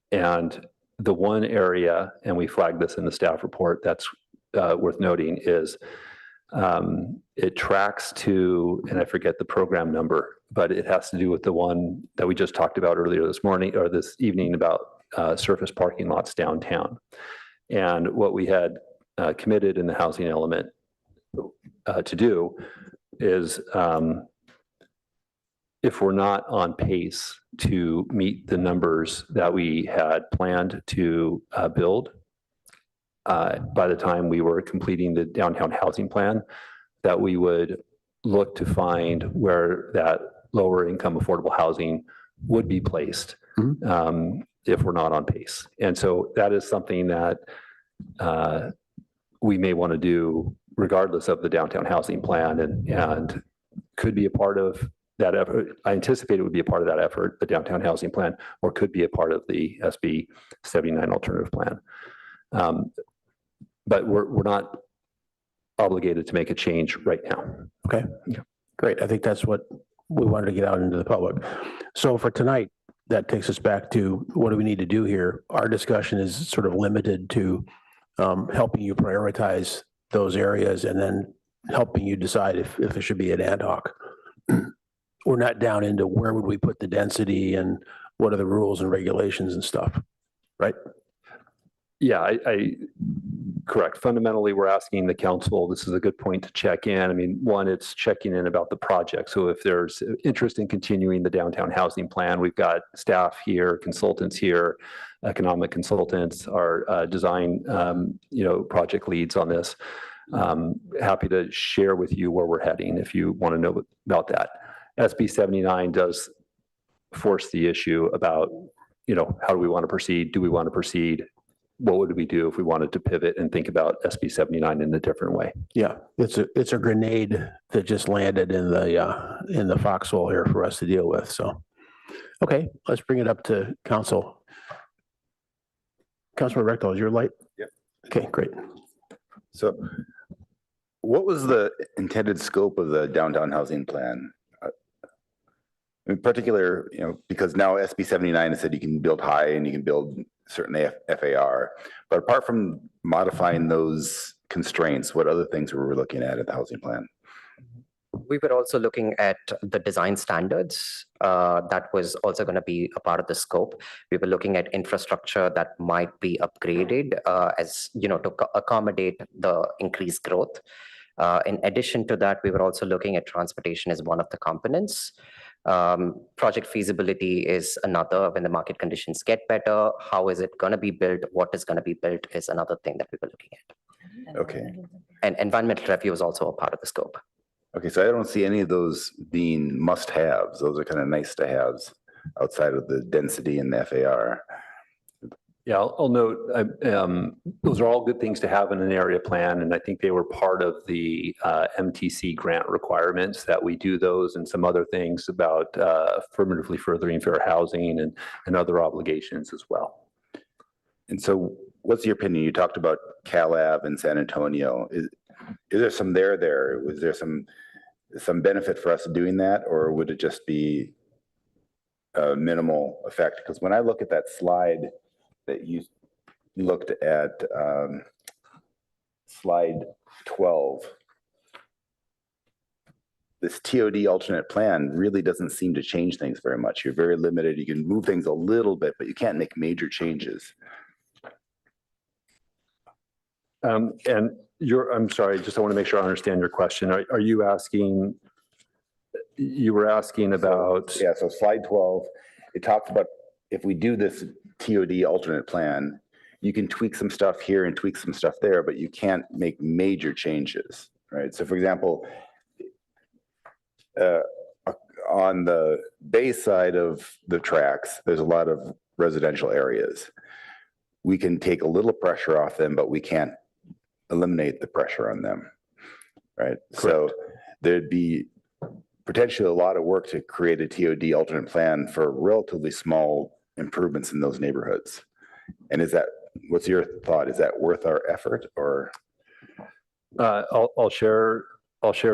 the one area, and we flagged this in the staff report, that's worth noting is it tracks to, and I forget the program number, but it has to do with the one that we just talked about earlier this morning or this evening about surface parking lots downtown. And what we had committed in the housing element to do is if we're not on pace to meet the numbers that we had planned to build by the time we were completing the downtown housing plan, that we would look to find where that lower income affordable housing would be placed if we're not on pace. And so that is something that we may want to do regardless of the downtown housing plan and could be a part of that effort. I anticipate it would be a part of that effort, the downtown housing plan, or could be a part of the SB 79 alternative plan. But we're not obligated to make a change right now. Okay, great. I think that's what we wanted to get out into the public. So for tonight, that takes us back to what do we need to do here? Our discussion is sort of limited to helping you prioritize those areas and then helping you decide if it should be an ad hoc. We're not down into where would we put the density and what are the rules and regulations and stuff, right? Yeah, I correct. Fundamentally, we're asking the council, this is a good point to check in. I mean, one, it's checking in about the project. So if there's interest in continuing the downtown housing plan, we've got staff here, consultants here, economic consultants, our design, project leads on this. Happy to share with you where we're heading if you want to know about that. SB 79 does force the issue about, how do we want to proceed? Do we want to proceed? What would we do if we wanted to pivot and think about SB 79 in a different way? Yeah, it's a grenade that just landed in the foxhole here for us to deal with. So, okay, let's bring it up to council. Councilman Rectal, is your light? Yeah. Okay, great. So what was the intended scope of the downtown housing plan? In particular, because now SB 79 has said you can build high and you can build certainly FAR, but apart from modifying those constraints, what other things were we looking at the housing plan? We were also looking at the design standards. That was also going to be a part of the scope. We were looking at infrastructure that might be upgraded to accommodate the increased growth. In addition to that, we were also looking at transportation as one of the components. Project feasibility is another. When the market conditions get better, how is it going to be built? What is going to be built is another thing that we were looking at. Okay. And environmental review is also a part of the scope. Okay, so I don't see any of those being must-haves. Those are kind of nice-to-haves outside of the density and the FAR. Yeah, I'll note, those are all good things to have in an area plan, and I think they were part of the MTC grant requirements that we do those and some other things about affirmatively furthering fair housing and other obligations as well. And so what's your opinion? You talked about Calab and San Antonio. Is there some there? Was there some benefit for us doing that, or would it just be a minimal effect? Because when I look at that slide that you looked at, slide 12, this TOD alternate plan really doesn't seem to change things very much. You're very limited. You can move things a little bit, but you can't make major changes. And I'm sorry, I want to make sure I understand your question. Are you asking, you were asking about? Yeah, so slide 12, it talks about if we do this TOD alternate plan, you can tweak some stuff here and tweak some stuff there, but you can't make major changes, right? So for example, on the bay side of the tracks, there's a lot of residential areas. We can take a little pressure off them, but we can't eliminate the pressure on them, right? So there'd be potentially a lot of work to create a TOD alternate plan for relatively small improvements in those neighborhoods. And is that, what's your thought? Is that worth our effort, or? I'll share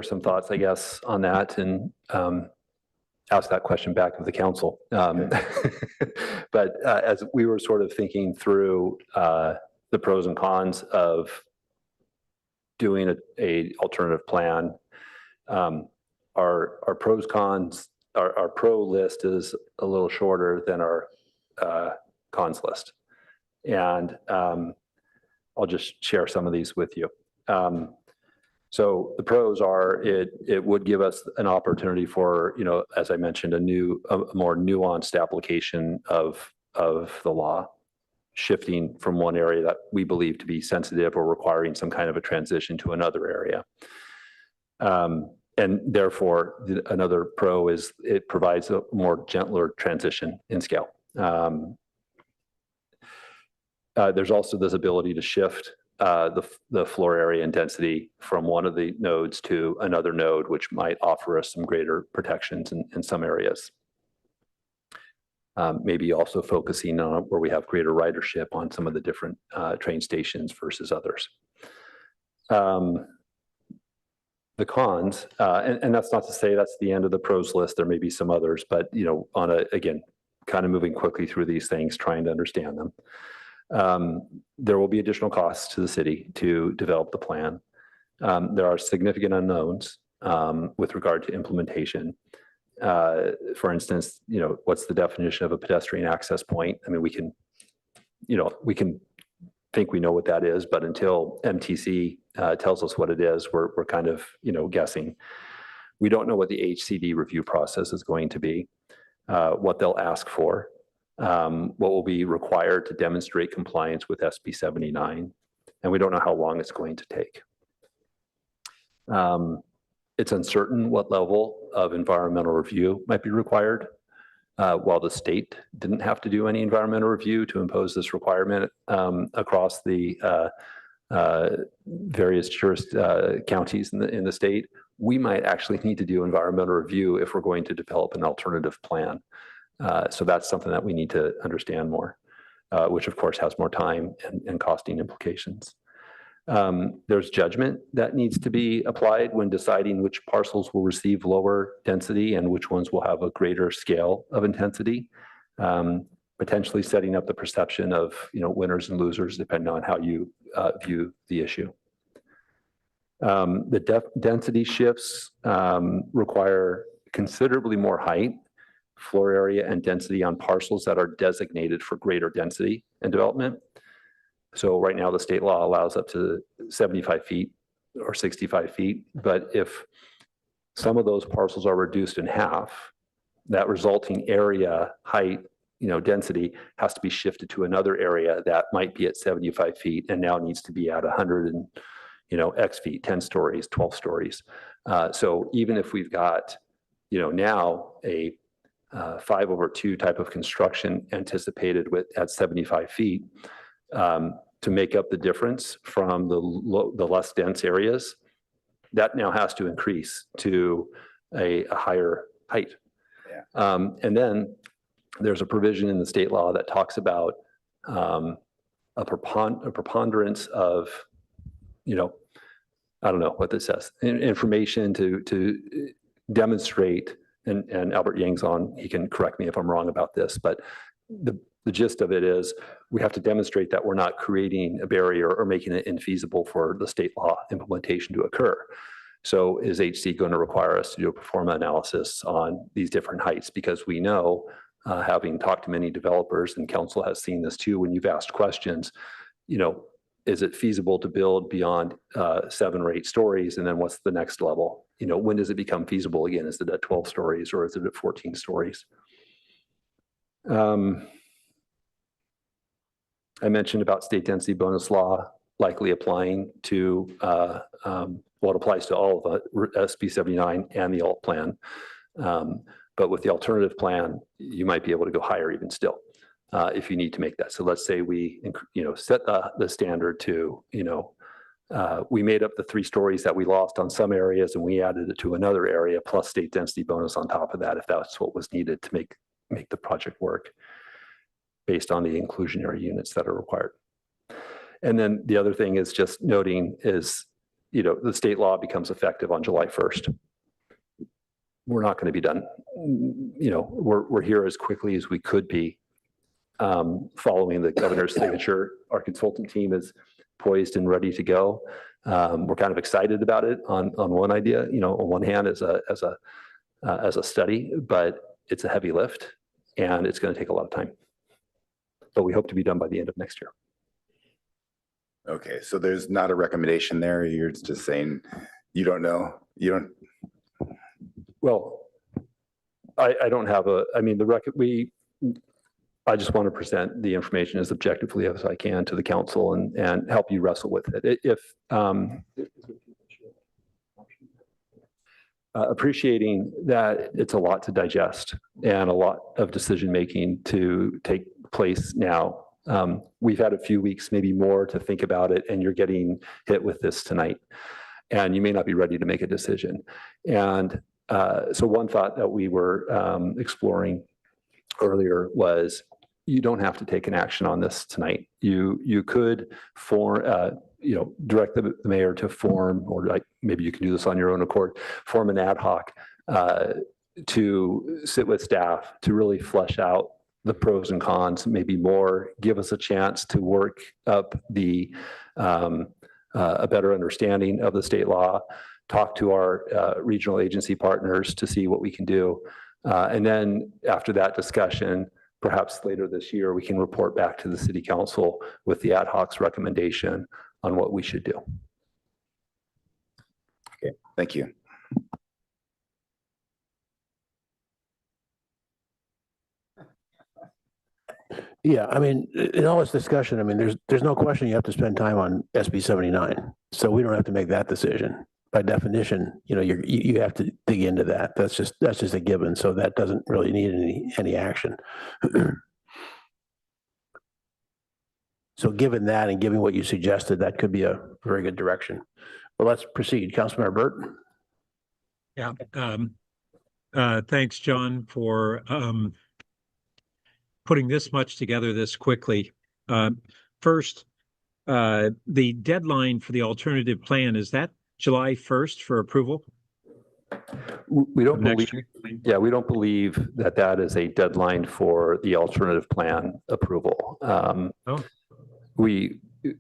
some thoughts, I guess, on that, and ask that question back of the council. But as we were sort of thinking through the pros and cons of doing a alternative plan, our pros cons, our pro list is a little shorter than our cons list. And I'll just share some of these with you. So the pros are, it would give us an opportunity for, you know, as I mentioned, a more nuanced application of the law, shifting from one area that we believe to be sensitive or requiring some kind of a transition to another area. And therefore, another pro is it provides a more gentler transition in scale. There's also this ability to shift the floor area and density from one of the nodes to another node, which might offer us some greater protections in some areas. Maybe also focusing on where we have greater ridership on some of the different train stations versus others. The cons, and that's not to say that's the end of the pros list. There may be some others, but you know, again, kind of moving quickly through these things, trying to understand them. There will be additional costs to the city to develop the plan. There are significant unknowns with regard to implementation. For instance, you know, what's the definition of a pedestrian access point? I mean, we can think we know what that is, but until MTC tells us what it is, we're kind of, you know, guessing. We don't know what the HCD review process is going to be, what they'll ask for. What will be required to demonstrate compliance with SB 79, and we don't know how long it's going to take. It's uncertain what level of environmental review might be required. While the state didn't have to do any environmental review to impose this requirement across the various counties in the state, we might actually need to do environmental review if we're going to develop an alternative plan. So that's something that we need to understand more, which of course has more time and costing implications. There's judgment that needs to be applied when deciding which parcels will receive lower density and which ones will have a greater scale of intensity, potentially setting up the perception of, you know, winners and losers depending on how you view the issue. The density shifts require considerably more height, floor area, and density on parcels that are designated for greater density and development. So right now the state law allows up to 75 feet or 65 feet, but if some of those parcels are reduced in half, that resulting area, height, you know, density has to be shifted to another area that might be at 75 feet and now needs to be at 100 and, you know, X feet, 10 stories, 12 stories. So even if we've got, you know, now a 5/2 type of construction anticipated at 75 feet, to make up the difference from the less dense areas, that now has to increase to a higher height. Yeah. And then there's a provision in the state law that talks about a preponderance of, you know, I don't know what this says, information to demonstrate, and Albert Yang's on, he can correct me if I'm wrong about this, but the gist of it is we have to demonstrate that we're not creating a barrier or making it infeasible for the state law implementation to occur. So is HC going to require us to do a pro forma analysis on these different heights? Because we know, having talked to many developers, and council has seen this too when you've asked questions, you know, is it feasible to build beyond 7 or 8 stories? And then what's the next level? You know, when does it become feasible again? Is it at 12 stories or is it at 14 stories? I mentioned about state density bonus law likely applying to, well, it applies to all of SB 79 and the alt plan. But with the alternative plan, you might be able to go higher even still if you need to make that. So let's say we, set the standard to, we made up the 3 stories that we lost on some areas and we added it to another area plus state density bonus on top of that, if that's what was needed to make the project work based on the inclusionary units that are required. And then the other thing is just noting is, the state law becomes effective on July 1st. We're not going to be done. We're here as quickly as we could be following the governor's signature. Our consultant team is poised and ready to go. We're kind of excited about it on one idea, on one hand as a study, but it's a heavy lift and it's going to take a lot of time. But we hope to be done by the end of next year. Okay, so there's not a recommendation there. You're just saying you don't know. You don't. Well, I don't have I just want to present the information as objectively as I can to the council and help you wrestle with it. Appreciating that it's a lot to digest and a lot of decision-making to take place now. We've had a few weeks, maybe more, to think about it, and you're getting hit with this tonight. And you may not be ready to make a decision. And so one thought that we were exploring earlier was you don't have to take an action on this tonight. You could direct the mayor to form, or maybe you can do this on your own accord, form an ad hoc to sit with staff to really flesh out the pros and cons, maybe more, give us a chance to work up a better understanding of the state law, talk to our regional agency partners to see what we can do. And then after that discussion, perhaps later this year, we can report back to the city council with the ad hoc's recommendation on what we should do. Okay, thank you. Yeah, in all this discussion, there's no question you have to spend time on SB 79. So we don't have to make that decision. By definition, you have to dig into that. That's just a given. So that doesn't really need any action. So given that and given what you suggested, that could be a very good direction. Well, let's proceed. Councilmember Burt. Yeah. Thanks, John, for putting this much together this quickly. First, the deadline for the alternative plan, is that July 1st for approval? We don't believe that is a deadline for the alternative plan approval.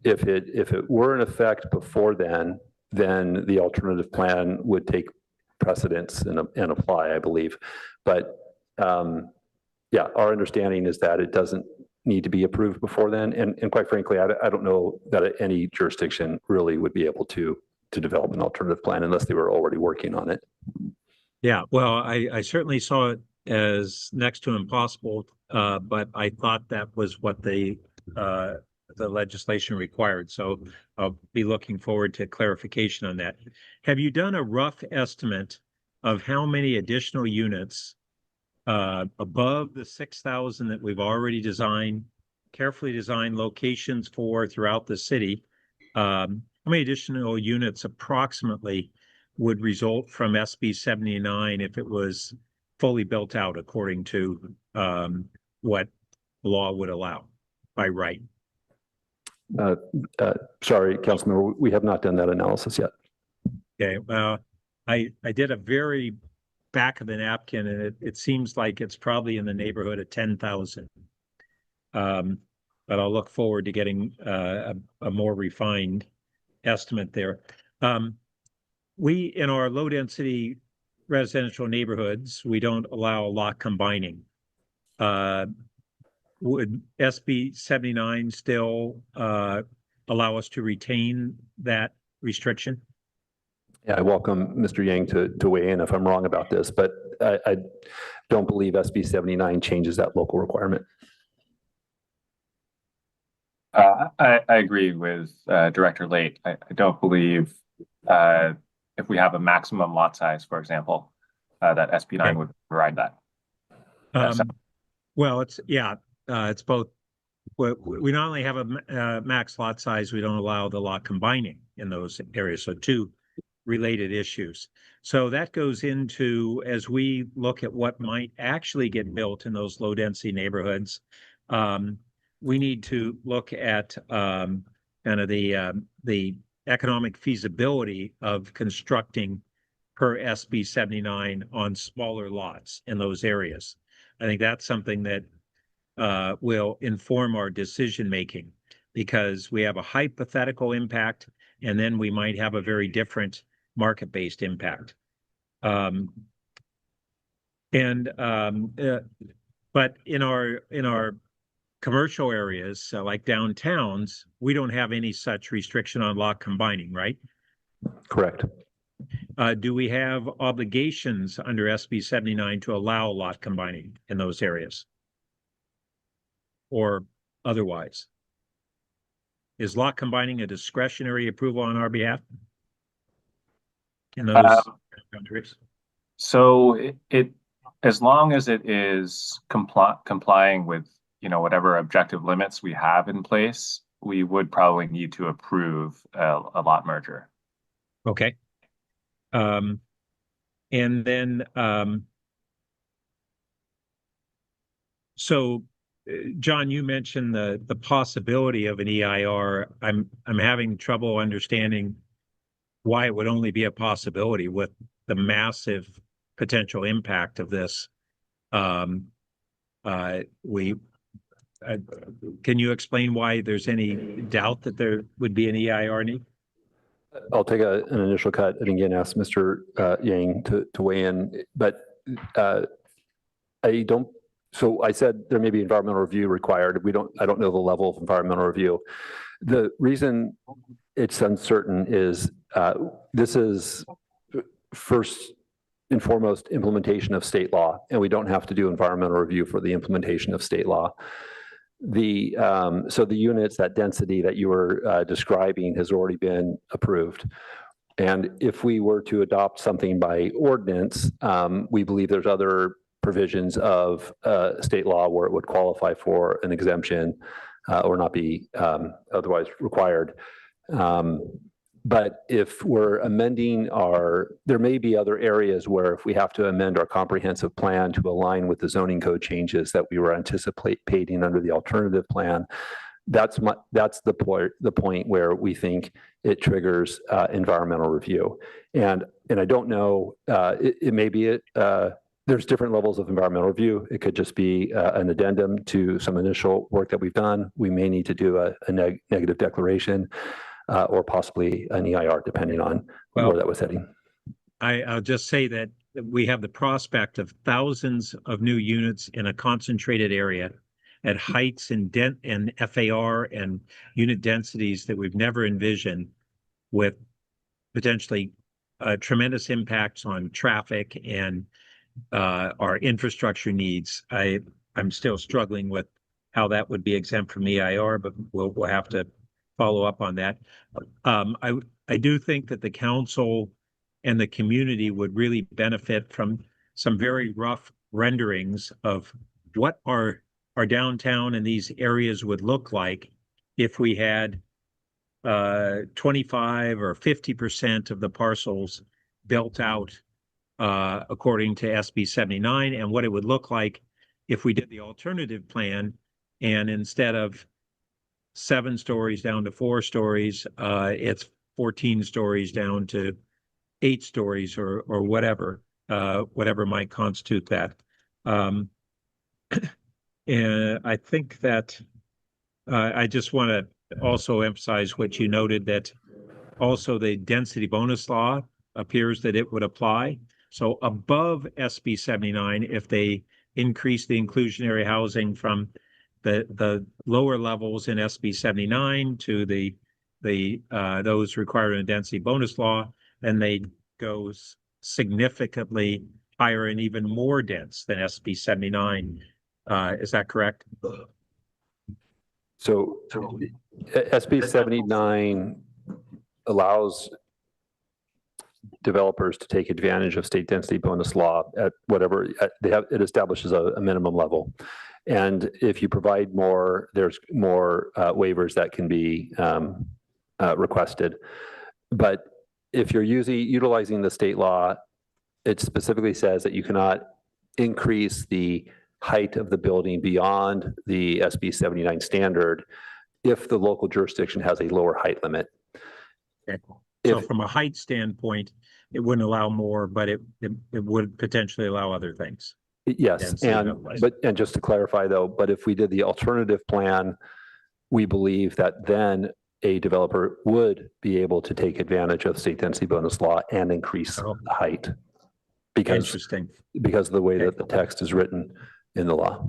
If it were in effect before then the alternative plan would take precedence and apply, I believe. But our understanding is that it doesn't need to be approved before then. And quite frankly, I don't know that any jurisdiction really would be able to develop an alternative plan unless they were already working on it. Yeah, well, I certainly saw it as next to impossible, but I thought that was what the legislation required. So I'll be looking forward to clarification on that. Have you done a rough estimate of how many additional units above the 6,000 that we've already carefully designed locations for throughout the city? How many additional units approximately would result from SB 79 if it was fully built out according to what law would allow by right? Sorry, Councilmember, we have not done that analysis yet. Okay, well, I did a very back of the napkin, and it seems like it's probably in the neighborhood of 10,000. But I'll look forward to getting a more refined estimate there. We, in our low density residential neighborhoods, we don't allow lot combining. Would SB 79 still allow us to retain that restriction? Yeah, I welcome Mr. Yang to weigh in if I'm wrong about this, but I don't believe SB 79 changes that local requirement. I agree with Director Late. I don't believe if we have a maximum lot size, for example, that SB9 would provide that. Well, it's both. We not only have a max lot size, we don't allow the lot combining in those areas. So two related issues. So that goes into, as we look at what might actually get built in those low density neighborhoods, we need to look at kind of the economic feasibility of constructing per SB 79 on smaller lots in those areas. I think that's something that will inform our decision making, because we have a hypothetical impact and then we might have a very different market-based impact. But in our commercial areas, so like downtowns, we don't have any such restriction on lot combining, right? Correct. Do we have obligations under SB 79 to allow lot combining in those areas? Or otherwise? Is lot combining a discretionary approval on our behalf in those countries? So it as long as it is complying with, you know, whatever objective limits we have in place, we would probably need to approve a lot merger. Okay. And then so John, you mentioned the possibility of an EIR. I'm having trouble understanding why it would only be a possibility with the massive potential impact of this. Can you explain why there's any doubt that there would be an EIR need? I'll take an initial cut and again ask Mr. Yang to weigh in, but I don't. So I said there may be environmental review required. I don't know the level of environmental review. The reason it's uncertain is this is first and foremost implementation of state law, and we don't have to do environmental review for the implementation of state law. So the units, that density that you were describing has already been approved. And if we were to adopt something by ordinance, we believe there's other provisions of state law where it would qualify for an exemption or not be otherwise required. But if we're amending there may be other areas where if we have to amend our comprehensive plan to align with the zoning code changes that we were anticipating under the alternative plan, that's the point where we think it triggers environmental review. And I don't know, it may be there's different levels of environmental review. It could just be an addendum to some initial work that we've done. We may need to do a negative declaration or possibly an EIR, depending on where that was heading. I'll just say that we have the prospect of thousands of new units in a concentrated area at heights and FAR and unit densities that we've never envisioned, with potentially tremendous impacts on traffic and our infrastructure needs. I'm still struggling with how that would be exempt from EIR, but we'll have to follow up on that. I do think that the council and the community would really benefit from some very rough renderings of what our downtown and these areas would look like if we had 25 or 50% of the parcels built out according to SB 79, and what it would look like if we did the alternative plan, and instead of 7 stories down to 4 stories, it's 14 stories down to 8 stories or whatever might constitute that. And I think that I just want to also emphasize what you noted, that also the density bonus law appears that it would apply. So above SB 79, if they increase the inclusionary housing from the lower levels in SB 79 to those required in a density bonus law, then they go significantly higher and even more dense than SB 79. Is that correct? So SB 79 allows developers to take advantage of state density bonus law at whatever, it establishes a minimum level. And if you provide more, there's more waivers that can be requested. But if you're utilizing the state law, it specifically says that you cannot increase the height of the building beyond the SB 79 standard if the local jurisdiction has a lower height limit. Okay. So from a height standpoint, it wouldn't allow more, but it would potentially allow other things. Yes, and just to clarify though, but if we did the alternative plan, we believe that then a developer would be able to take advantage of state density bonus law and increase the height. Because of the way that the text is written in the law.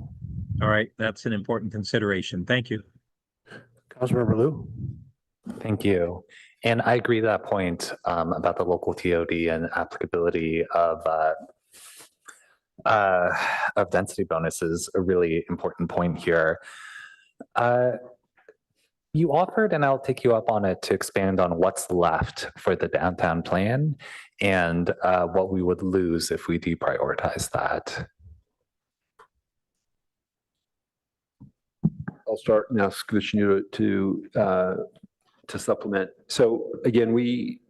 All right, that's an important consideration. Thank you. Councilmember Liu. Thank you. And I agree to that point about the local TOD and applicability of density bonuses, a really important point here. You offered, and I'll take you up on it, to expand on what's left for the downtown plan and what we would lose if we deprioritize that. I'll start and ask Vishnu to supplement. So again, we,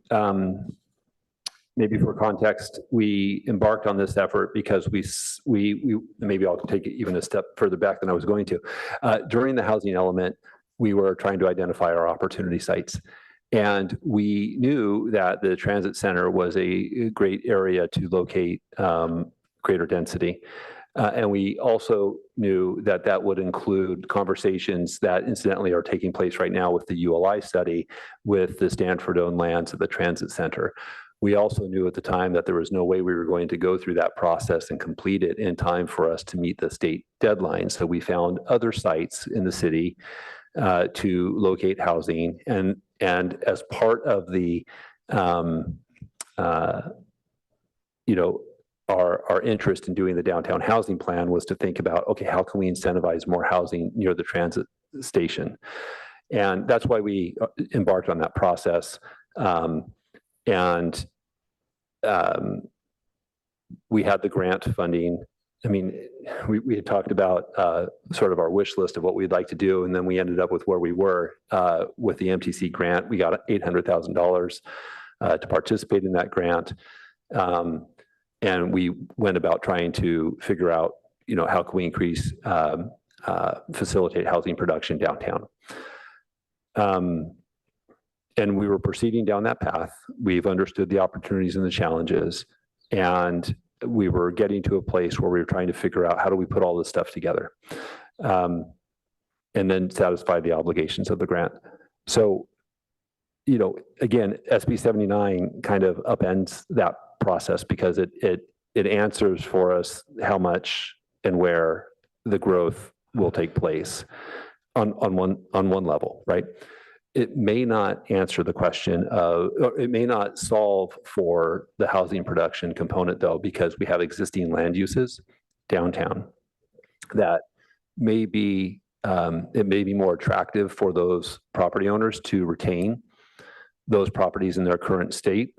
maybe for context, we embarked on this effort because we maybe I'll take it even a step further back than I was going to. During the housing element, we were trying to identify our opportunity sites. And we knew that the transit center was a great area to locate greater density. And we also knew that that would include conversations that incidentally are taking place right now with the ULI study with the Stanford-owned lands at the transit center. We also knew at the time that there was no way we were going to go through that process and complete it in time for us to meet the state deadline. So we found other sites in the city to locate housing. And as part of the, our interest in doing the downtown housing plan was to think about, okay, how can we incentivize more housing near the transit station? And that's why we embarked on that process. We had the grant funding. I mean, we had talked about sort of our wish list of what we'd like to do, and then we ended up with where we were with the MTC grant. We got $800,000 to participate in that grant. And we went about trying to figure out, how can we increase, facilitate housing production downtown. And we were proceeding down that path. We've understood the opportunities and the challenges, and we were getting to a place where we were trying to figure out how do we put all this stuff together, and then satisfy the obligations of the grant. So, again, SB 79 kind of upends that process because it answers for us how much and where the growth will take place on one level, right? It may not answer the question of, or it may not solve for the housing production component though, because we have existing land uses downtown that may be, it may be more attractive for those property owners to retain those properties in their current state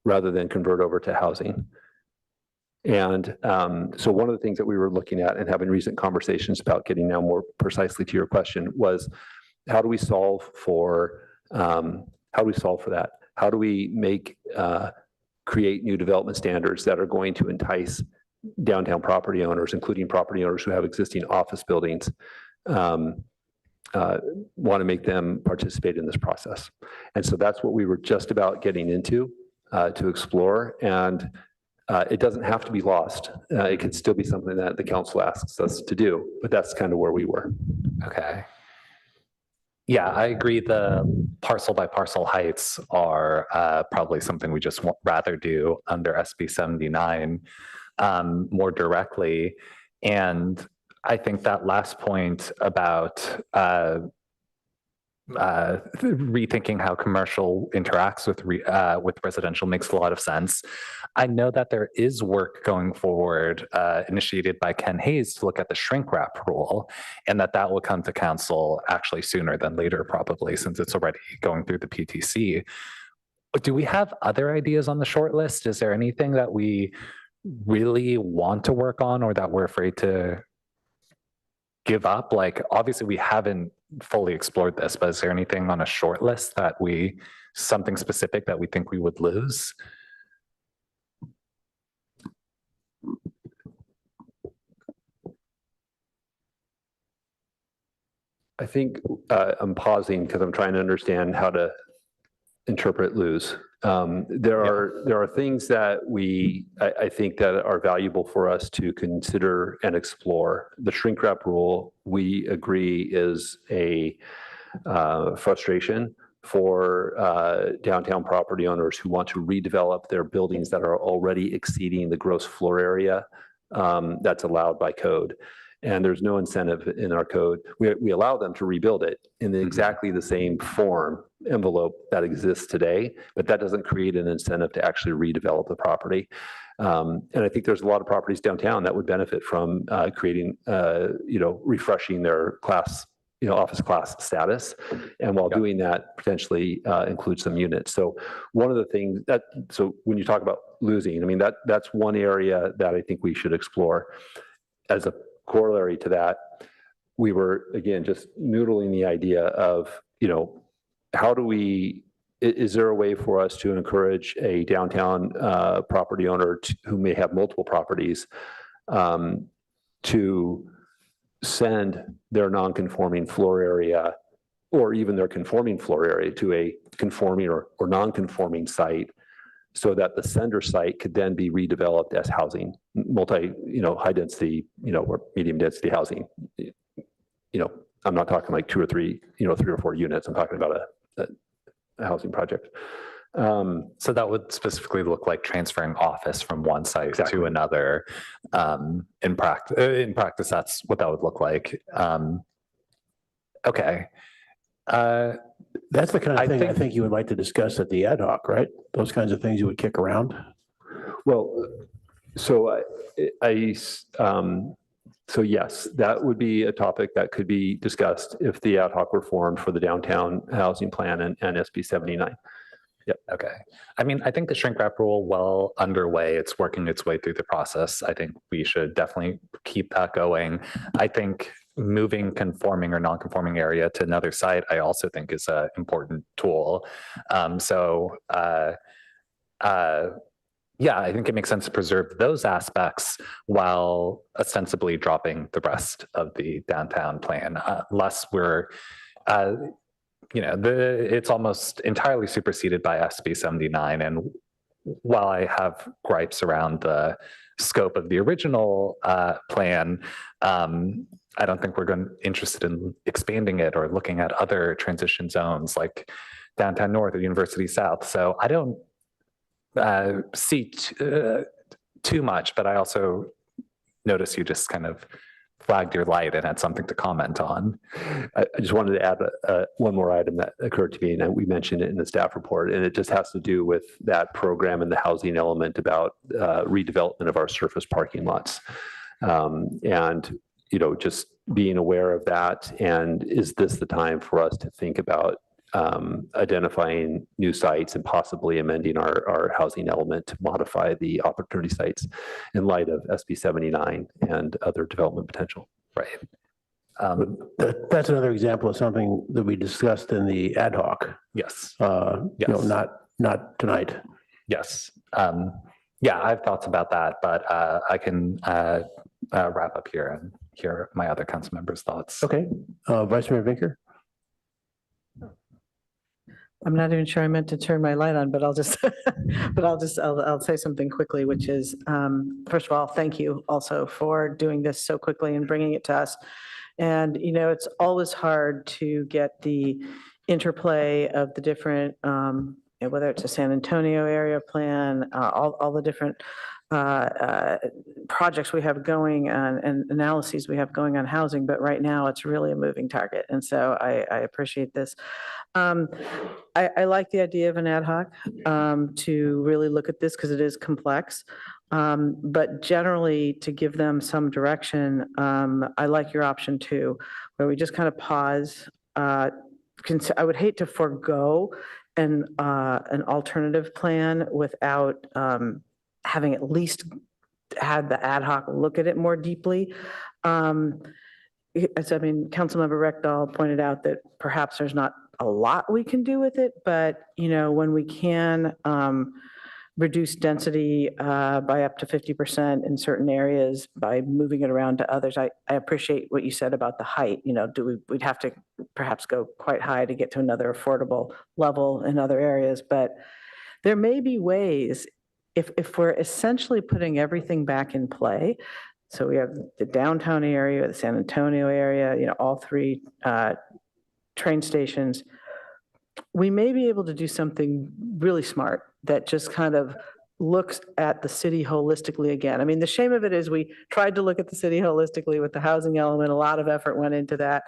rather than convert over to housing. And so one of the things that we were looking at and having recent conversations about, getting now more precisely to your question, was how do we solve for that? How do we make create new development standards that are going to entice downtown property owners, including property owners who have existing office buildings, want to make them participate in this process? And so that's what we were just about getting into to explore. And it doesn't have to be lost. It could still be something that the council asks us to do, but that's kind of where we were. Okay. Yeah, I agree. The parcel by parcel heights are probably something we just rather do under SB 79 more directly. And I think that last point about rethinking how commercial interacts with residential makes a lot of sense. I know that there is work going forward initiated by Ken Hayes to look at the shrink wrap rule, and that will come to council actually sooner than later, probably, since it's already going through the PTC. Do we have other ideas on the short list? Is there anything that we really want to work on or that we're afraid to give up? Like, obviously we haven't fully explored this, but is there anything on a short list that something specific that we think we would lose? I think I'm pausing because I'm trying to understand how to interpret lose. There are things that I think that are valuable for us to consider and explore. The shrink wrap rule, we agree, is a frustration for downtown property owners who want to redevelop their buildings that are already exceeding the gross floor area that's allowed by code. And there's no incentive in our code. We allow them to rebuild it in exactly the same form envelope that exists today, but that doesn't create an incentive to actually redevelop the property. And I think there's a lot of properties downtown that would benefit from creating, refreshing their class, office class status. And while doing that, potentially include some units. So one of the things so when you talk about losing, I mean, that's one area that I think we should explore. As a corollary to that, we were, again, just noodling the idea of, how do is there a way for us to encourage a downtown property owner who may have multiple properties to send their non-conforming floor area or even their conforming floor area to a conforming or non-conforming site, so that the sender site could then be redeveloped as housing, high density, or medium density housing. I'm not talking like 2 or 3, 3 or 4 units. I'm talking about a housing project. So that would specifically look like transferring office from one site to another. In practice, that's what that would look like. Okay. That's the kind of thing I think you would like to discuss at the ad hoc, right? Those kinds of things you would kick around. Well, so so yes, that would be a topic that could be discussed if the ad hoc were formed for the downtown housing plan and SB 79. Yeah. Okay. I mean, I think the shrink wrap rule, well underway, it's working its way through the process. I think we should definitely keep that going. I think moving conforming or non-conforming area to another site, I also think is an important tool. Yeah, I think it makes sense to preserve those aspects while ostensibly dropping the rest of the downtown plan, unless we're, it's almost entirely superseded by SB 79. And while I have gripes around the scope of the original plan, I don't think we're interested in expanding it or looking at other transition zones like downtown north or University South. So I don't see too much, but I also notice you just kind of flagged your light and had something to comment on. I just wanted to add one more item that occurred to me, and we mentioned it in the staff report, and it just has to do with that program and the housing element about redevelopment of our surface parking lots. And, just being aware of that, and is this the time for us to think about identifying new sites and possibly amending our housing element to modify the opportunity sites in light of SB 79 and other development potential. Right. That's another example of something that we discussed in the ad hoc. Yes. Yes. Not tonight. Yes. Yeah, I have thoughts about that, but I can wrap up here and hear my other council members' thoughts. Okay. Vice Mayor Vinker. I'm not even sure I meant to turn my light on, but I'll say something quickly, which is, first of all, thank you also for doing this so quickly and bringing it to us. And, it's always hard to get the interplay of the different, whether it's a San Antonio area plan, all the different projects we have going on and analyses we have going on housing, but right now it's really a moving target. And so I appreciate this. I like the idea of an ad hoc to really look at this because it is complex. But generally, to give them some direction, I like your option two, where we just kind of pause. I would hate to forego an alternative plan without having at least had the ad hoc look at it more deeply. As I mean, Councilmember Rectal pointed out that perhaps there's not a lot we can do with it, but when we can reduce density by up to 50% in certain areas by moving it around to others. I appreciate what you said about the height. We'd have to perhaps go quite high to get to another affordable level in other areas, but there may be ways if we're essentially putting everything back in play. So we have the downtown area, the San Antonio area, all three train stations. We may be able to do something really smart that just kind of looks at the city holistically again. I mean, the shame of it is we tried to look at the city holistically with the housing element. A lot of effort went into that.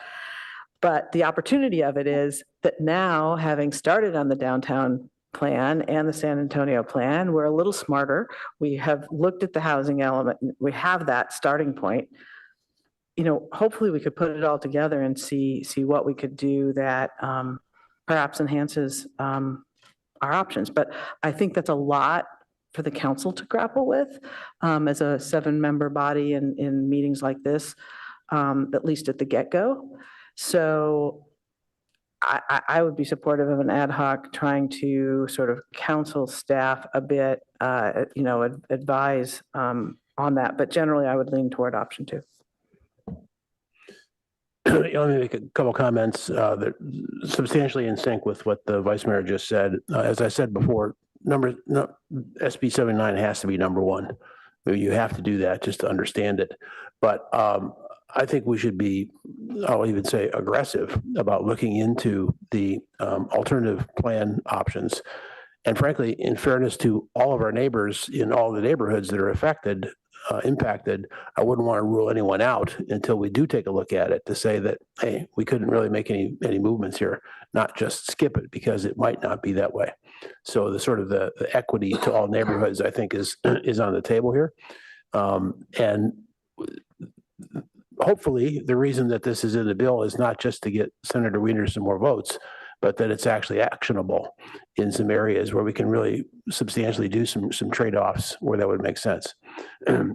But the opportunity of it is that now, having started on the downtown plan and the San Antonio plan, we're a little smarter. We have looked at the housing element. We have that starting point. Hopefully we could put it all together and see what we could do that perhaps enhances our options. But I think that's a lot for the council to grapple with as a 7-member body in meetings like this, at least at the get-go. So I would be supportive of an ad hoc trying to sort of counsel staff a bit, advise on that. But generally, I would lean toward option 2. Let me make a couple comments that substantially in sync with what the Vice Mayor just said. As I said before, SB 79 has to be number 1. You have to do that just to understand it. But I think we should be, I'll even say, aggressive about looking into the alternative plan options. And frankly, in fairness to all of our neighbors in all the neighborhoods that are impacted, I wouldn't want to rule anyone out until we do take a look at it to say that, hey, we couldn't really make any movements here, not just skip it because it might not be that way. So the sort of the equity to all neighborhoods, I think, is on the table here. And hopefully the reason that this is in the bill is not just to get Senator Wiener some more votes, but that it's actually actionable in some areas where we can really substantially do some trade-offs where that would make sense.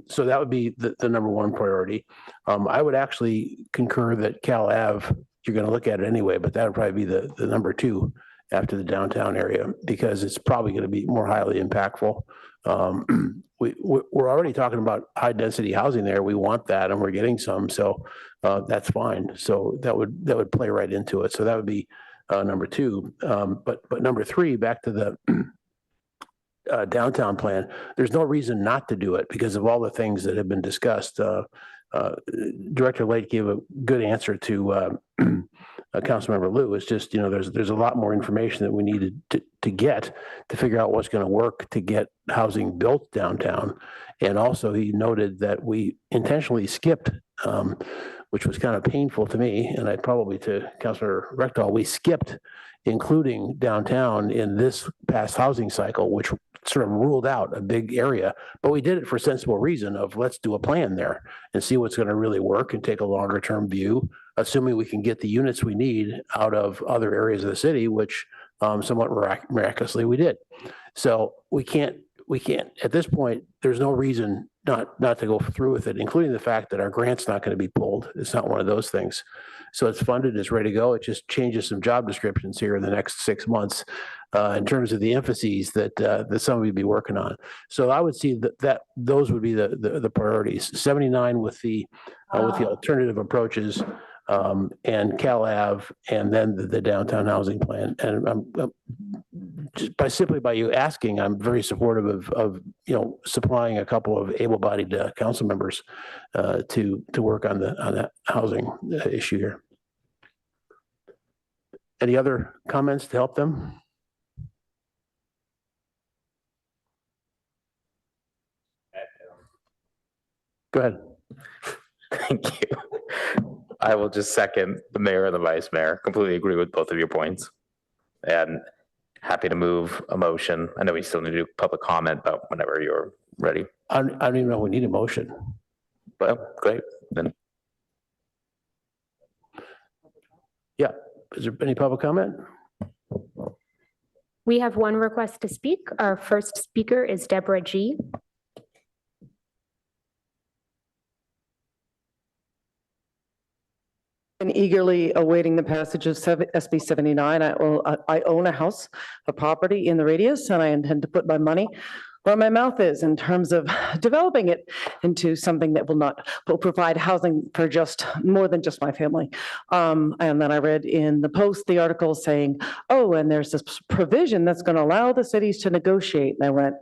So that would be the number 1 priority. I would actually concur that Cal Ave, you're going to look at it anyway, but that would probably be the number 2 after the downtown area, because it's probably going to be more highly impactful. We're already talking about high density housing there. We want that, and we're getting some, so that's fine. So that would play right into it. So that would be number 2. But number 3, back to the downtown plan, there's no reason not to do it because of all the things that have been discussed. Director Lake gave a good answer to Councilmember Liu. It's just, there's a lot more information that we needed to get to figure out what's going to work to get housing built downtown. And also he noted that we intentionally skipped, which was kind of painful to me, and I'd probably to Councilor Rectal, we skipped including downtown in this past housing cycle, which sort of ruled out a big area, but we did it for sensible reason of let's do a plan there and see what's going to really work and take a longer term view, assuming we can get the units we need out of other areas of the city, which somewhat miraculously we did. So we can't at this point, there's no reason not to go through with it, including the fact that our grant's not going to be pulled. It's not one of those things. So it's funded, it's ready to go. It just changes some job descriptions here in the next 6 months in terms of the emphases that some of you be working on. So I would see that those would be the priorities. 79 with the alternative approaches, and Cal Ave, and then the downtown housing plan. And simply by you asking, I'm very supportive of supplying a couple of able-bodied council members to work on that housing issue here. Any other comments to help them? Go ahead. Thank you. I will just second the mayor and the vice mayor. Completely agree with both of your points. And happy to move a motion. I know we still need to do public comment, but whenever you're ready. I don't even know if we need a motion. Well, great. Then Yeah. Is there any public comment? We have one request to speak. Our first speaker is Deborah G. And eagerly awaiting the passage of SB 79. I own a house, a property in the radius, and I intend to put my money where my mouth is in terms of developing it into something that will provide housing for just more than just my family. And then I read in the Post the article saying, oh, and there's this provision that's going to allow the cities to negotiate. And I went,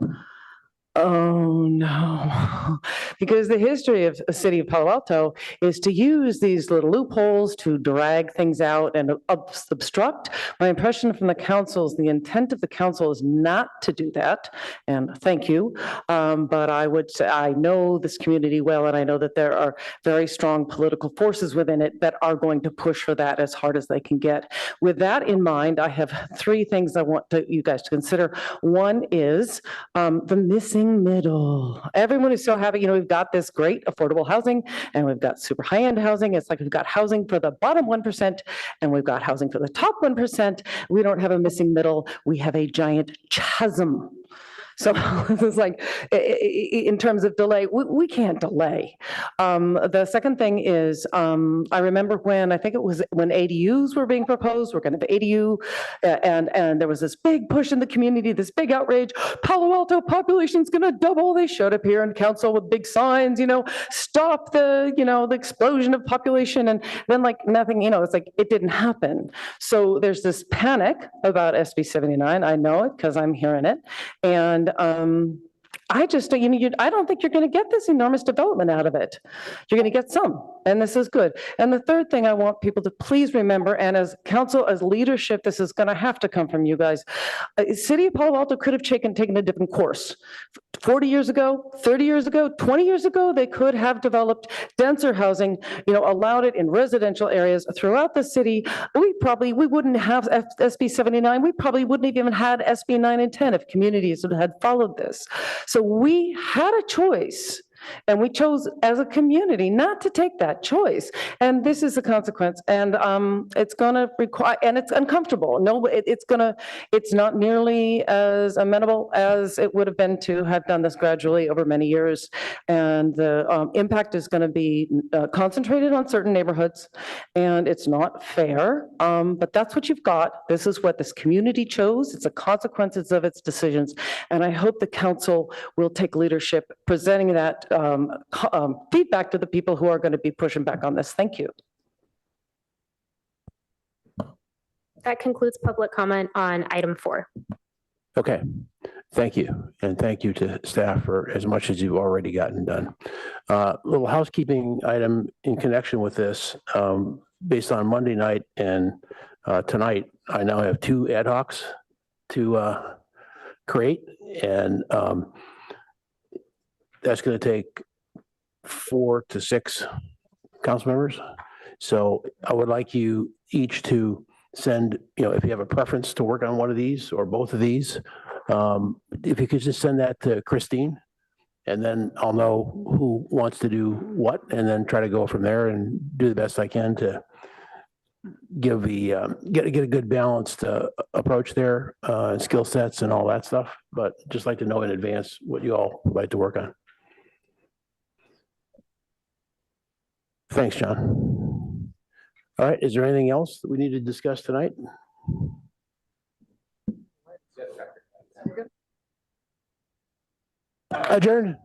oh, no. Because the history of the city of Palo Alto is to use these little loopholes to drag things out and obstruct. My impression from the council is the intent of the council is not to do that. And thank you. But I would say, I know this community well, and I know that there are very strong political forces within it that are going to push for that as hard as they can get. With that in mind, I have three things I want you guys to consider. One is the missing middle. Everyone is so happy, we've got this great affordable housing and we've got super high-end housing. It's like we've got housing for the bottom 1% and we've got housing for the top 1%. We don't have a missing middle. We have a giant chasm. So this is like, in terms of delay, we can't delay. The second thing is, I remember when, I think it was when ADUs were being proposed, we're going to have ADU, and there was this big push in the community, this big outrage, Palo Alto population's going to double. They showed up here in council with big signs, stop the explosion of population, and then like nothing, it's like it didn't happen. So there's this panic about SB 79. I know it because I'm hearing it. And I just, I don't think you're going to get this enormous development out of it. You're going to get some, and this is good. And the third thing I want people to please remember, and as council, as leadership, this is going to have to come from you guys. City of Palo Alto could have taken a different course. 40 years ago, 30 years ago, 20 years ago, they could have developed denser housing, allowed it in residential areas throughout the city. We wouldn't have SB 79. We probably wouldn't have even had SB 9 and 10 if communities had followed this. So we had a choice, and we chose as a community not to take that choice. And this is the consequence. And it's going to require, and it's uncomfortable. No, it's not nearly as amenable as it would have been to have done this gradually over many years. And the impact is going to be concentrated on certain neighborhoods, and it's not fair. But that's what you've got. This is what this community chose. It's the consequences of its decisions. And I hope the council will take leadership presenting that feedback to the people who are going to be pushing back on this. Thank you. That concludes public comment on item 4. Okay. Thank you. And thank you to staff for as much as you've already gotten done. Little housekeeping item in connection with this. Based on Monday night and tonight, I now have 2 ad hocs to create. And that's going to take 4 to 6 council members. So I would like you each to send, if you have a preference to work on one of these or both of these, if you could just send that to Christine, and then I'll know who wants to do what, and then try to go from there and do the best I can to give get a good balanced approach there, skill sets and all that stuff. But just like to know in advance what you all would like to work on. Thanks, John. All right, is there anything else that we need to discuss tonight? Adjourned.